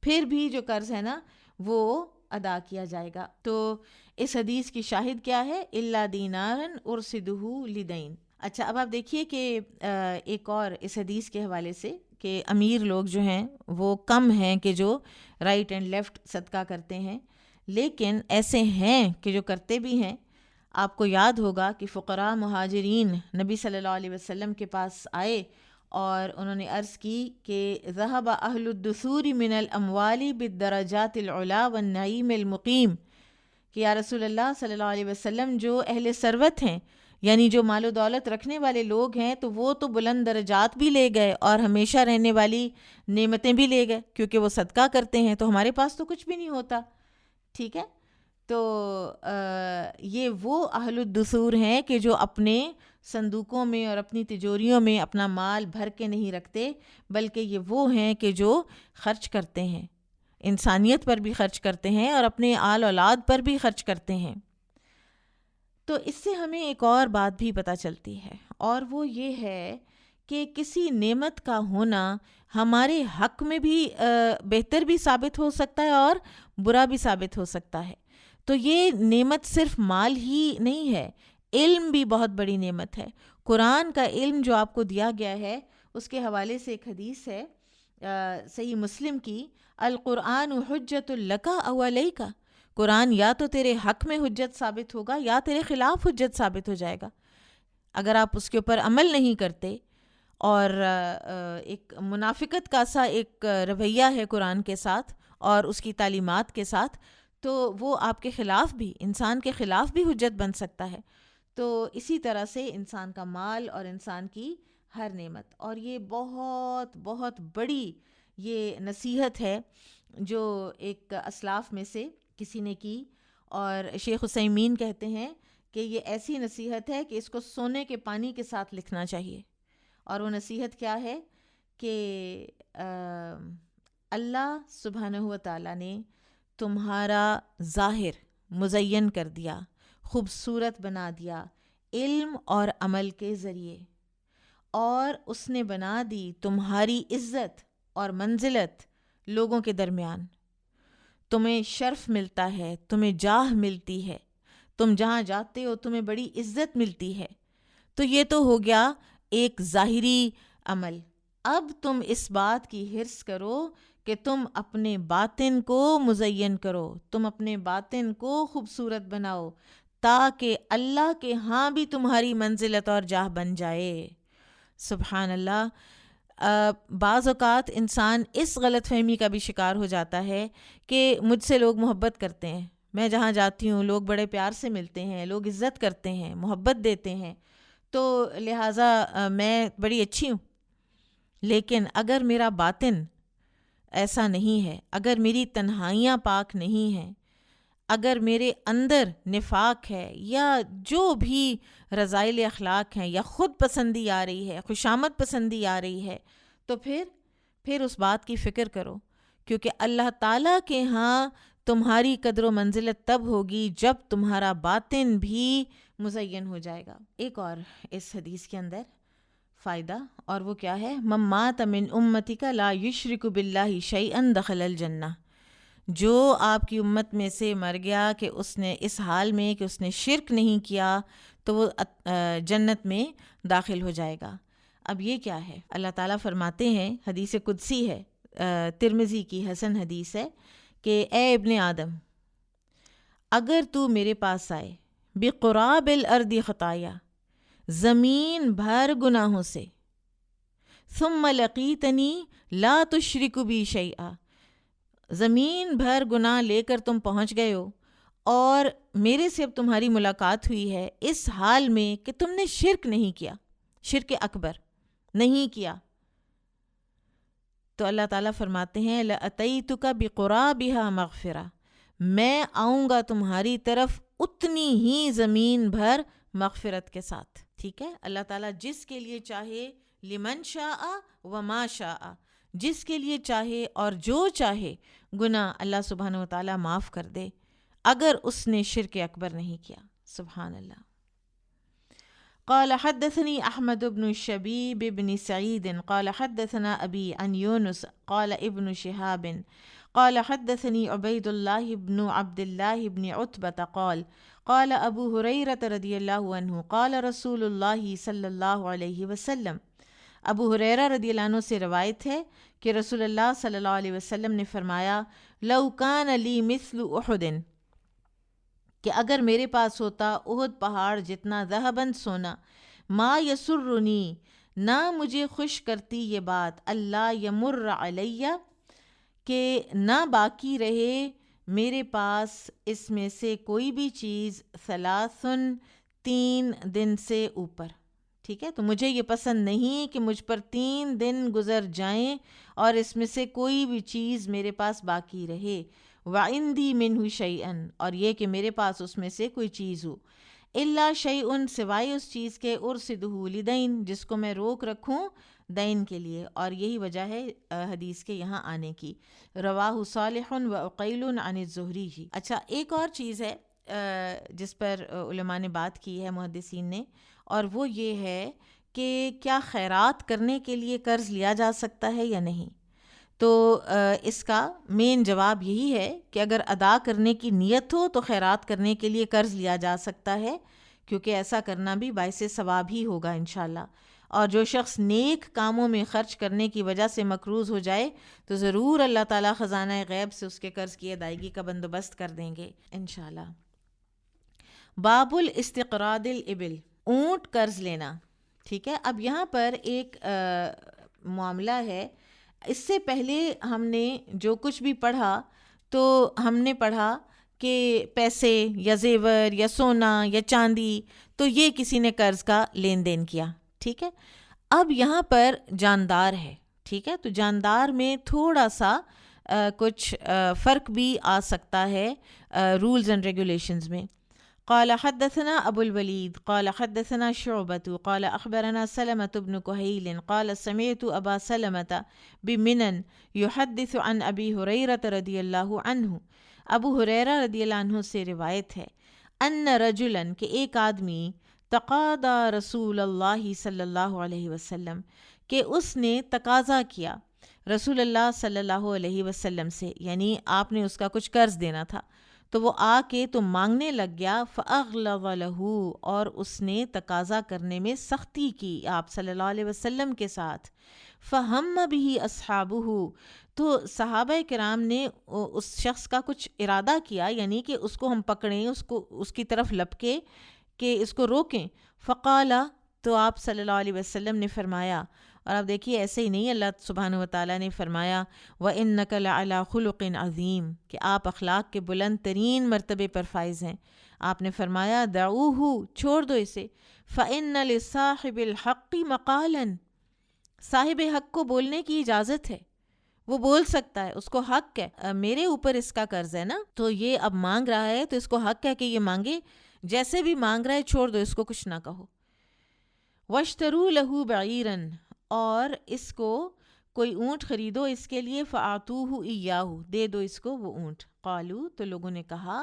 پھر بھی جو قرض ہے نا وہ ادا کیا جائے گا. تو اس حدیث کی شاہد کیا ہے؟ الا دینارا ارصدہ لدین. اچھا، اب آپ دیکھیے کہ ایک اور اس حدیث کے حوالے سے کہ امیر لوگ جو ہیں وہ کم ہیں کہ جو رائٹ اینڈ لیفٹ صدقہ کرتے ہیں، لیکن ایسے ہیں کہ جو کرتے بھی ہیں. آپ کو یاد ہوگا کہ فقراء مہاجرین نبی صلی اللہ علیہ وسلم کے پاس آئے اور انہوں نے عرض کی کہ ذهب اہل الدثور من الاموال بالدرجات العلا والنعیم المقیم، کہ یا رسول اللہ صلی اللہ علیہ وسلم جو اہل ثروت ہیں، یعنی جو مال و دولت رکھنے والے لوگ ہیں، تو وہ تو بلند درجات بھی لے گئے اور ہمیشہ رہنے والی نعمتیں بھی لے گئے، کیونکہ وہ صدقہ کرتے ہیں. تو ہمارے پاس تو کچھ بھی نہیں ہوتا. ٹھیک ہے، تو یہ وہ اہل الدثور ہیں کہ جو اپنے صندوقوں میں اور اپنی تجوریوں میں اپنا مال بھر کے نہیں رکھتے، بلکہ یہ وہ ہیں کہ جو خرچ کرتے ہیں، انسانیت پر بھی خرچ کرتے ہیں اور اپنے آل اولاد پر بھی خرچ کرتے ہیں. تو اس سے ہمیں ایک اور بات بھی پتہ چلتی ہے، اور وہ یہ ہے کہ کسی نعمت کا ہونا ہمارے حق میں بھی بہتر بھی ثابت ہو سکتا ہے اور برا بھی ثابت ہو سکتا ہے۔ تو یہ نعمت صرف مال ہی نہیں ہے، علم بھی بہت بڑی نعمت ہے۔ قرآن کا علم جو آپ کو دیا گیا ہے، اس کے حوالے سے ایک حدیث ہے صحیح مسلم کی، القرآن حجت لک او علیک، قرآن یا تو تیرے حق میں حجت ثابت ہوگا یا تیرے خلاف حجت ثابت ہو جائے گا۔ اگر آپ اس کے اوپر عمل نہیں کرتے اور ایک منافقت کا سا ایک رویہ ہے قرآن کے ساتھ اور اس کی تعلیمات کے ساتھ، تو وہ آپ کے خلاف بھی، انسان کے خلاف بھی حجت بن سکتا ہے۔ تو اسی طرح سے انسان کا مال اور انسان کی ہر نعمت، اور یہ بہت بہت بڑی یہ نصیحت ہے جو ایک اسلاف میں سے کسی نے کی، اور شیخ عثیمین کہتے ہیں کہ یہ ایسی نصیحت ہے کہ اس کو سونے کے پانی کے ساتھ لکھنا چاہیے۔ اور وہ نصیحت کیا ہے کہ اللہ سبحانہ و تعالیٰ نے تمہارا ظاہر مزین کر دیا، خوبصورت بنا دیا علم اور عمل کے ذریعے، اور اس نے بنا دی تمہاری عزت اور منزلت لوگوں کے درمیان۔ تمہیں شرف ملتا ہے، تمہیں جاہ ملتی ہے، تم جہاں جاتے ہو تمہیں بڑی عزت ملتی ہے۔ تو یہ تو ہو گیا ایک ظاہری عمل۔ اب تم اس بات کی حرص کرو کہ تم اپنے باطن کو مزین کرو، تم اپنے باطن کو خوبصورت بناؤ، تاکہ اللہ کے ہاں بھی تمہاری منزلت اور جاہ بن جائے۔ سبحان اللہ۔ بعض اوقات انسان اس غلط فہمی کا بھی شکار ہو جاتا ہے کہ مجھ سے لوگ محبت کرتے ہیں، میں جہاں جاتی ہوں لوگ بڑے پیار سے ملتے ہیں، لوگ عزت کرتے ہیں، محبت دیتے ہیں، تو لہٰذا میں بڑی اچھی ہوں۔ لیکن اگر میرا باطن ایسا نہیں ہے، اگر میری تنہائیاں پاک نہیں ہیں، اگر میرے اندر نفاق ہے یا جو بھی رذائل اخلاق ہیں یا خود پسندی آ رہی ہے، خوشامد پسندی آ رہی ہے، تو پھر اس بات کی فکر کرو، کیونکہ اللہ تعالیٰ کے ہاں تمہاری قدر و منزلت تب ہوگی جب تمہارا باطن بھی مزین ہو جائے گا۔ ایک اور اس حدیث کے اندر فائدہ، اور وہ کیا ہے؟ من مات من امتک لا یشرک باللہ شیئا دخل الجنہ، جو آپ کی امت میں سے مر گیا کہ اس نے اس حال میں کہ اس نے شرک نہیں کیا، تو وہ جنت میں داخل ہو جائے گا۔ اب یہ کیا ہے؟ اللہ تعالیٰ فرماتے ہیں، حدیث قدسی ہے، ترمذی کی حسن حدیث ہے، کہ اے ابن آدم، اگر تو میرے پاس آئے بقراب الارض خطایا، زمین بھر گناہوں سے، ثم لقیتنی لا تشرک بی شیئا، زمین بھر گناہ لے کر تم پہنچ گئے ہو اور میرے سے اب تمہاری ملاقات ہوئی ہے اس حال میں کہ تم نے شرک نہیں کیا، شرک اکبر نہیں کیا، تو اللہ تعالیٰ فرماتے ہیں لَأَتَيْتُكَ بِقُرَابِهَا مَغْفِرَةً، میں آؤں گا تمہاری طرف اتنی ہی زمین بھر مغفرت کے ساتھ۔ ٹھیک ہے، اللہ تعالیٰ جس کے لیے چاہے، لمن شاء وما شاء، جس کے لیے چاہے اور جو چاہے گناہ اللہ سبحانہ وتعالیٰ معاف کر دے، اگر اس نے شرک اکبر نہیں کیا۔ سبحان اللہ۔ قال حدثني أحمد بن الشبيب بن سعيد قال حدثنا أبي عن يونس قال ابن شهاب قال حدثني عبيد الله بن عبد الله بن عتبة قال قال أبو هريرة رضي الله عنه قال رسول الله صلى الله عليه وسلم، ابو ہریرہ رضی اللہ عنہ سے روایت ہے کہ رسول اللہ صلی اللہ علیہ وسلم نے فرمایا، لو کان لی مثل احد، کہ اگر میرے پاس ہوتا احد پہاڑ جتنا ذہباً سونا، ما یسرنی، نہ مجھے خوش کرتی یہ بات، اللہ یمر علیہ، کہ نہ باقی رہے میرے پاس اس میں سے کوئی بھی چیز، ثلاثن، 3 دن سے اوپر۔ ٹھیک ہے، تو مجھے یہ پسند نہیں کہ مجھ پر 3 دن گزر جائیں اور اس میں سے کوئی بھی چیز میرے پاس باقی رہے، وعندی منہ شیئن، اور یہ کہ میرے پاس اس میں سے کوئی چیز ہو، الا شیئن، سوائے اس چیز کے، ارصدہ لدین، جس کو میں روک رکھوں دین کے لیے، اور یہی وجہ ہے حدیث کے یہاں آنے کی۔ رواہ صالح و عقیل عن الزہری جی۔ اچھا، ایک اور چیز ہے جس پر علماء نے بات کی ہے، محدثین نے، اور وہ یہ ہے کہ کیا خیرات کرنے کے لیے قرض لیا جا سکتا ہے یا نہیں؟ تو اس کا مین جواب یہی ہے کہ اگر ادا کرنے کی نیت ہو تو خیرات کرنے کے لیے قرض لیا جا سکتا ہے، کیونکہ ایسا کرنا بھی باعث ثواب ہی ہوگا انشاءاللہ۔ اور جو شخص نیک کاموں میں خرچ کرنے کی وجہ سے مقروض ہو جائے تو ضرور اللہ تعالیٰ خزانہ غیب سے اس کے قرض کی ادائیگی کا بندوبست کر دیں گے انشاءاللہ۔ باب الاستقراض الابل، اونٹ قرض لینا، ٹھیک ہے۔ اب یہاں پر ایک معاملہ ہے، اس سے پہلے ہم نے جو کچھ بھی پڑھا تو ہم نے پڑھا کہ پیسے یا زیور یا سونا یا چاندی، تو یہ کسی نے قرض کا لین دین کیا، ٹھیک ہے۔ اب یہاں پر جاندار ہے، ٹھیک ہے، تو جاندار میں تھوڑا سا کچھ فرق بھی آ سکتا ہے رولز اینڈ ریگولیشنز میں۔ قال حدثنا ابو الولید قال حدثنا شعبة قال اخبرنا سلمة بن كهيل قال سمعت ابا سلمة بمنن يحدث عن ابي هريرة رضي الله عنه، ابو ہریرہ رضی اللہ عنہ سے روایت ہے، ان رجلا، کہ ایک آدمی، تقاضى رسول اللہ صلی اللہ علیہ وسلم، کہ اس نے تقاضا کیا رسول اللہ صلی اللہ علیہ وسلم سے، یعنی آپ نے اس کا کچھ قرض دینا تھا، تو وہ آ کے تو مانگنے لگ گیا، فاغلظ له، اور اس نے تقاضا کرنے میں سختی کی آپ صلی اللہ علیہ وسلم کے ساتھ، فہم به اصحابہ، تو صحابہ کرام نے اس شخص کا کچھ ارادہ کیا، یعنی کہ اس کو ہم پکڑیں، اس کی طرف لپکے کہ اس کو روکیں، فقال، تو آپ صلی اللہ علیہ وسلم نے فرمایا، اور اب دیکھیے ایسے ہی نہیں، اللہ سبحانہ وتعالیٰ نے فرمایا وَإِنَّكَ لَعَلَىٰ خُلُقٍ عَظِيمٍ، کہ آپ اخلاق کے بلند ترین مرتبے پر فائز ہیں۔ آپ نے فرمایا دعوہ، چھوڑ دو اسے، فَإِنَّ لِصَاحِبِ الْحَقِّ مَقَالًا، صاحب حق کو بولنے کی اجازت ہے، وہ بول سکتا ہے، اس کو حق ہے، میرے اوپر اس کا قرض ہے نا، تو یہ اب مانگ رہا ہے تو اس کو حق ہے کہ یہ مانگے، جیسے بھی مانگ رہا ہے چھوڑ دو، اس کو کچھ نہ کہو۔ وَاشْتَرُوا لَهُ بَعِيرًا، اور اس کو کوئی اونٹ خریدو اس کے لیے، فَأَعْطُوهُ إِيَّاهُ، دے دو اس کو وہ اونٹ۔ قالوا، تو لوگوں نے کہا،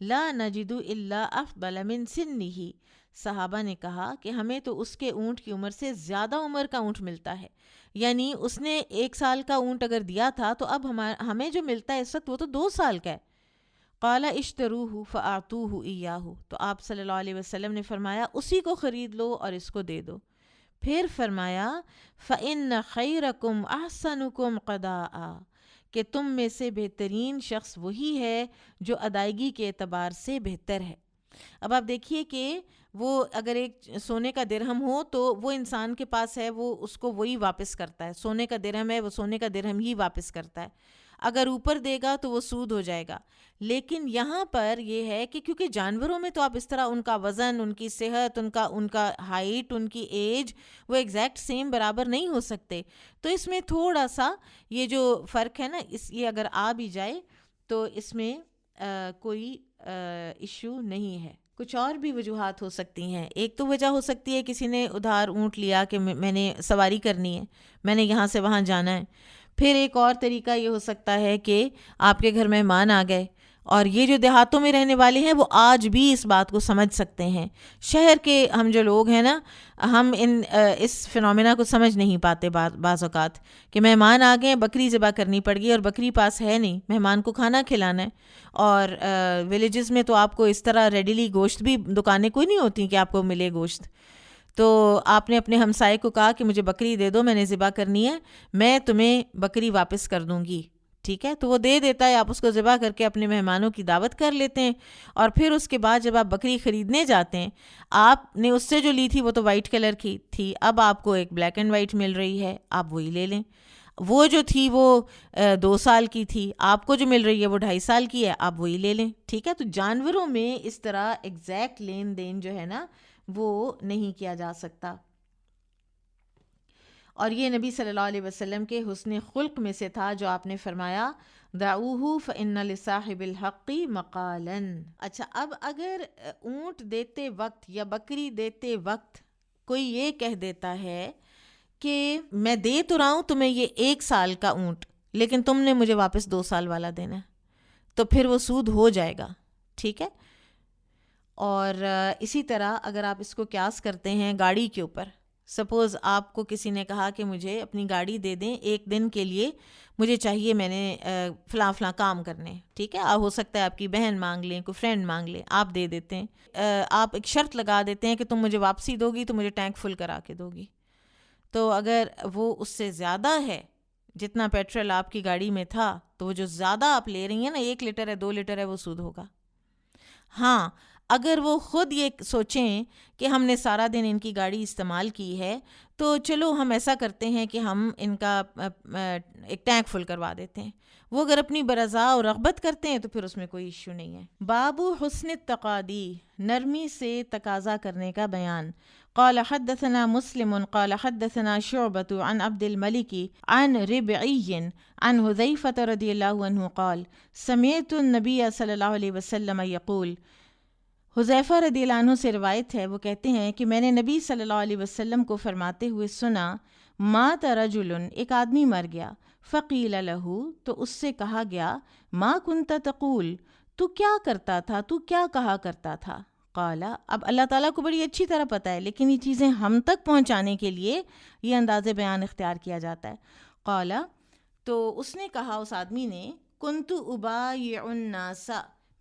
لا نجد الا افضل من سنہ، صحابہ نے کہا کہ ہمیں تو اس کے اونٹ کی عمر سے زیادہ عمر کا اونٹ ملتا ہے، یعنی اس نے 1 سال کا اونٹ اگر دیا تھا تو اب ہمیں جو ملتا ہے اس وقت وہ تو 2 سال کا ہے۔ قال اشتروہ فاعطوہ ایاہ، تو آپ صلی اللہ علیہ وسلم نے فرمایا اسی کو خرید لو اور اس کو دے دو۔ پھر فرمایا فإن خیرکم احسنکم قضاء، کہ تم میں سے بہترین شخص وہی ہے جو ادائیگی کے اعتبار سے بہتر ہے۔ اب آپ دیکھیے کہ وہ اگر ایک سونے کا درہم ہو تو وہ انسان کے پاس ہے، وہ اس کو وہی واپس کرتا ہے، سونے کا درہم ہے وہ سونے کا درہم ہی واپس کرتا ہے، اگر اوپر دے گا تو وہ سود ہو جائے گا۔ لیکن یہاں پر یہ ہے کہ کیونکہ جانوروں میں تو آپ اس طرح ان کا وزن، ان کی صحت، ان کا ہائٹ، ان کی ایج، وہ ایگزیکٹ سیم برابر نہیں ہو سکتے، تو اس میں تھوڑا سا یہ جو فرق ہے نا، یہ اگر آ بھی جائے تو اس میں کوئی ایشو نہیں ہے۔ کچھ اور بھی وجوہات ہو سکتی ہیں۔ ایک تو وجہ ہو سکتی ہے کسی نے ادھار اونٹ لیا کہ میں نے سواری کرنی ہے، میں نے یہاں سے وہاں جانا ہے۔ پھر ایک اور طریقہ یہ ہو سکتا ہے کہ آپ کے گھر مہمان آ گئے، اور یہ جو دیہاتوں میں رہنے والے ہیں وہ آج بھی اس بات کو سمجھ سکتے ہیں، شہر کے ہم جو لوگ ہیں نا، ہم اس فنومینا کو سمجھ نہیں پاتے بعض اوقات، کہ مہمان آ گئے، بکری ذبح کرنی پڑ گئی اور بکری پاس ہے نہیں، مہمان کو کھانا کھلانا ہے۔ اور ولیجز میں تو آپ کو اس طرح ریڈیلی گوشت بھی، دکانیں کوئی نہیں ہوتی کہ آپ کو ملے گوشت، تو آپ نے اپنے ہمسائے کو کہا کہ مجھے بکری دے دو، میں نے ذبح کرنی ہے، میں تمہیں بکری واپس کر دوں گی، ٹھیک ہے، تو وہ دے دیتا ہے، آپ اس کو ذبح کر کے اپنے مہمانوں کی دعوت کر لیتے ہیں، اور پھر اس کے بعد جب آپ بکری خریدنے جاتے ہیں، آپ نے اس سے جو لی تھی وہ تو وائٹ کلر کی تھی، اب آپ کو ایک بلیک اینڈ وائٹ مل رہی ہے، آپ وہی لے لیں۔ وہ جو تھی وہ 2 سال کی تھی، آپ کو جو مل رہی ہے وہ 2.5 سال کی ہے، آپ وہی لے لیں، ٹھیک ہے۔ تو جانوروں میں اس طرح ایگزیکٹ لین دین جو ہے نا وہ نہیں کیا جا سکتا، اور یہ نبی صلی اللہ علیہ وسلم کے حسن خلق میں سے تھا جو آپ نے فرمایا دعوہ فإن لصاحب الحق مقالا۔ اچھا، اب اگر اونٹ دیتے وقت یا بکری دیتے وقت کوئی یہ کہہ دیتا ہے کہ میں دے تو رہا ہوں تمہیں یہ 1 سال کا اونٹ، لیکن تم نے مجھے واپس 2 سال والا دینا ہے، تو پھر وہ سود ہو جائے گا، ٹھیک ہے۔ اور اسی طرح اگر آپ اس کو قیاس کرتے ہیں گاڑی کے اوپر، سپوز آپ کو کسی نے کہا کہ مجھے اپنی گاڑی دے دیں ایک دن کے لیے، مجھے چاہیے، میں نے فلاں فلاں کام کرنے، ٹھیک ہے، ہو سکتا ہے آپ کی بہن مانگ لیں، کوئی فرینڈ مانگ لیں، آپ دے دیتے ہیں، آپ ایک شرط لگا دیتے ہیں کہ تم مجھے واپسی دو گی تو مجھے ٹینک فل کرا کے دو گی. تو اگر وہ اس سے زیادہ ہے جتنا پیٹرول آپ کی گاڑی میں تھا، تو وہ جو زیادہ آپ لے رہی ہیں نا، 1 لیٹر ہے 2 لیٹر ہے، وہ سود ہوگا. ہاں اگر وہ خود یہ سوچیں کہ ہم نے سارا دن ان کی گاڑی استعمال کی ہے تو چلو ہم ایسا کرتے ہیں کہ ہم ان کا ایک ٹینک فل کروا دیتے ہیں، وہ اگر اپنی برضا اور رغبت کرتے ہیں تو پھر اس میں کوئی ایشو نہیں ہے. باب حسن التقاضی، نرمی سے تقاضا کرنے کا بیان. قال حدثنا مسلم قال حدثنا شعبة عن عبد الملك عن ربعي عن حذيفة رضي الله عنه قال سمعت النبي صلى الله عليه وسلم يقول، حذیفہ رضی اللہ عنہ سے روایت ہے، وہ کہتے ہیں کہ میں نے نبی صلی اللہ علیہ وسلم کو فرماتے ہوئے سنا، مات رجل، ایک آدمی مر گیا، فقیل لہ، تو اس سے کہا گیا، ما کنت تقول، تو کیا کرتا تھا، تو کیا کہا کرتا تھا. قالا، اب اللہ تعالیٰ کو بڑی اچھی طرح پتہ ہے، لیکن یہ چیزیں ہم تک پہنچانے کے لیے یہ انداز بیان اختیار کیا جاتا ہے. قالا، تو اس نے کہا، اس آدمی نے، کنت ابایع الناس،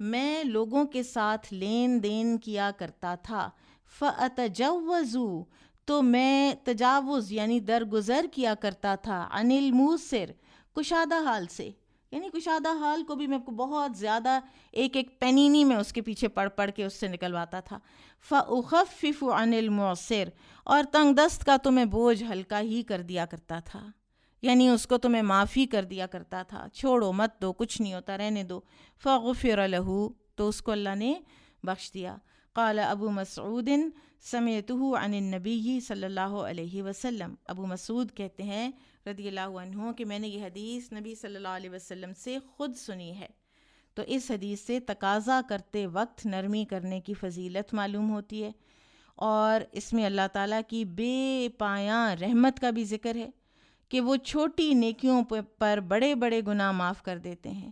میں لوگوں کے ساتھ لین دین کیا کرتا تھا، فَأَتَجَوَّزُ، تو میں تجاوز یعنی درگزر کیا کرتا تھا، عن الموسر، کشادہ حال سے، یعنی کشادہ حال کو بھی میں کو بہت زیادہ ایک ایک پینینی میں اس کے پیچھے پڑھ پڑھ کے اس سے نکلواتا تھا. فَأُخَفِّفُ عن المعسر، اور تنگ دست کا تو میں بوجھ ہلکا ہی کر دیا کرتا تھا، یعنی اس کو تو میں معافی کر دیا کرتا تھا، چھوڑو مت دو، کچھ نہیں ہوتا، رہنے دو. فغفر له، تو اس کو اللہ نے بخش دیا. قال ابو مسعود سمعته عن النبی صلی اللہ علیہ وسلم، ابو مسعود کہتے ہیں رضی اللہ عنہ کہ میں نے یہ حدیث نبی صلی اللہ علیہ وسلم سے خود سنی ہے. تو اس حدیث سے تقاضا کرتے وقت نرمی کرنے کی فضیلت معلوم ہوتی ہے، اور اس میں اللہ تعالیٰ کی بے پایاں رحمت کا بھی ذکر ہے کہ وہ چھوٹی نیکیوں پر بڑے بڑے گناہ معاف کر دیتے ہیں.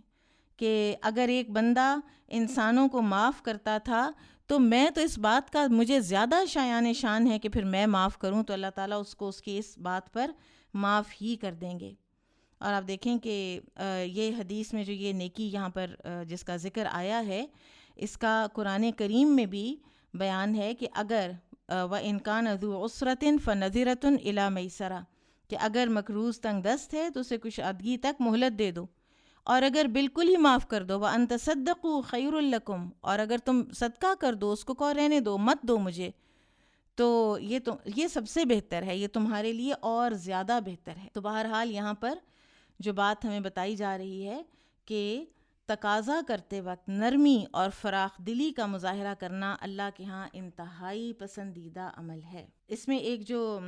کہ اگر ایک بندہ انسانوں کو معاف کرتا تھا تو میں تو اس بات کا مجھے زیادہ شایان شان ہے کہ پھر میں معاف کروں تو اللہ تعالیٰ اس کو اس کی اس بات پر معاف ہی کر دیں گے. اور آپ دیکھیں کہ یہ حدیث میں جو یہ نیکی یہاں پر جس کا ذکر آیا ہے، اس کا قرآن کریم میں بھی بیان ہے کہ اگر وَإِنْ كَانَ ذُو عُسْرَةٍ فَنَظِرَةٌ إِلَىٰ مَيْسَرَةٍ، کہ اگر مقروض تنگ دست ہے تو اسے کچھ ادگی تک مہلت دے دو، اور اگر بالکل ہی معاف کر دو، وَأَن تَصَدَّقُوا خَيْرٌ لَكُمْ، اور اگر تم صدقہ کر دو، اس کو کہو رہنے دو، مت دو مجھے، تو یہ سب سے بہتر ہے، یہ تمہارے لیے اور زیادہ بہتر ہے. تو بہرحال یہاں پر جو بات ہمیں بتائی جا رہی ہے کہ تقاضا کرتے وقت نرمی اور فراخ دلی کا مظاہرہ کرنا اللہ کے ہاں انتہائی پسندیدہ عمل ہے. اس میں ایک جو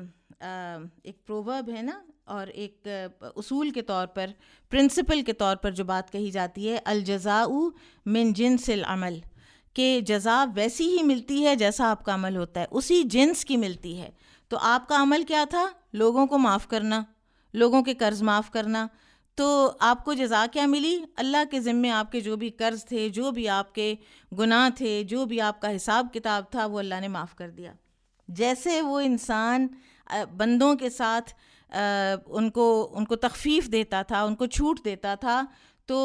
ایک پروورب ہے نا، اور ایک اصول کے طور پر، پرنسپل کے طور پر جو بات کہی جاتی ہے، الجزاء من جنس العمل، کہ جزا ویسی ہی ملتی ہے جیسا آپ کا عمل ہوتا ہے، اسی جنس کی ملتی ہے. تو آپ کا عمل کیا تھا؟ لوگوں کو معاف کرنا، لوگوں کے قرض معاف کرنا. تو آپ کو جزا کیا ملی؟ اللہ کے ذمے آپ کے جو بھی قرض تھے، جو بھی آپ کے گناہ تھے، جو بھی آپ کا حساب کتاب تھا، وہ اللہ نے معاف کر دیا. جیسے وہ انسان بندوں کے ساتھ ان کو تخفیف دیتا تھا، ان کو چھوٹ دیتا تھا، تو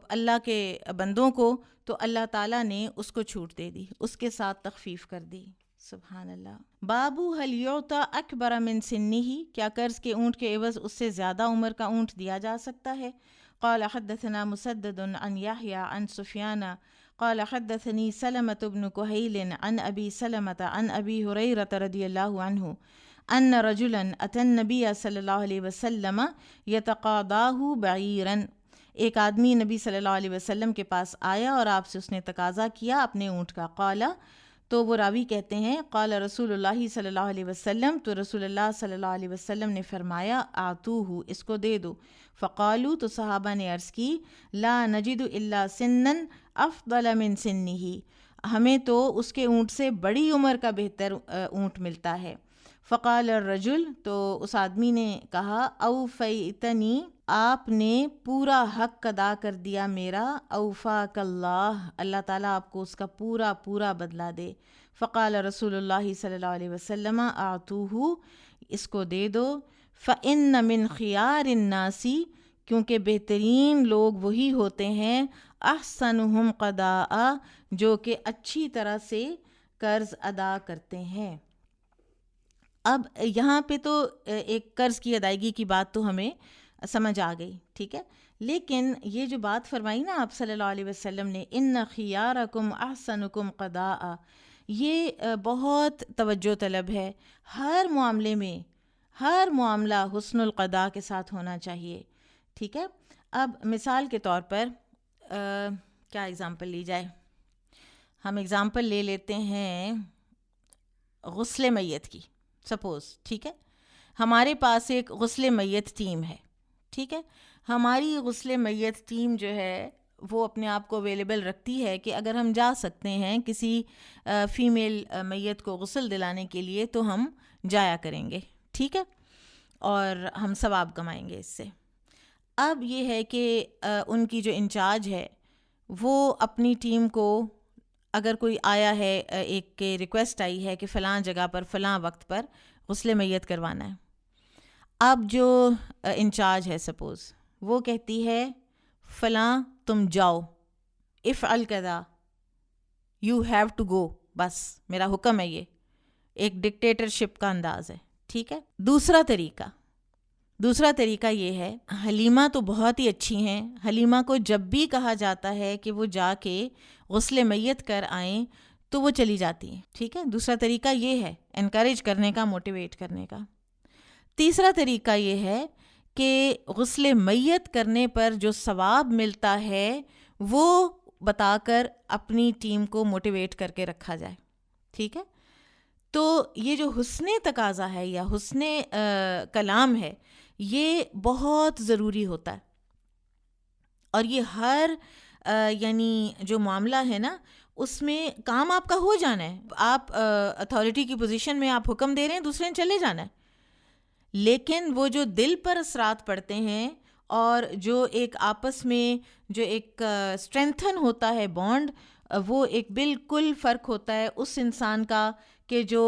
اللہ کے بندوں کو تو اللہ تعالیٰ نے اس کو چھوٹ دے دی، اس کے ساتھ تخفیف کر دی. سبحان اللہ. بابو هل يعطى اکبر من سنه، کیا قرض کے اونٹ کے عوض اس سے زیادہ عمر کا اونٹ دیا جا سکتا ہے؟ قال حدثنا مسدد عن يحيى عن سفيان قال حدثني سلمة بن كهيل عن أبي سلمة عن أبي هريرة رضي الله عنه أن رجلا أتى النبي صلى الله عليه وسلم يتقاضاه بعيرا، ایک آدمی نبی صلی اللہ علیہ وسلم کے پاس آیا اور آپ سے اس نے تقاضا کیا اپنے اونٹ کا. قال، تو وہ راوی کہتے ہیں، قال رسول اللہ صلی اللہ علیہ وسلم، تو رسول اللہ صلی اللہ علیہ وسلم نے فرمایا، آتوہ، اس کو دے دو. فقالو، تو صحابہ نے عرض کی، لا نجد الا سنا افضل من سنہ، ہمیں تو اس کے اونٹ سے بڑی عمر کا بہتر اونٹ ملتا ہے. فقال الرجل، تو اس آدمی نے کہا، اوفیتنی آپ نے پورا حق ادا کر دیا میرا، اوفاک اللہ، اللہ تعالیٰ آپ کو اس کا پورا پورا بدلہ دے۔ فقال رسول اللہ صلی اللہ علیہ وسلم آتوہ، اس کو دے دو، فإن من خیار الناس، کیونکہ بہترین لوگ وہی ہوتے ہیں، احسنہم قضاء، جو کہ اچھی طرح سے قرض ادا کرتے ہیں۔ اب یہاں پہ تو ایک قرض کی ادائیگی کی بات تو ہمیں سمجھ آ گئی، ٹھیک ہے، لیکن یہ جو بات فرمائی نا آپ صلی اللہ علیہ وسلم نے، ان خیارکم احسنکم قضاء، یہ بہت توجہ طلب ہے۔ ہر معاملے میں، ہر معاملہ حسن القضاء کے ساتھ ہونا چاہیے، ٹھیک ہے۔ اب مثال کے طور پر کیا اگزامپل لی جائے؟ ہم اگزامپل لے لیتے ہیں غسل میت کی، سپوز، ٹھیک ہے، ہمارے پاس ایک غسل میت ٹیم ہے، ٹھیک ہے، ہماری غسل میت ٹیم جو ہے وہ اپنے آپ کو اویلیبل رکھتی ہے کہ اگر ہم جا سکتے ہیں کسی فیمیل میت کو غسل دلانے کے لیے تو ہم جایا کریں گے، ٹھیک ہے، اور ہم ثواب کمائیں گے اس سے۔ اب یہ ہے کہ ان کی جو انچارج ہے وہ اپنی ٹیم کو، اگر کوئی آیا ہے، ایک کہ ریکویسٹ آئی ہے کہ فلاں جگہ پر فلاں وقت پر غسل میت کروانا ہے، اب جو انچارج ہے سپوز وہ کہتی ہے فلاں تم جاؤ، افعل کذا، یو ہیو ٹو گو، بس میرا حکم ہے، یہ ایک ڈکٹیٹرشپ کا انداز ہے، ٹھیک ہے۔ دوسرا طریقہ یہ ہے، حلیمہ تو بہت ہی اچھی ہیں، حلیمہ کو جب بھی کہا جاتا ہے کہ وہ جا کے غسل میت کر آئیں تو وہ چلی جاتی ہیں، ٹھیک ہے۔ دوسرا طریقہ یہ ہے انکریج کرنے کا، موٹیویٹ کرنے کا۔ تیسرا طریقہ یہ ہے کہ غسل میت کرنے پر جو ثواب ملتا ہے وہ بتا کر اپنی ٹیم کو موٹیویٹ کر کے رکھا جائے، ٹھیک ہے۔ تو یہ جو حسن تقاضا ہے یا حسن کلام ہے، یہ بہت ضروری ہوتا ہے، اور یہ ہر یعنی جو معاملہ ہے نا اس میں کام آپ کا ہو جانا ہے، آپ اتھارٹی کی پوزیشن میں آپ حکم دے رہے ہیں، دوسرے نے چلے جانا ہے، لیکن وہ جو دل پر اثرات پڑتے ہیں اور جو ایک آپس میں جو ایک اسٹرینتھن ہوتا ہے بانڈ، وہ ایک بالکل فرق ہوتا ہے اس انسان کا کہ جو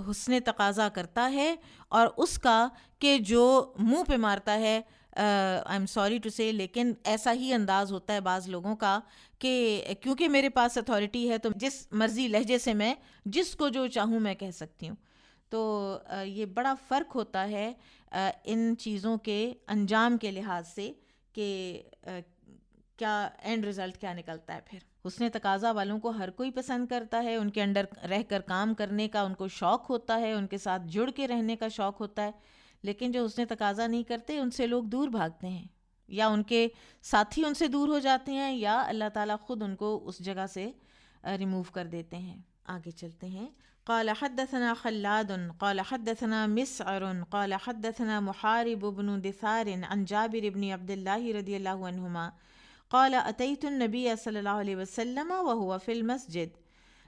حسن تقاضا کرتا ہے اور اس کا کہ جو منہ پہ مارتا ہے۔ آئی ایم سوری ٹو سے، لیکن ایسا ہی انداز ہوتا ہے بعض لوگوں کا کہ کیونکہ میرے پاس اتھارٹی ہے تو جس مرضی لہجے سے میں جس کو جو چاہوں میں کہہ سکتی ہوں۔ تو یہ بڑا فرق ہوتا ہے ان چیزوں کے انجام کے لحاظ سے کہ کیا اینڈ رزلٹ کیا نکلتا ہے۔ پھر حسن تقاضا والوں کو ہر کوئی پسند کرتا ہے، ان کے انڈر رہ کر کام کرنے کا ان کو شوق ہوتا ہے، ان کے ساتھ جڑ کے رہنے کا شوق ہوتا ہے، لیکن جو حسن تقاضا نہیں کرتے ان سے لوگ دور بھاگتے ہیں، یا ان کے ساتھی ان سے دور ہو جاتے ہیں، یا اللہ تعالیٰ خود ان کو اس جگہ سے ریموو کر دیتے ہیں۔ آگے چلتے ہیں۔ قال حدثنا خلاد قال حدثنا مسعر قال حدثنا محارب بن دثار عن جابر بن عبد الله رضي الله عنهما قال اتيت النبي صلی اللہ علیہ وسلم وهو في المسجد۔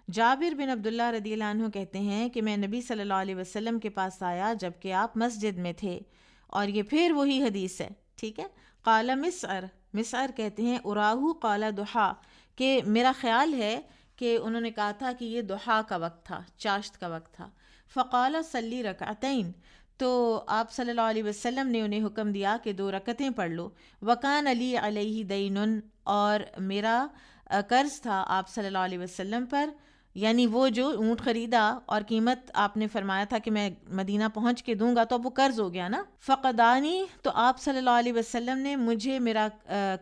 جابر بن عبداللہ رضی اللہ عنہ کہتے ہیں کہ میں نبی صلی اللہ علیہ وسلم کے پاس آیا جب کہ آپ مسجد میں تھے، اور یہ پھر وہی حدیث ہے، ٹھیک ہے۔ قال مسعر، مسعر کہتے ہیں اراہو قال ضحیٰ، کہ میرا خیال ہے کہ انہوں نے کہا تھا کہ یہ ضحیٰ کا وقت تھا، چاشت کا وقت تھا۔ فقال صلی رکعتین، تو آپ صلی اللہ علیہ وسلم نے انہیں حکم دیا کہ 2 رکعتیں پڑھ لو۔ وکان علی علیہ دین، اور میرا قرض تھا آپ صلی اللہ علیہ وسلم پر، یعنی وہ جو اونٹ خریدا اور قیمت آپ نے فرمایا تھا کہ میں مدینہ پہنچ کے دوں گا، تو اب وہ قرض ہو گیا نا۔ فقدانی، تو آپ صلی اللہ علیہ وسلم نے مجھے میرا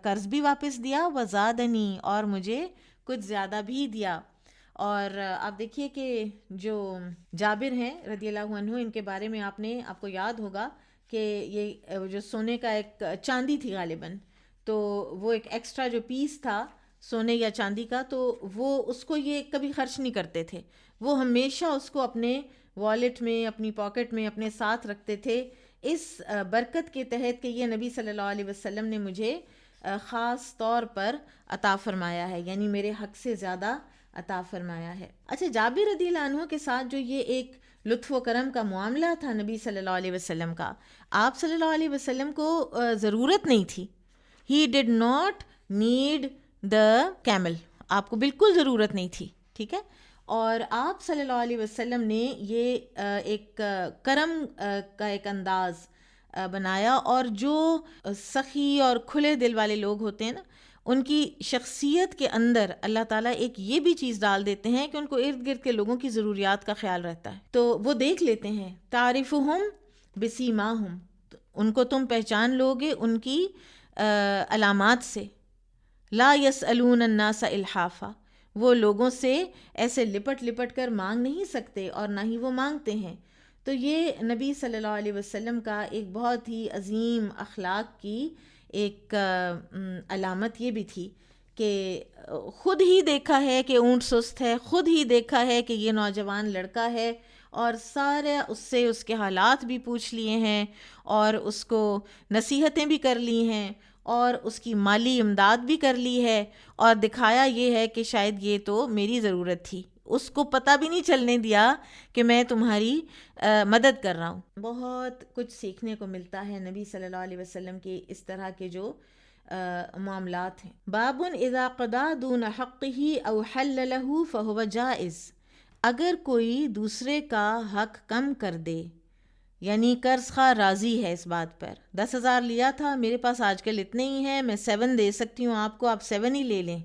قرض بھی واپس دیا، وزادنی، اور مجھے کچھ زیادہ بھی دیا۔ اور آپ دیکھیے کہ جو جابر ہیں رضی اللہ عنہ، ان کے بارے میں آپ کو یاد ہوگا کہ یہ جو سونے کا ایک چاندی تھی غالباً، تو وہ ایک ایکسٹرا جو پیس تھا سونے یا چاندی کا، تو وہ اس کو یہ کبھی خرچ نہیں کرتے تھے، وہ ہمیشہ اس کو اپنے والیٹ میں، اپنی پاکٹ میں اپنے ساتھ رکھتے تھے، اس برکت کے تحت کہ یہ نبی صلی اللہ علیہ وسلم نے مجھے خاص طور پر عطا فرمایا ہے، یعنی میرے حق سے زیادہ عطا فرمایا ہے۔ اچھا، جابر رضی اللہ عنہ کے ساتھ جو یہ ایک لطف و کرم کا معاملہ تھا نبی صلی اللہ علیہ وسلم کا، آپ صلی اللہ علیہ وسلم کو ضرورت نہیں تھی. He did not need the camel, آپ کو بالکل ضرورت نہیں تھی، ٹھیک ہے. اور آپ صلی اللہ علیہ وسلم نے یہ ایک کرم کا ایک انداز بنایا، اور جو سخی اور کھلے دل والے لوگ ہوتے ہیں نا، ان کی شخصیت کے اندر اللہ تعالیٰ ایک یہ بھی چیز ڈال دیتے ہیں کہ ان کو ارد گرد کے لوگوں کی ضروریات کا خیال رہتا ہے، تو وہ دیکھ لیتے ہیں. تعرفہم بسیماہم، ان کو تم پہچان لوگے ان کی علامات سے. لا یسألون الناس الحافا، وہ لوگوں سے ایسے لپٹ لپٹ کر مانگ نہیں سکتے اور نہ ہی وہ مانگتے ہیں. تو یہ نبی صلی اللہ علیہ وسلم کا ایک بہت ہی عظیم اخلاق کی ایک علامت یہ بھی تھی کہ خود ہی دیکھا ہے کہ اونٹ سست ہے، خود ہی دیکھا ہے کہ یہ نوجوان لڑکا ہے، اور سارے اس سے اس کے حالات بھی پوچھ لیے ہیں، اور اس کو نصیحتیں بھی کر لی ہیں، اور اس کی مالی امداد بھی کر لی ہے، اور دکھایا یہ ہے کہ شاید یہ تو میری ضرورت تھی. اس کو پتہ بھی نہیں چلنے دیا کہ میں تمہاری مدد کر رہا ہوں. بہت کچھ سیکھنے کو ملتا ہے نبی صلی اللہ علیہ وسلم کے اس طرح کے جو معاملات ہیں. باب اذا قضا دون حقہ او حل له فهو جائز، اگر کوئی دوسرے کا حق کم کر دے، یعنی قرض خواہ راضی ہے اس بات پر، 10,000 لیا تھا، میرے پاس آج کل اتنے ہی ہیں، میں 7 دے سکتی ہوں آپ کو، آپ 7 ہی لے لیں،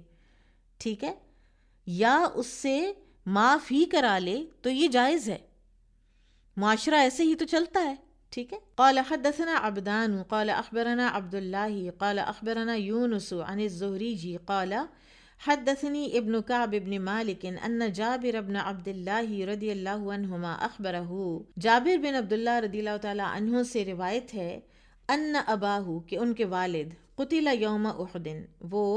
ٹھیک ہے، یا اس سے معاف ہی کرا لے، تو یہ جائز ہے. معاشرہ ایسے ہی تو چلتا ہے، ٹھیک ہے. قال حدثنا عبدان قال اخبرنا عبد الله قال اخبرنا يونس عن الزهري قال حدثني ابن كعب بن مالك ان جابر بن عبد الله رضی اللہ عنہما اخبره، جابر بن عبداللہ رضی اللہ تعالی عنہ سے روایت ہے، ان اباہ، کہ ان کے والد، قتل یوم احد، وہ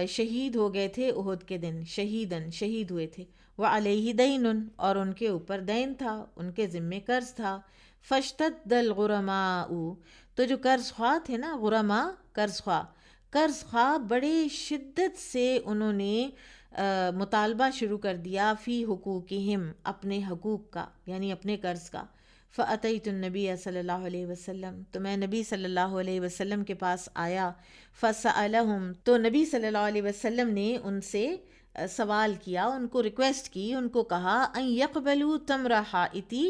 شہید ہو گئے تھے احد کے دن، شہید ہوئے تھے. وعلیہ دین، اور ان کے اوپر دین تھا، ان کے ذمے قرض تھا. فاشتد الغرماء، تو جو قرض خواہ تھے نا، غرماء قرض خواہ بڑے شدت سے انہوں نے مطالبہ شروع کر دیا، فی حقوقہم، اپنے حقوق کا، یعنی اپنے قرض کا. فأتیت النبی صلی اللہ علیہ وسلم، تو میں نبی صلی اللہ علیہ وسلم کے پاس آیا. فسألہم، تو نبی صلی اللہ علیہ وسلم نے ان سے سوال کیا، ان کو ریکویسٹ کی، ان کو کہا ان یقبلوا تمر حائتی،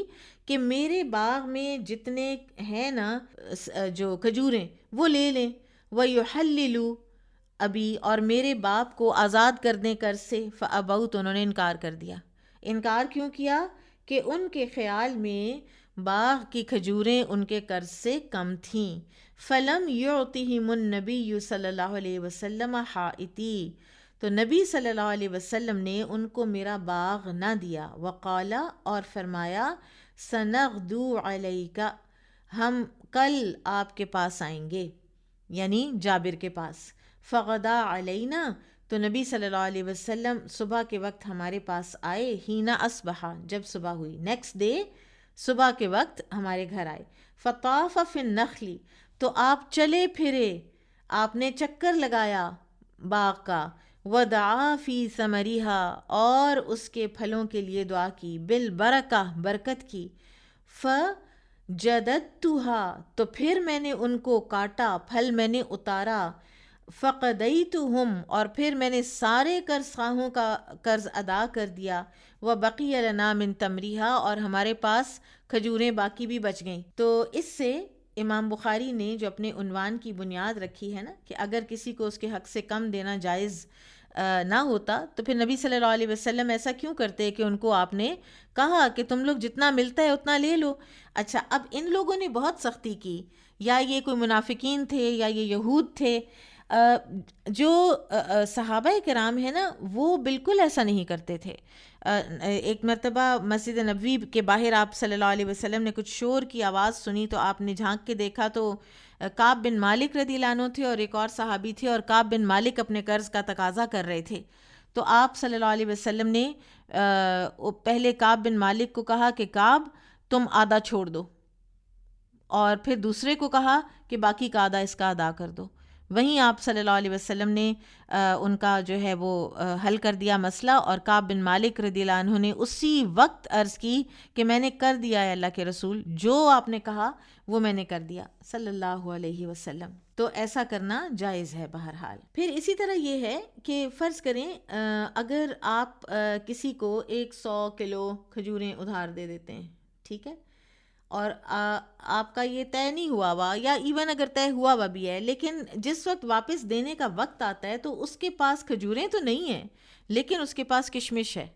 کہ میرے باغ میں جتنے ہیں نا جو کھجوریں وہ لے لیں. وَيُحَلِّلُوا ابی، اور میرے باپ کو آزاد کر دیں قرض سے. فَأَبَوْا، تو انہوں نے انکار کر دیا. انکار کیوں کیا؟ کہ ان کے خیال میں باغ کی کھجوریں ان کے قرض سے کم تھیں. فَلَمْ يُعْطِهِمُ النَّبِيُّ صلی اللہ علیہ وسلم حائتی، تو نبی صلی اللہ علیہ وسلم نے ان کو میرا باغ نہ دیا. وقال، اور فرمایا، سنغدو علیک، ہم کل آپ کے پاس آئیں گے، یعنی جابر کے پاس. فغدا علینا، تو نبی صلی اللہ علیہ وسلم صبح کے وقت ہمارے پاس آئے. ہینا اصبحا، جب صبح ہوئی، نیکسٹ ڈے صبح کے وقت ہمارے گھر آئے. فطاف فی النخل، تو آپ چلے پھرے، آپ نے چکر لگایا باغ کا. ودعا فی ثمرہا، اور اس کے پھلوں کے لیے دعا کی. بالبرکہ، برکت کی. فجددتها، تو پھر میں نے ان کو کاٹا، پھل میں نے اتارا. فقدیتہم، اور پھر میں نے سارے قرض خواہوں کا قرض ادا کر دیا. وبقی لنا من تمریہا، اور ہمارے پاس کھجوریں باقی بھی بچ گئیں. تو اس سے امام بخاری نے جو اپنے عنوان کی بنیاد رکھی ہے نا، کہ اگر کسی کو اس کے حق سے کم دینا جائز نہ ہوتا تو پھر نبی صلی اللہ علیہ وسلم ایسا کیوں کرتے کہ ان کو آپ نے کہا کہ تم لوگ جتنا ملتا ہے اتنا لے لو. اچھا، اب ان لوگوں نے بہت سختی کی، یا یہ کوئی منافقین تھے یا یہ یہود تھے. جو صحابہ کرام ہیں نا، وہ بالکل ایسا نہیں کرتے تھے. ایک مرتبہ مسجد نبوی کے باہر آپ صلی اللہ علیہ وسلم نے کچھ شور کی آواز سنی، تو آپ نے جھانک کے دیکھا تو کعب بن مالک رضی اللہ عنہ تھے، اور ایک اور صحابی تھے، اور کعب بن مالک اپنے قرض کا تقاضا کر رہے تھے. تو آپ صلی اللہ علیہ وسلم نے پہلے کعب بن مالک کو کہا کہ کعب تم آدھا چھوڑ دو، اور پھر دوسرے کو کہا کہ باقی کا آدھا اس کا ادا کر دو. وہیں آپ صلی اللہ علیہ وسلم نے ان کا جو ہے وہ حل کر دیا مسئلہ، اور کعب بن مالک رضی اللہ عنہ نے اسی وقت عرض کی کہ میں نے کر دیا ہے اللہ کے رسول، جو آپ نے کہا وہ میں نے کر دیا صلی اللہ علیہ وسلم۔ تو ایسا کرنا جائز ہے بہرحال۔ پھر اسی طرح یہ ہے کہ فرض کریں اگر آپ کسی کو 100 کلو کھجوریں ادھار دے دیتے ہیں، ٹھیک ہے، اور آپ کا یہ طے نہیں ہوا ہوا، یا ایون اگر طے ہوا ہوا بھی ہے، لیکن جس وقت واپس دینے کا وقت آتا ہے تو اس کے پاس کھجوریں تو نہیں ہیں لیکن اس کے پاس کشمش ہے،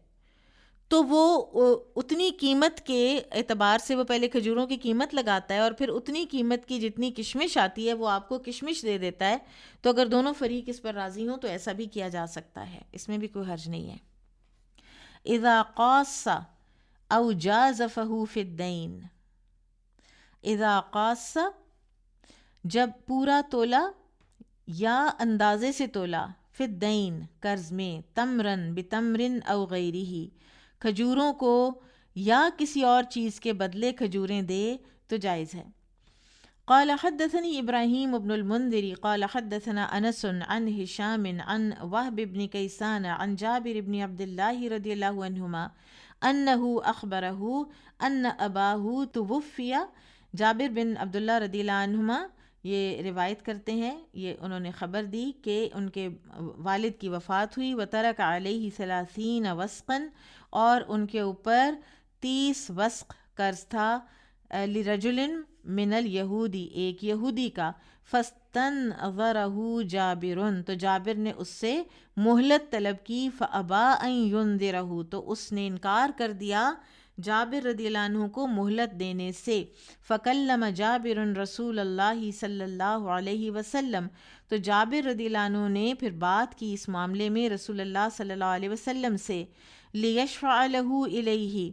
تو وہ اتنی قیمت کے اعتبار سے وہ پہلے کھجوروں کی قیمت لگاتا ہے، اور پھر اتنی قیمت کی جتنی کشمش آتی ہے وہ آپ کو کشمش دے دیتا ہے۔ تو اگر دونوں فریق اس پر راضی ہوں تو ایسا بھی کیا جا سکتا ہے، اس میں بھی کوئی حرج نہیں ہے۔ اذا قاص او جازفہ فی الدین، اذا قاص جب پورا تولا یا اندازے سے تولا، فی الدین قرض میں، تمرن بتمرن او غیرہ کھجوروں کو یا کسی اور چیز کے بدلے کھجوریں دے تو جائز ہے۔ قال حدثني ابراہیم بن المنذر قال حدثنا انس عن ہشام عن وهب بن کیسان عن جابر بن عبد الله رضی اللہ عنہما انه اخبره ان اباہ توفی، جابر بن عبداللہ رضی اللہ عنہما یہ روایت کرتے ہیں، یہ انہوں نے خبر دی کہ ان کے والد کی وفات ہوئی، وترک علیہ 30 وسقا، اور ان کے اوپر 30 وسق قرض تھا، لرجل من الیہودی ایک یہودی کا، فاستنظرہ جابر تو جابر نے اس سے مہلت طلب کی، فابا ان ینظرہ تو اس نے انکار کر دیا جابر رضی اللہ عنہ کو مہلت دینے سے، فکلم جابر رسول اللہ صلی اللہ علیہ وسلم تو جابر رضی اللہ عنہ نے پھر بات کی اس معاملے میں رسول اللہ صلی اللہ علیہ وسلم سے، لیشفع لہ الیہ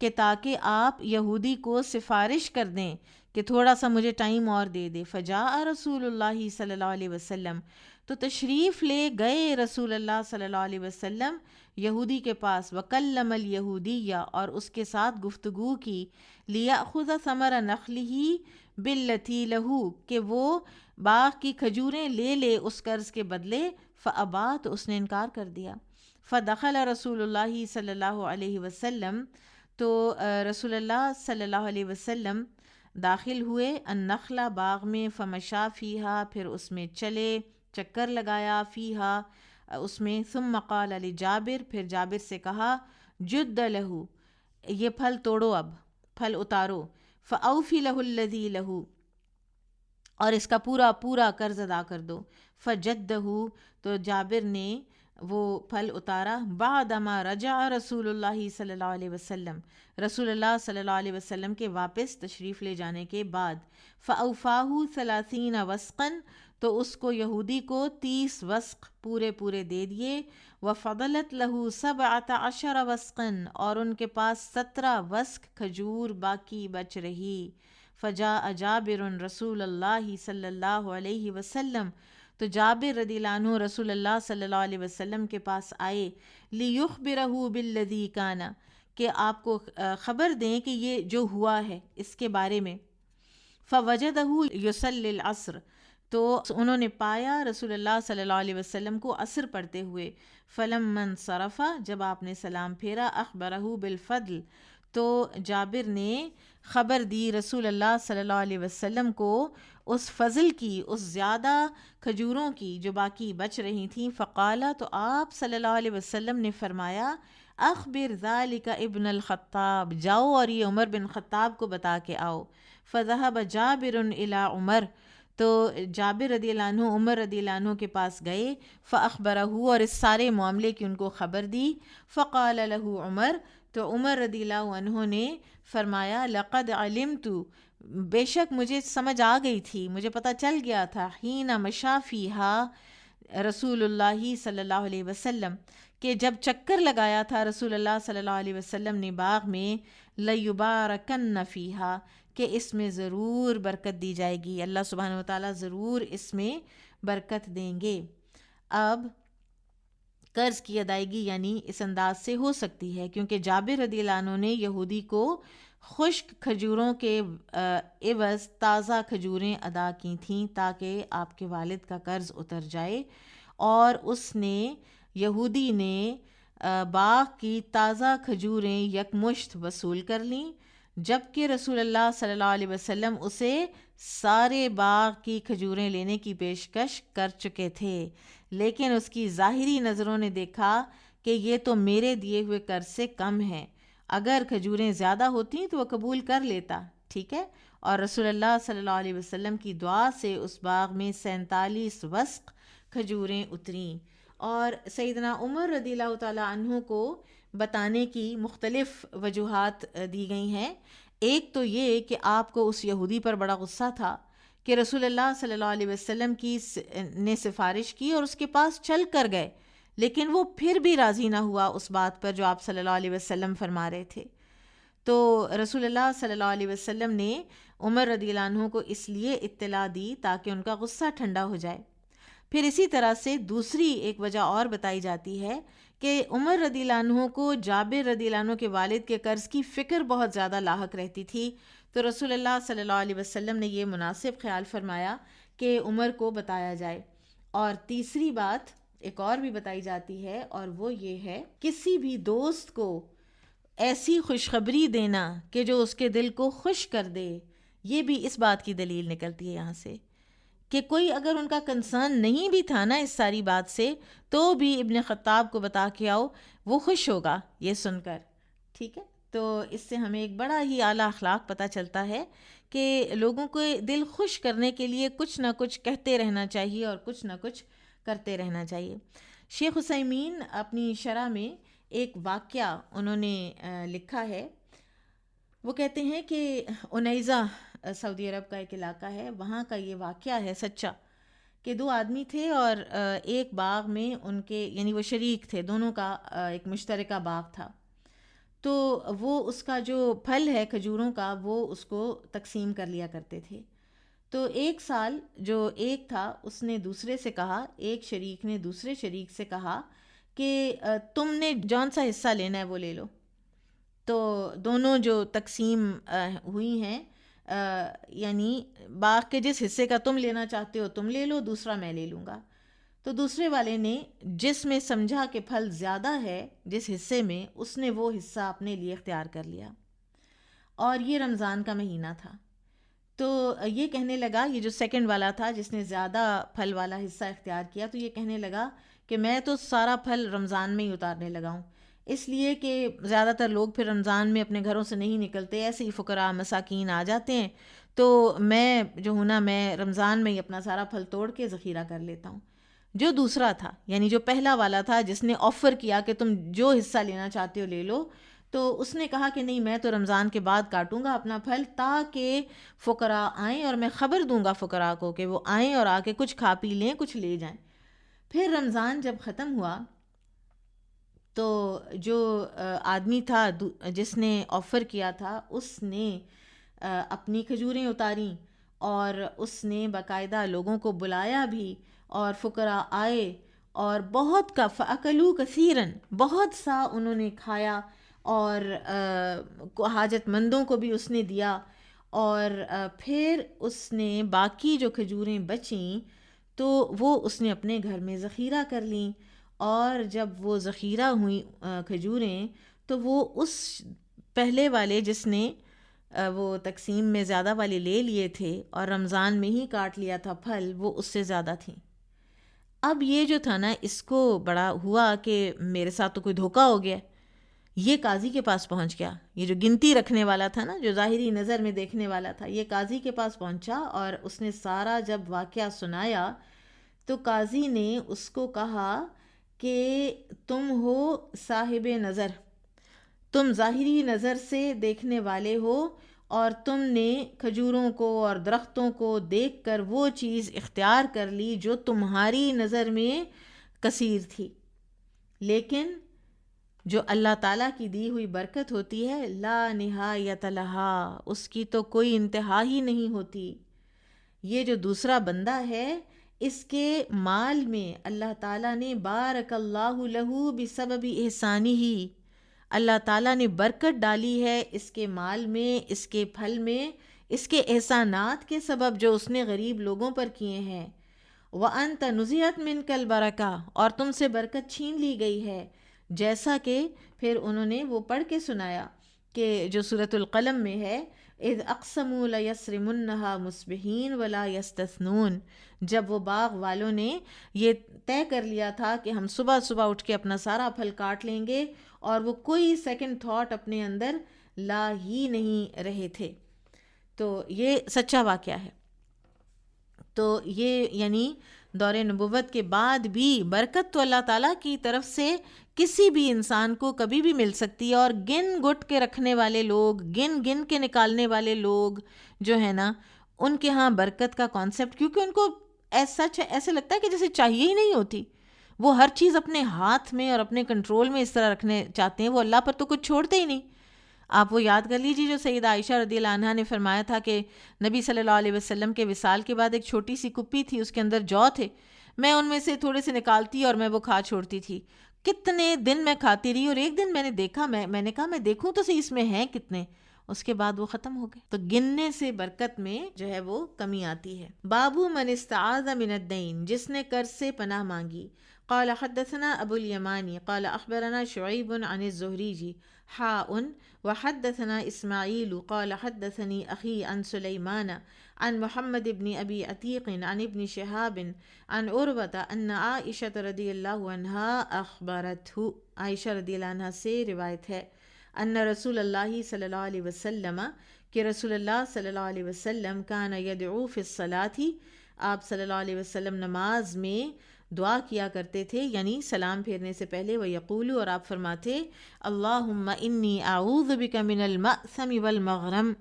کہ تاکہ آپ یہودی کو سفارش کر دیں کہ تھوڑا سا مجھے ٹائم اور دے دے، فجاء رسول اللہ صلی اللہ علیہ وسلم تو تشریف لے گئے رسول اللہ صلی اللہ علیہ وسلم یہودی کے پاس، وکلم الیہودیہ اور اس کے ساتھ گفتگو کی، لیأخذ ثمر نخلہ باللتی لہ کہ وہ باغ کی کھجوریں لے لے اس قرض کے بدلے، فابا تو اس نے انکار کر دیا، فدخل رسول اللہ صلی اللہ علیہ وسلم تو رسول اللہ صلی اللہ علیہ وسلم داخل ہوئے، النخلہ باغ میں، فمشا فیہا پھر اس میں چلے، چکر لگایا، فیہا اس میں، ثم قال لجابر پھر جابر سے کہا، جد لہ یہ پھل توڑو، اب پھل اتارو، فاوفی لہ الذی لہ اور اس کا پورا پورا قرض ادا کر دو، فجدہ تو جابر نے وہ پھل اتارا، بعدما رجع رسول اللہ صلی اللہ علیہ وسلم رسول اللہ صلی اللہ علیہ وسلم کے واپس تشریف لے جانے کے بعد، فاوفاہ 30 وسقا تو اس کو یہودی کو 30 وسق پورے پورے دے دیے، وفضلت لہ 17 وسقا اور ان کے پاس 17 وسق کھجور باقی بچ رہی، فجاء جابر رسول اللہ صلی اللہ علیہ وسلم تو جابر رضی اللہ عنہ رسول اللہ صلی اللہ علیہ وسلم کے پاس آئے، لیخبرہ بالذی کان کہ آپ کو خبر دیں کہ یہ جو ہوا ہے اس کے بارے میں، فوجدہ یصلی العصر تو انہوں نے پایا رسول اللہ صلی اللہ علیہ وسلم کو عصر پڑھتے ہوئے، فلما انصرف جب آپ نے سلام پھیرا، اخبرہ بالفضل تو جابر نے خبر دی رسول اللہ صلی اللہ علیہ وسلم کو اس فضل کی، اس زیادہ کھجوروں کی جو باقی بچ رہی تھیں، فقالا تو آپ صلی اللہ علیہ وسلم نے فرمایا، اخبر ذالک ابن الخطاب جاؤ اور یہ عمر بن خطاب کو بتا کے آؤ، فذهب جابر الی عمر تو جابر رضی اللہ عنہ عمر رضی اللہ عنہ کے پاس گئے، فاخبرہ اور اس سارے معاملے کی ان کو خبر دی، فقال له عمر تو عمر رضی اللہ عنہ نے فرمایا، لقد علمت بے شک مجھے سمجھ آ گئی تھی، مجھے پتہ چل گیا تھا، حین مشا فیہا رسول اللہ صلی اللہ علیہ وسلم کہ جب چکر لگایا تھا رسول اللہ صلی اللہ علیہ وسلم نے باغ میں، لیبارکن فیہا کہ اس میں ضرور برکت دی جائے گی، اللہ سبحانہ وتعالیٰ ضرور اس میں برکت دیں گے۔ اب قرض کی ادائیگی یعنی اس انداز سے ہو سکتی ہے کیونکہ جابر رضی اللہ عنہ نے یہودی کو خشک کھجوروں کے عوض تازہ کھجوریں ادا کی تھیں تاکہ آپ کے والد کا قرض اتر جائے، اور اس نے یہودی نے باغ کی تازہ کھجوریں یکمشت وصول کر لیں، جبکہ رسول اللہ صلی اللہ علیہ وسلم اسے سارے باغ کی کھجوریں لینے کی پیشکش کر چکے تھے، لیکن اس کی ظاہری نظروں نے دیکھا کہ یہ تو میرے دیے ہوئے قرض سے کم ہے، اگر کھجوریں زیادہ ہوتی تو وہ قبول کر لیتا، ٹھیک ہے۔ اور رسول اللہ صلی اللہ علیہ وسلم کی دعا سے اس باغ میں 47 وسق کھجوریں اتریں۔ اور سیدنا عمر رضی اللہ تعالیٰ عنہ کو بتانے کی مختلف وجوہات دی گئی ہیں۔ ایک تو یہ کہ آپ کو اس یہودی پر بڑا غصہ تھا کہ رسول اللہ صلی اللہ علیہ وسلم نے سفارش کی اور اس کے پاس چل کر گئے، لیکن وہ پھر بھی راضی نہ ہوا اس بات پر جو آپ صلی اللہ علیہ وسلم فرما رہے تھے۔ تو رسول اللہ صلی اللہ علیہ وسلم نے عمر رضی اللہ عنہ کو اس لیے اطلاع دی تاکہ ان کا غصہ ٹھنڈا ہو جائے۔ پھر اسی طرح سے دوسری ایک وجہ اور بتائی جاتی ہے کہ عمر رضی اللہ عنہ کو جابر رضی اللہ عنہ کے والد کے قرض کی فکر بہت زیادہ لاحق رہتی تھی، تو رسول اللہ صلی اللہ علیہ وسلم نے یہ مناسب خیال فرمایا کہ عمر کو بتایا جائے۔ اور تیسری بات ایک اور بھی بتائی جاتی ہے، اور وہ یہ ہے کسی بھی دوست کو ایسی خوشخبری دینا کہ جو اس کے دل کو خوش کر دے، یہ بھی اس بات کی دلیل نکلتی ہے یہاں سے کہ کوئی اگر ان کا کنسرن نہیں بھی تھا نا اس ساری بات سے، تو بھی ابن خطاب کو بتا کے آؤ، وہ خوش ہوگا یہ سن کر، ٹھیک ہے۔ تو اس سے ہمیں ایک بڑا ہی اعلیٰ اخلاق پتہ چلتا ہے کہ لوگوں کو دل خوش کرنے کے لیے کچھ نہ کچھ کہتے رہنا چاہیے اور کچھ نہ کچھ کرتے رہنا چاہیے۔ شیخ عثیمین اپنی شرح میں ایک واقعہ انہوں نے لکھا ہے، وہ کہتے ہیں کہ عنیزہ سعودی عرب کا ایک علاقہ ہے، وہاں کا یہ واقعہ ہے سچا کہ دو آدمی تھے اور ایک باغ میں ان کے یعنی وہ شریک تھے، دونوں کا ایک مشترکہ باغ تھا، تو وہ اس کا جو پھل ہے کھجوروں کا وہ اس کو تقسیم کر لیا کرتے تھے۔ تو ایک سال جو ایک تھا اس نے دوسرے سے کہا، ایک شریک نے دوسرے شریک سے کہا کہ تم نے جون سا حصہ لینا ہے وہ لے لو۔ تو دونوں جو تقسیم ہوئی ہیں یعنی باغ کے جس حصے کا تم لینا چاہتے ہو تم لے لو، دوسرا میں لے لوں گا۔ تو دوسرے والے نے جس میں سمجھا کہ پھل زیادہ ہے جس حصے میں، اس نے وہ حصہ اپنے لیے اختیار کر لیا، اور یہ رمضان کا مہینہ تھا۔ تو یہ کہنے لگا، یہ جو سیکنڈ والا تھا جس نے زیادہ پھل والا حصہ اختیار کیا، تو یہ کہنے لگا کہ میں تو سارا پھل رمضان میں ہی اتارنے لگا ہوں، اس لیے کہ زیادہ تر لوگ پھر رمضان میں اپنے گھروں سے نہیں نکلتے، ایسے ہی فقراء مساکین آ جاتے ہیں، تو میں جو ہوں نا میں رمضان میں ہی اپنا سارا پھل توڑ کے ذخیرہ کر لیتا ہوں۔ جو دوسرا تھا یعنی جو پہلا والا تھا جس نے آفر کیا کہ تم جو حصہ لینا چاہتے ہو لے لو، تو اس نے کہا کہ نہیں، میں تو رمضان کے بعد کاٹوں گا اپنا پھل تاکہ فقراء آئیں اور میں خبر دوں گا فقراء کو کہ وہ آئیں اور آ کے کچھ کھا پی لیں، کچھ لے جائیں۔ پھر رمضان جب ختم ہوا تو جو آدمی تھا جس نے آفر کیا تھا اس نے اپنی کھجوریں اتاریں، اور اس نے باقاعدہ لوگوں کو بلایا بھی، اور فقراء آئے اور بہت کا فَأَكَلُوا كَثِيرًا، بہت سا انہوں نے کھایا، اور حاجت مندوں کو بھی اس نے دیا، اور پھر اس نے باقی جو کھجوریں بچیں تو وہ اس نے اپنے گھر میں ذخیرہ کر لیں، اور جب وہ ذخیرہ ہوئیں کھجوریں تو وہ اس پہلے والے جس نے وہ تقسیم میں زیادہ والے لے لیے تھے اور رمضان میں ہی کاٹ لیا تھا پھل، وہ اس سے زیادہ تھیں۔ اب یہ جو تھا نا اس کو بڑا ہوا کہ میرے ساتھ تو کوئی دھوکہ ہو گیا، یہ قاضی کے پاس پہنچ گیا، یہ جو گنتی رکھنے والا تھا نا، جو ظاہری نظر میں دیکھنے والا تھا، یہ قاضی کے پاس پہنچا، اور اس نے سارا جب واقعہ سنایا تو قاضی نے اس کو کہا کہ تم ہو صاحب نظر، تم ظاہری نظر سے دیکھنے والے ہو، اور تم نے کھجوروں کو اور درختوں کو دیکھ کر وہ چیز اختیار کر لی جو تمہاری نظر میں کثیر تھی، لیکن جو اللہ تعالیٰ کی دی ہوئی برکت ہوتی ہے لا نہایت لہا، اس کی تو کوئی انتہا ہی نہیں ہوتی۔ یہ جو دوسرا بندہ ہے اس کے مال میں اللہ تعالیٰ نے بارک اللہ لہ بسبب احسانہ، اللہ تعالیٰ نے برکت ڈالی ہے اس کے مال میں، اس کے پھل میں، اس کے احسانات کے سبب جو اس نے غریب لوگوں پر کیے ہیں۔ وَأَنْتَ نُزِعَتْ مِنْكَ الْبَرَكَةُ، اور تم سے برکت چھین لی گئی ہے، جیسا کہ پھر انہوں نے وہ پڑھ کے سنایا کہ جو سورۃ القلم میں ہے، اذ اقسموا لیصرمنها مصبحین ولا یستثنون، جب وہ باغ والوں نے یہ طے کر لیا تھا کہ ہم صبح صبح اٹھ کے اپنا سارا پھل کاٹ لیں گے، اور وہ کوئی سیکنڈ تھاٹ اپنے اندر لا ہی نہیں رہے تھے۔ تو یہ سچا واقعہ ہے۔ تو یہ یعنی دور نبوت کے بعد بھی برکت تو اللہ تعالیٰ کی طرف سے کسی بھی انسان کو کبھی بھی مل سکتی ہے، اور گن گٹ کے رکھنے والے لوگ، گن گن کے نکالنے والے لوگ جو ہے نا، ان کے ہاں برکت کا کانسیپٹ، کیونکہ ان کو سچ ایسے لگتا ہے کہ جیسے چاہیے ہی نہیں ہوتی، وہ ہر چیز اپنے ہاتھ میں اور اپنے کنٹرول میں اس طرح رکھنے چاہتے ہیں، وہ اللہ پر تو کچھ چھوڑتے ہی نہیں۔ آپ وہ یاد کر لیجیے جو سیدہ عائشہ رضی اللہ عنہا نے فرمایا تھا کہ نبی صلی اللہ علیہ وسلم کے وصال کے بعد ایک چھوٹی سی کپی تھی، اس کے اندر جو تھے، میں ان میں سے تھوڑے سے نکالتی اور میں وہ کھا چھوڑتی تھی۔ کتنے دن میں کھاتی رہی، اور ایک دن میں نے دیکھا، میں نے کہا میں دیکھوں تو صحیح اس میں ہیں کتنے، اس کے بعد وہ ختم ہو گئے۔ تو گننے سے برکت میں جو ہے وہ کمی آتی ہے۔ بابو من استعاذ من الدین، جس نے قرض سے پناہ مانگی۔ قال حدثنا ابو الیمانی قال اخبرنا شعیب عن الزہری حاء وحدثنا اسماعیل قال حدثني اخی عن سلیمان عن محمد بن ابی عتیق عن ابن شہاب عن عروة ان عائشہ رضی اللہ عنہا اخبرته، عائشہ رضی اللہ عنہ سے روایت ہے، ان رسول اللہ صلی اللہ علیہ وسلم، کہ رسول اللہ صلی اللہ علیہ وسلم کان یدعو فی الصلاۃ، آپ صلی اللہ علیہ وسلم نماز میں دعا کیا کرتے تھے، یعنی سلام پھیرنے سے پہلے، وہ یقول، اور آپ فرماتے، اللہم انی اعوذ بک من المأثم والمغرم،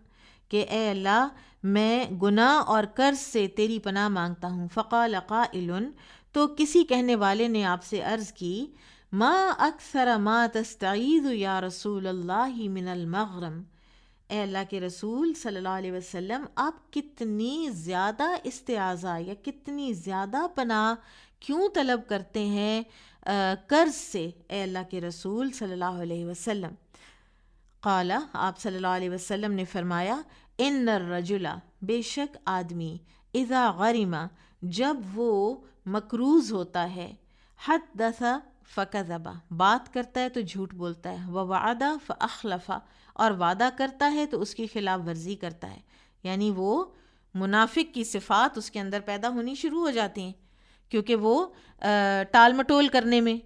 کہ اے اللہ میں گناہ اور قرض سے تیری پناہ مانگتا ہوں۔ فقال قائل، تو کسی کہنے والے نے آپ سے عرض کی، ما اکثر ما تستعیذ یا رسول اللہ من المغرم، اے اللہ کے رسول صلی اللہ علیہ وسلم آپ کتنی زیادہ استعاذہ یا کتنی زیادہ پناہ کیوں طلب کرتے ہیں قرض سے، اے اللہ کے رسول صلی اللہ علیہ وسلم؟ قال، آپ صلی اللہ علیہ وسلم نے فرمایا، ان الرجل، بے شک آدمی، اذا غرم، جب وہ مقروض ہوتا ہے، حدث فکذب، بات کرتا ہے تو جھوٹ بولتا ہے، ووعد فاخلف، اور وعدہ کرتا ہے تو اس کی خلاف ورزی کرتا ہے، یعنی وہ منافق کی صفات اس کے اندر پیدا ہونی شروع ہو جاتی ہیں، کیونکہ وہ ٹال مٹول کرنے میں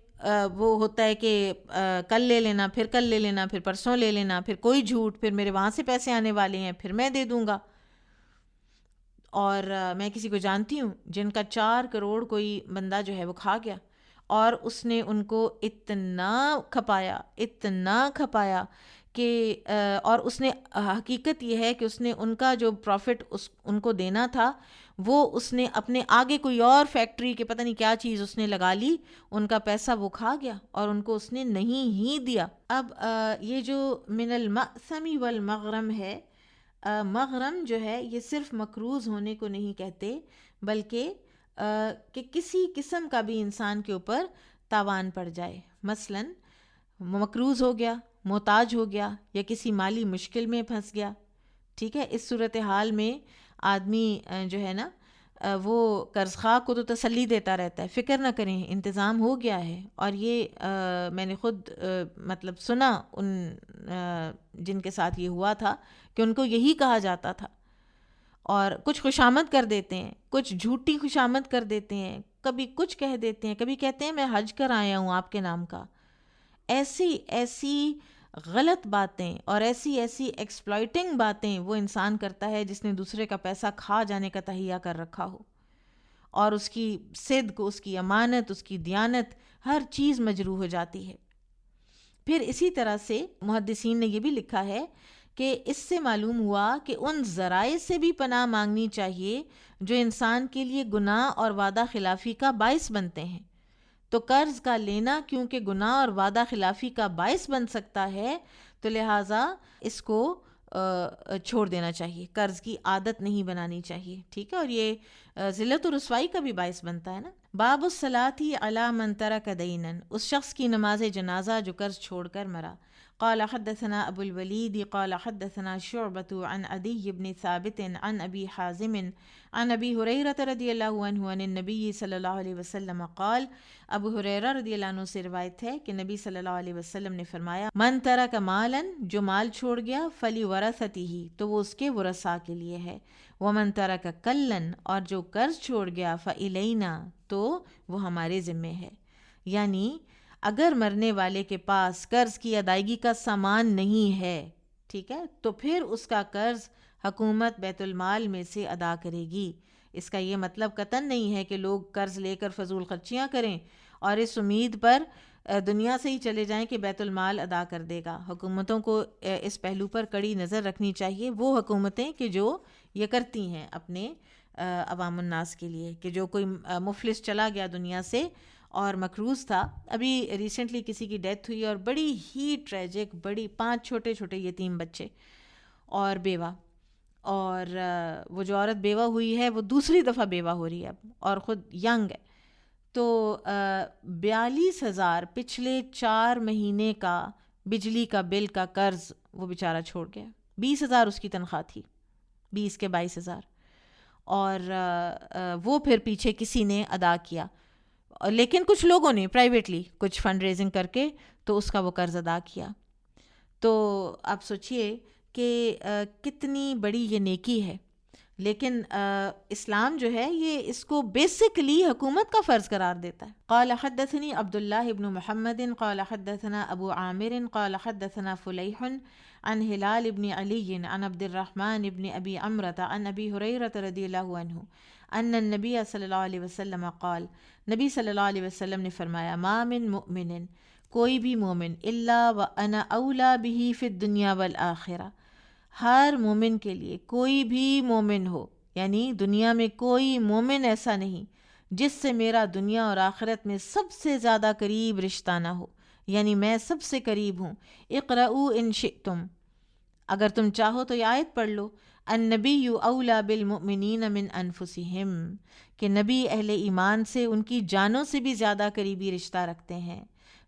وہ ہوتا ہے کہ کل لے لینا، پھر کل لے لینا، پھر پرسوں لے لینا، پھر کوئی جھوٹ، پھر میرے وہاں سے پیسے آنے والے ہیں، پھر میں دے دوں گا۔ اور میں کسی کو جانتی ہوں جن کا 4 کروڑ کوئی بندہ جو ہے وہ کھا گیا، اور اس نے ان کو اتنا کھپایا کہ اور اس نے حقیقت یہ ہے کہ اس نے ان کا جو پروفٹ ان کو دینا تھا، وہ اس نے اپنے آگے کوئی اور فیکٹری کے پتہ نہیں کیا چیز اس نے لگا لی، ان کا پیسہ وہ کھا گیا اور ان کو اس نے نہیں ہی دیا۔ اب یہ جو من المأثم والمغرم ہے، مغرم جو ہے یہ صرف مقروض ہونے کو نہیں کہتے، بلکہ کہ کسی قسم کا بھی انسان کے اوپر تاوان پڑ جائے، مثلا مقروض ہو گیا، محتاج ہو گیا، یا کسی مالی مشکل میں پھنس گیا، ٹھیک ہے۔ اس صورتحال میں آدمی جو ہے نا وہ قرض خواہ کو تو تسلی دیتا رہتا ہے، فکر نہ کریں انتظام ہو گیا ہے، اور یہ میں نے خود مطلب سنا ان جن کے ساتھ یہ ہوا تھا کہ ان کو یہی کہا جاتا تھا، اور کچھ خوشامد کر دیتے ہیں، کچھ جھوٹی خوشامد کر دیتے ہیں، کبھی کچھ کہہ دیتے ہیں، کبھی کہتے ہیں میں حج کر آیا ہوں آپ کے نام کا۔ ایسی غلط باتیں اور ایسی ایکسپلائٹنگ باتیں وہ انسان کرتا ہے جس نے دوسرے کا پیسہ کھا جانے کا تہیہ کر رکھا ہو، اور اس کی صدق، اس کی امانت، اس کی دیانت، ہر چیز مجروح ہو جاتی ہے۔ پھر اسی طرح سے محدثین نے یہ بھی لکھا ہے کہ اس سے معلوم ہوا کہ ان ذرائع سے بھی پناہ مانگنی چاہیے جو انسان کے لیے گناہ اور وعدہ خلافی کا باعث بنتے ہیں۔ تو قرض کا لینا کیونکہ گناہ اور وعدہ خلافی کا باعث بن سکتا ہے، تو لہٰذا اس کو چھوڑ دینا چاہیے، قرض کی عادت نہیں بنانی چاہیے، ٹھیک ہے۔ اور یہ ذلت و رسوائی کا بھی باعث بنتا ہے نا۔ باب الصلاۃ علی من ترک دینا، اس شخص کی نماز جنازہ جو قرض چھوڑ کر مرا۔ قال حدثنا ابو الولید قال حدثنا شعبة عن عدی بن ثابت عن ابی حازم عن ابی ہریرہ رضی اللہ عنہ عن النبی صلی اللہ علیہ وسلم قال، ابو ہریرہ رضی اللہ عنہ سے روایت ہے کہ نبی صلی اللہ علیہ وسلم نے فرمایا، من ترک مالا، جو مال چھوڑ گیا، فلی ورثتہ، تو وہ اس کے ورثاء کے لیے ہے، ومن ترک کلن، اور جو قرض چھوڑ گیا، فالینا، تو وہ ہمارے ذمے ہے۔ یعنی اگر مرنے والے کے پاس قرض کی ادائیگی کا سامان نہیں ہے، ٹھیک ہے، تو پھر اس کا قرض حکومت بیت المال میں سے ادا کرے گی۔ اس کا یہ مطلب قطعاً نہیں ہے کہ لوگ قرض لے کر فضول خرچیاں کریں اور اس امید پر دنیا سے ہی چلے جائیں کہ بیت المال ادا کر دے گا۔ حکومتوں کو اس پہلو پر کڑی نظر رکھنی چاہیے، وہ حکومتیں کہ جو یہ کرتی ہیں اپنے عوام الناس کے لیے، کہ جو کوئی مفلس چلا گیا دنیا سے اور مقروض تھا، ابھی ریسنٹلی کسی کی ڈیتھ ہوئی اور بڑی ہی ٹریجک، 5 چھوٹے چھوٹے یتیم بچے اور بیوہ، اور وہ جو عورت بیوہ ہوئی ہے وہ دوسری دفعہ بیوہ ہو رہی ہے اب، اور خود ینگ ہے، تو 42,000 پچھلے 4 مہینے کا بجلی کا بل کا قرض وہ بیچارہ چھوڑ گیا۔ 20,000 اس کی تنخواہ تھی، 20 کے 22,000، اور وہ پھر پیچھے کسی نے ادا کیا، لیکن کچھ لوگوں نے پرائیویٹلی کچھ فنڈ ریزنگ کر کے تو اس کا وہ قرض ادا کیا۔ تو آپ سوچئے کہ کتنی بڑی یہ نیکی ہے، لیکن اسلام جو ہے یہ اس کو بیسکلی حکومت کا فرض قرار دیتا ہے۔ قال حدثني عبد الله بن محمد قال حدثنا ابو عامر قال حدثنا فلیح عن ہلال بن علی عن عبد الرحمن بن ابی عمرة عن ابی ہریرہ رضی اللہ عنہ ان النبی صلی اللہ علیہ وسلم قال، نبی صلی اللہ علیہ وسلم نے فرمایا، ما من مؤمن، کوئی بھی مومن، الا وانا اولی بہ فی الدنیا والآخرہ، ہر مومن کے لیے، کوئی بھی مومن ہو، یعنی دنیا میں کوئی مومن ایسا نہیں جس سے میرا دنیا اور آخرت میں سب سے زیادہ قریب رشتہ نہ ہو، یعنی میں سب سے قریب ہوں۔ اقرؤوا ان شئتم، اگر تم چاہو تو یہ آیت پڑھ لو، النبی اولی بالمؤمنین من انفسہم، کہ نبی اہل ایمان سے ان کی جانوں سے بھی زیادہ قریبی رشتہ رکھتے ہیں۔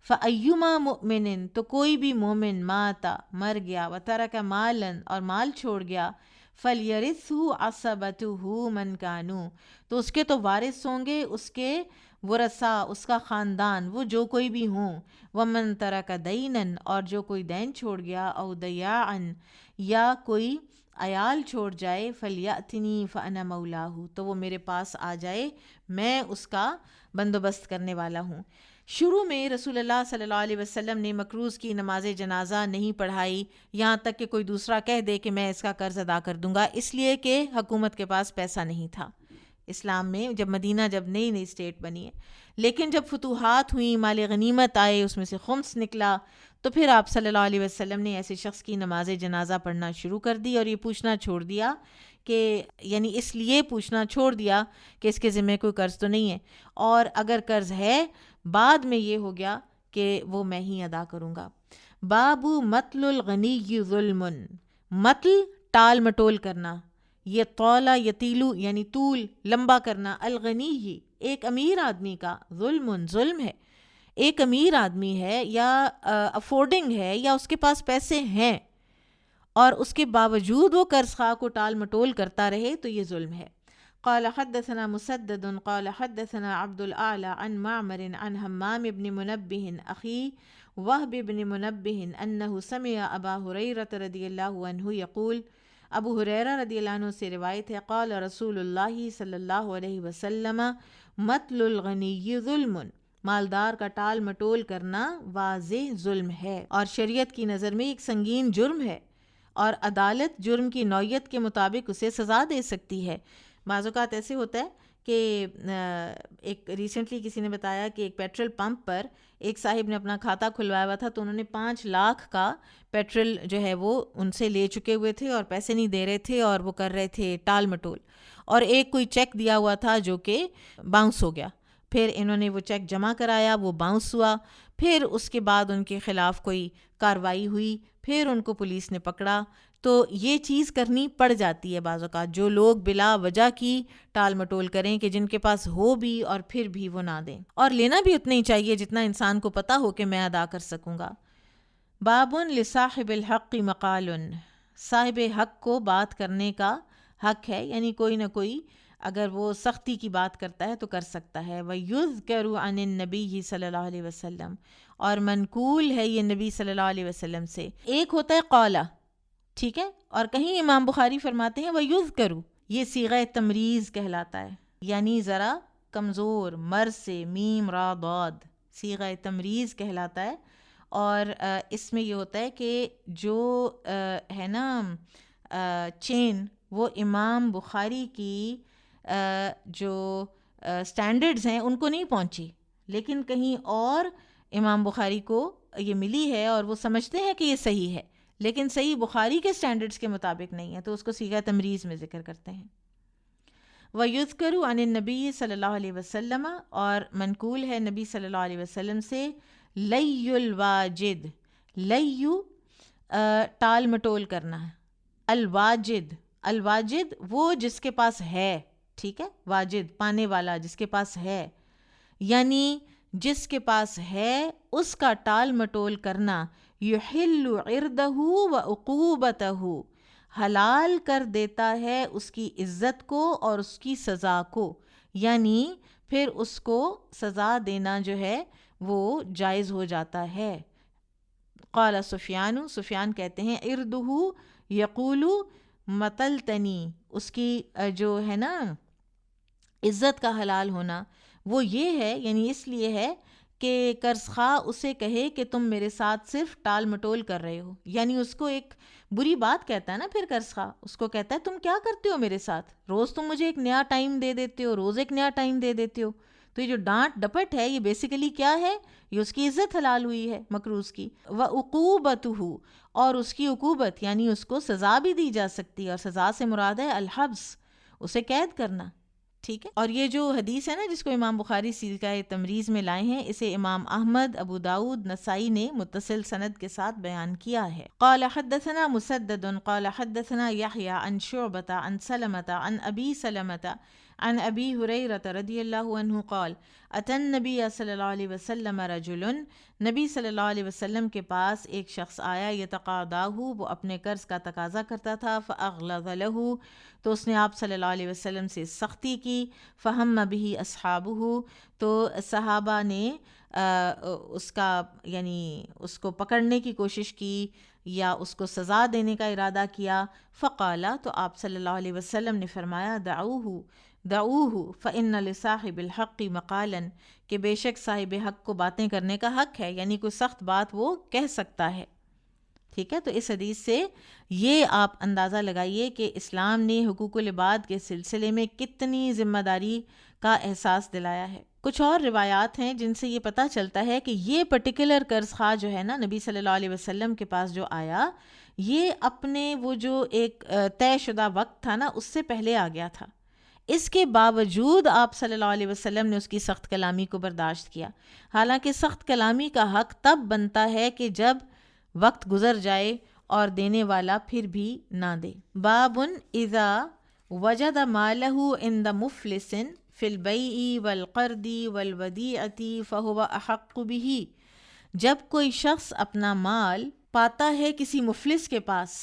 فَأَيُّمَا مُؤْمِنٍ، تو کوئی بھی مومن، ماتا، مر گیا، وَتَرَكَ مَالًا، اور مال چھوڑ گیا، فَلْيَرِثْهُ عَصَبَتُهُ مَنْ كَانُوا، تو اس کے تو وارث ہوں گے اس کے ورثاء، اس کا خاندان، وہ جو کوئی بھی ہوں۔ وَمَنْ تَرَكَ دَيْنًا، اور جو کوئی دین چھوڑ گیا، أَوْ ضَيَاعًا، یا کوئی عیال چھوڑ جائے، فَلْيَأْتِنِي فَأَنَا مَوْلَاهُ، تو وہ میرے پاس آ جائے، میں اس کا بندوبست کرنے والا ہوں۔ شروع میں رسول اللہ صلی اللہ علیہ وسلم نے مقروض کی نماز جنازہ نہیں پڑھائی، یہاں تک کہ کوئی دوسرا کہہ دے کہ میں اس کا قرض ادا کر دوں گا، اس لیے کہ حکومت کے پاس پیسہ نہیں تھا اسلام میں، جب مدینہ جب نئی اسٹیٹ بنی ہے۔ لیکن جب فتوحات ہوئیں، مال غنیمت آئے، اس میں سے خمس نکلا، تو پھر آپ صلی اللہ علیہ وسلم نے ایسے شخص کی نماز جنازہ پڑھنا شروع کر دی، اور یہ پوچھنا چھوڑ دیا کہ، یعنی اس لیے پوچھنا چھوڑ دیا کہ اس کے ذمہ کوئی قرض تو نہیں ہے، اور اگر قرض ہے بعد میں یہ ہو گیا کہ وہ میں ہی ادا کروں گا۔ باب مطل الغنی ظلم، مطل ٹال مٹول کرنا، یہ طولہ یتیلو یعنی طول لمبا کرنا، الغنی ہی ایک امیر آدمی کا، ظلم ہے، ایک امیر آدمی ہے یا افورڈنگ ہے یا اس کے پاس پیسے ہیں اور اس کے باوجود وہ قرض خواہ کو ٹال مٹول کرتا رہے تو یہ ظلم ہے۔ قال حدثنا مسدد قال حدثنا عبد الاعلى عن معمر عن حمام بن منبه اخي وهب بن منبه انه سمع ابا هريرة رضی اللہ عنہ يقول، ابو ہریرہ رضی اللہ عنہ سے روایت ہے، قال رسول اللہ صلی اللہ علیہ وسلم، مطل الغنی ظلم، مالدار کا ٹال مٹول کرنا واضح ظلم ہے اور شریعت کی نظر میں ایک سنگین جرم ہے، اور عدالت جرم کی نوعیت کے مطابق اسے سزا دے سکتی ہے۔ بعض اوقات ایسے ہوتا ہے کہ ایک ریسنٹلی کسی نے بتایا کہ ایک پیٹرول پمپ پر ایک صاحب نے اپنا کھاتا کھلوایا ہوا تھا، تو انہوں نے 5 لاکھ کا پیٹرول جو ہے وہ ان سے لے چکے ہوئے تھے اور پیسے نہیں دے رہے تھے، اور وہ کر رہے تھے ٹال مٹول، اور ایک کوئی چیک دیا ہوا تھا جو کہ باؤنس ہو گیا، پھر انہوں نے وہ چیک جمع کرایا، وہ باؤنس ہوا، پھر اس کے بعد ان کے خلاف کوئی کارروائی ہوئی، پھر ان کو پولیس نے پکڑا، تو یہ چیز کرنی پڑ جاتی ہے بعض اوقات، جو لوگ بلا وجہ کی ٹال مٹول کریں کہ جن کے پاس ہو بھی اور پھر بھی وہ نہ دیں، اور لینا بھی اتنا ہی چاہیے جتنا انسان کو پتہ ہو کہ میں ادا کر سکوں گا۔ باب لصاحب الحق مقال، صاحب حق کو بات کرنے کا حق ہے، یعنی کوئی نہ کوئی اگر وہ سختی کی بات کرتا ہے تو کر سکتا ہے۔ وَيُذْكَرُ عَنِ النَّبِيِّ صلی اللہ علیہ وسلم، اور منقول ہے یہ نبی صلی اللہ علیہ وسلم سے۔ ایک ہوتا ہے قولا، ٹھیک ہے، اور کہیں امام بخاری فرماتے ہیں وَيُذْكَرُ، یہ صیغہ تمریز کہلاتا ہے، یعنی ذرا کمزور مر سے میم را ضاد، صیغہ تمریز کہلاتا ہے۔ اور اس میں یہ ہوتا ہے کہ جو ہے نا چین، وہ امام بخاری کی جو سٹینڈرڈز ہیں ان کو نہیں پہنچی، لیکن کہیں اور امام بخاری کو یہ ملی ہے اور وہ سمجھتے ہیں کہ یہ صحیح ہے، لیکن صحیح بخاری کے سٹینڈرڈز کے مطابق نہیں ہے، تو اس کو صیغہ تمریز میں ذکر کرتے ہیں۔ وَيُذْكَرُ عَنِ النَّبِيِّ صلی اللہ علیہ وسلم، اور منقول ہے نبی صلی اللہ علیہ وسلم سے لَيُّ الْوَاجِد، لَيُّ ٹال مٹول کرنا ہے، الواجد، الواجد وہ جس کے پاس ہے، ٹھیک ہے، واجد پانے والا، جس کے پاس ہے، یعنی جس کے پاس ہے اس کا ٹال مٹول کرنا یحل عرضہ وعقوبتہ، حلال کر دیتا ہے اس کی عزت کو اور اس کی سزا کو، یعنی پھر اس کو سزا دینا جو ہے وہ جائز ہو جاتا ہے۔ قال سفیان، سفیان کہتے ہیں عرضہ یقول مطلتنی، اس کی جو ہے نا عزت کا حلال ہونا وہ یہ ہے، یعنی اس لیے ہے کہ قرض خواہ اسے کہے کہ تم میرے ساتھ صرف ٹال مٹول کر رہے ہو، یعنی اس کو ایک بری بات کہتا ہے نا، پھر قرض خواہ اس کو کہتا ہے تم کیا کرتے ہو میرے ساتھ، روز تم مجھے ایک نیا ٹائم دے دیتے ہو، روز ایک نیا ٹائم دے دیتے ہو۔ تو یہ جو ڈانٹ ڈپٹ ہے یہ بیسیکلی کیا ہے، یہ اس کی عزت حلال ہوئی ہے مکروز کی۔ وعقوبتہ، اور اس کی عقوبت یعنی اس کو سزا بھی دی جا سکتی ہے، اور سزا سے مراد ہے الحبس، اسے قید کرنا، ٹھیک ہے۔ اور یہ جو حدیث ہے نا جس کو امام بخاری صیغہ تمریز میں لائے ہیں، اسے امام احمد، ابو داؤد، نسائی نے متصل سند کے ساتھ بیان کیا ہے۔ قال حدثنا مسدد قال حدثنا یحیی عن شعبۃ عن سلمۃ عن ابی سلمۃ عن ابی ہریرہ رضی اللہ عنہ قال اتى النبی صلی اللہ علیہ وسلم رجل، نبی صلی اللہ علیہ وسلم کے پاس ایک شخص آیا، یتقاضاہ، وہ اپنے قرض کا تقاضا کرتا تھا، فاغلظ له، تو اس نے آپ صلی اللہ علیہ وسلم سے سختی کی، فہم به اصحابہ، تو صحابہ نے اس کا یعنی اس کو پکڑنے کی کوشش کی یا اس کو سزا دینے کا ارادہ کیا، فقالا، تو آپ صلی اللہ علیہ وسلم نے فرمایا دعوہ دعوہ فإن لصاحب الحق مقالا، کہ بے شک صاحب حق کو باتیں کرنے کا حق ہے، یعنی کوئی سخت بات وہ کہہ سکتا ہے، ٹھیک ہے۔ تو اس حدیث سے یہ آپ اندازہ لگائیے کہ اسلام نے حقوق العباد کے سلسلے میں کتنی ذمہ داری کا احساس دلایا ہے۔ کچھ اور روایات ہیں جن سے یہ پتہ چلتا ہے کہ یہ پرٹیکولر قرض خواہ جو ہے نا نبی صلی اللہ علیہ وسلم کے پاس جو آیا، یہ اپنے وہ جو ایک طے شدہ وقت تھا نا اس سے پہلے آ گیا تھا، اس کے باوجود آپ صلی اللہ علیہ وسلم نے اس کی سخت کلامی کو برداشت کیا، حالانکہ سخت کلامی کا حق تب بنتا ہے کہ جب وقت گزر جائے اور دینے والا پھر بھی نہ دے۔ باب اذا وجد مالہ عند مفلس فی البیع والقرض والودیعۃ فہو احق بہ، جب کوئی شخص اپنا مال پاتا ہے کسی مفلس کے پاس،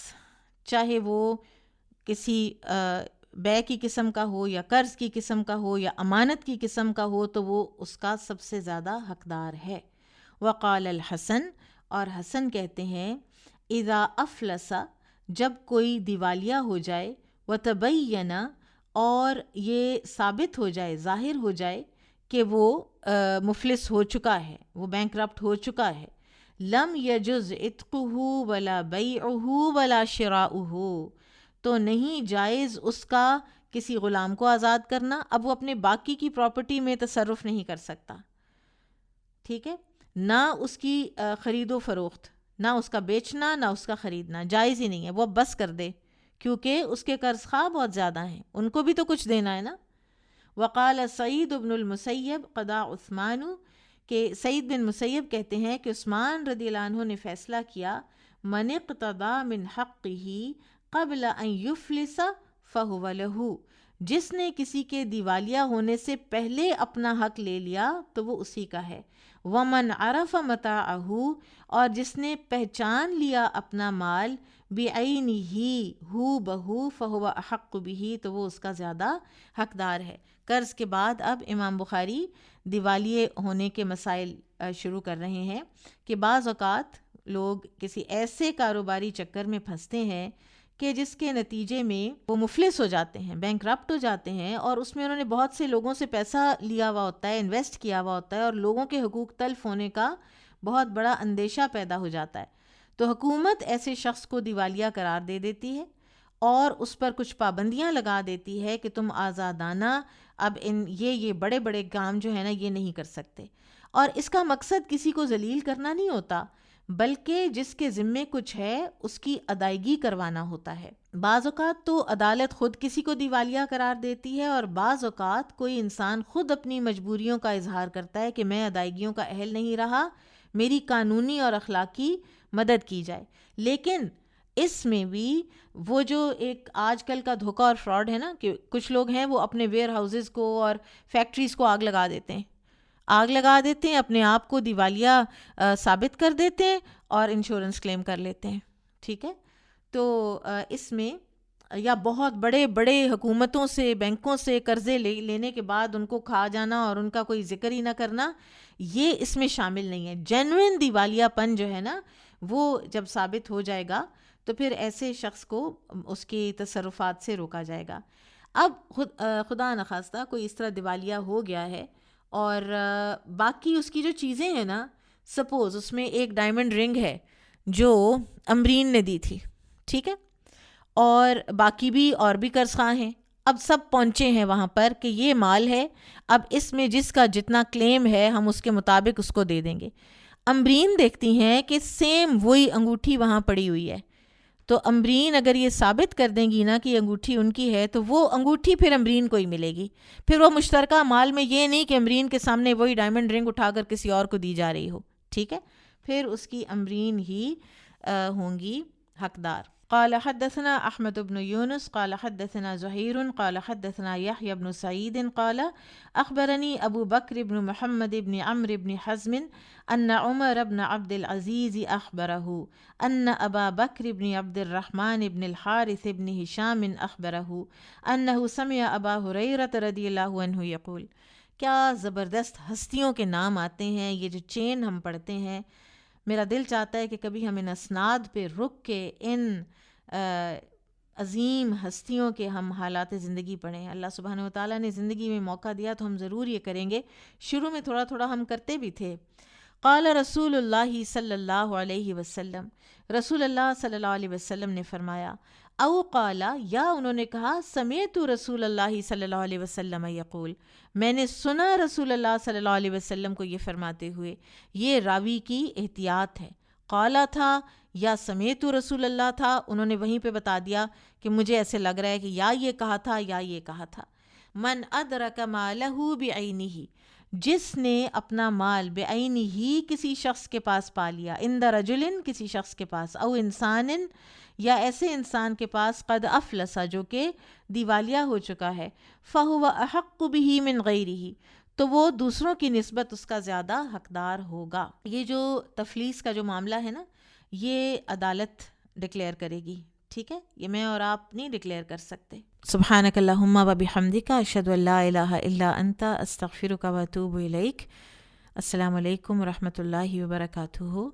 چاہے وہ کسی بیع کی قسم کا ہو یا قرض کی قسم کا ہو یا امانت کی قسم کا ہو، تو وہ اس کا سب سے زیادہ حقدار ہے۔ وقال الحسن، اور حسن کہتے ہیں اذا افلس، جب کوئی دیوالیہ ہو جائے، وتبین، اور یہ ثابت ہو جائے، ظاہر ہو جائے کہ وہ مفلس ہو چکا ہے، وہ بینکرپٹ ہو چکا ہے، لم یجز عتقہ ولا بیعہ ولا شراؤہ، تو نہیں جائز اس کا کسی غلام کو آزاد کرنا، اب وہ اپنے باقی کی پراپرٹی میں تصرف نہیں کر سکتا، ٹھیک ہے، نہ اس کی خرید و فروخت، نہ اس کا بیچنا، نہ اس کا خریدنا، جائز ہی نہیں ہے، وہ بس کر دے، کیونکہ اس کے قرض خواہ بہت زیادہ ہیں، ان کو بھی تو کچھ دینا ہے نا۔ وقال سعید بن المسیب قضا عثمان، کہ سعید بن مسیب کہتے ہیں کہ عثمان رضی اللہ عنہ نے فیصلہ کیا من اقتضى من حقه قبل ان یفلس فهو له، جس نے کسی کے دیوالیہ ہونے سے پہلے اپنا حق لے لیا تو وہ اسی کا ہے، ومن عرف متاعه، اور جس نے پہچان لیا اپنا مال بعینہ ہو بہو فہو احق بہ، تو وہ اس کا زیادہ حقدار ہے۔ قرض کے بعد اب امام بخاری دیوالیے ہونے کے مسائل شروع کر رہے ہیں کہ بعض اوقات لوگ کسی ایسے کاروباری چکر میں پھنستے ہیں کہ جس کے نتیجے میں وہ مفلس ہو جاتے ہیں، بینک رپٹ ہو جاتے ہیں، اور اس میں انہوں نے بہت سے لوگوں سے پیسہ لیا ہوا ہوتا ہے، انویسٹ کیا ہوا ہوتا ہے، اور لوگوں کے حقوق تلف ہونے کا بہت بڑا اندیشہ پیدا ہو جاتا ہے۔ تو حکومت ایسے شخص کو دیوالیہ قرار دے دیتی ہے اور اس پر کچھ پابندیاں لگا دیتی ہے کہ تم آزادانہ اب یہ بڑے بڑے کام جو ہے نا یہ نہیں کر سکتے، اور اس کا مقصد کسی کو ذلیل کرنا نہیں ہوتا، بلکہ جس کے ذمے کچھ ہے اس کی ادائیگی کروانا ہوتا ہے۔ بعض اوقات تو عدالت خود کسی کو دیوالیہ قرار دیتی ہے، اور بعض اوقات کوئی انسان خود اپنی مجبوریوں کا اظہار کرتا ہے کہ میں ادائیگیوں کا اہل نہیں رہا، میری قانونی اور اخلاقی مدد کی جائے۔ لیکن اس میں بھی وہ جو ایک آج کل کا دھوکہ اور فراڈ ہے نا، کہ کچھ لوگ ہیں وہ اپنے ویئر ہاؤسز کو اور فیکٹریز کو آگ لگا دیتے ہیں، اپنے آپ کو دیوالیہ ثابت کر دیتے ہیں اور انشورنس کلیم کر لیتے ہیں، ٹھیک ہے۔ تو اس میں یا بہت بڑے بڑے حکومتوں سے بینکوں سے قرضے لینے کے بعد ان کو کھا جانا اور ان کا کوئی ذکر ہی نہ کرنا، یہ اس میں شامل نہیں ہے۔ جینوئن دیوالیہ پن جو ہے نا وہ جب ثابت ہو جائے گا تو پھر ایسے شخص کو اس کی تصرفات سے روکا جائے گا۔ اب خدا نخواستہ کوئی اس طرح دیوالیہ ہو گیا ہے اور باقی اس کی جو چیزیں ہیں نا، سپوز اس میں ایک ڈائمنڈ رنگ ہے جو امرین نے دی تھی، ٹھیک ہے، اور باقی بھی اور بھی قرض خواہ ہیں، اب سب پہنچے ہیں وہاں پر کہ یہ مال ہے، اب اس میں جس کا جتنا کلیم ہے ہم اس کے مطابق اس کو دے دیں گے۔ امرین دیکھتی ہیں کہ سیم وہی انگوٹھی وہاں پڑی ہوئی ہے، تو امرین اگر یہ ثابت کر دیں گی نا کہ انگوٹھی ان کی ہے تو وہ انگوٹھی پھر امرین کو ہی ملے گی، پھر وہ مشترکہ مال میں یہ نہیں کہ امرین کے سامنے وہی ڈائمنڈ رنگ اٹھا کر کسی اور کو دی جا رہی ہو، ٹھیک ہے، پھر اس کی امرین ہی ہوں گی حقدار۔ قال حدثنا احمد بن یونس قال حدثنا زہیر قال حدثنا یحیی بن سعید قال اخبرنی ابو بکر بن محمد بن عمرو بن حزم ان عمر بن عبد العزیز اخبرہ ان ابا بکر بن عبد الرحمن بن الحارث بن ہشام اخبرہ انہ سمع ابا ہریرہ رضی اللہ عنہ یقول۔ کیا زبردست ہستیوں کے نام آتے ہیں، یہ جو چین ہم پڑھتے ہیں، میرا دل چاہتا ہے کہ کبھی ہم ان اسناد پہ رک کے ان عظیم ہستیوں کے ہم حالات زندگی پڑھیں۔ اللہ سبحانہ وتعالیٰ نے زندگی میں موقع دیا تو ہم ضرور یہ کریں گے، شروع میں تھوڑا تھوڑا ہم کرتے بھی تھے۔ قال رسول اللہ صلی اللہ علیہ وسلم، رسول اللہ صلی اللہ علیہ وسلم نے فرمایا، او قال، یا انہوں نے کہا، سمعت رسول اللہ صلی اللہ علیہ وسلم یقول، میں نے سنا رسول اللہ صلی اللہ علیہ وسلم کو یہ فرماتے ہوئے۔ یہ راوی کی احتیاط ہے، قالا تھا یا سمیت رسول اللہ تھا، انہوں نے وہیں پہ بتا دیا کہ مجھے ایسے لگ رہا ہے کہ یا یہ کہا تھا یا یہ کہا تھا۔ من ادرک مالہ بعینہ، جس نے اپنا مال بعینہ کسی شخص کے پاس پا لیا، عند رجل کسی شخص کے پاس، او انسان یا ایسے انسان کے پاس، قد افلس جو کہ دیوالیہ ہو چکا ہے، فہو احق بہ من غیرہ، تو وہ دوسروں کی نسبت اس کا زیادہ حقدار ہوگا۔ یہ جو تفلیس کا جو معاملہ ہے نا، یہ عدالت ڈکلیئر کرے گی، ٹھیک ہے، یہ میں اور آپ نہیں ڈکلیئر کر سکتے۔ سبحانک اللہم و بحمدک، اشہد ان لا الہ الا انت، استغفرک و اتوب الیک۔ السلام علیکم و رحمۃ اللہ وبرکاتہ۔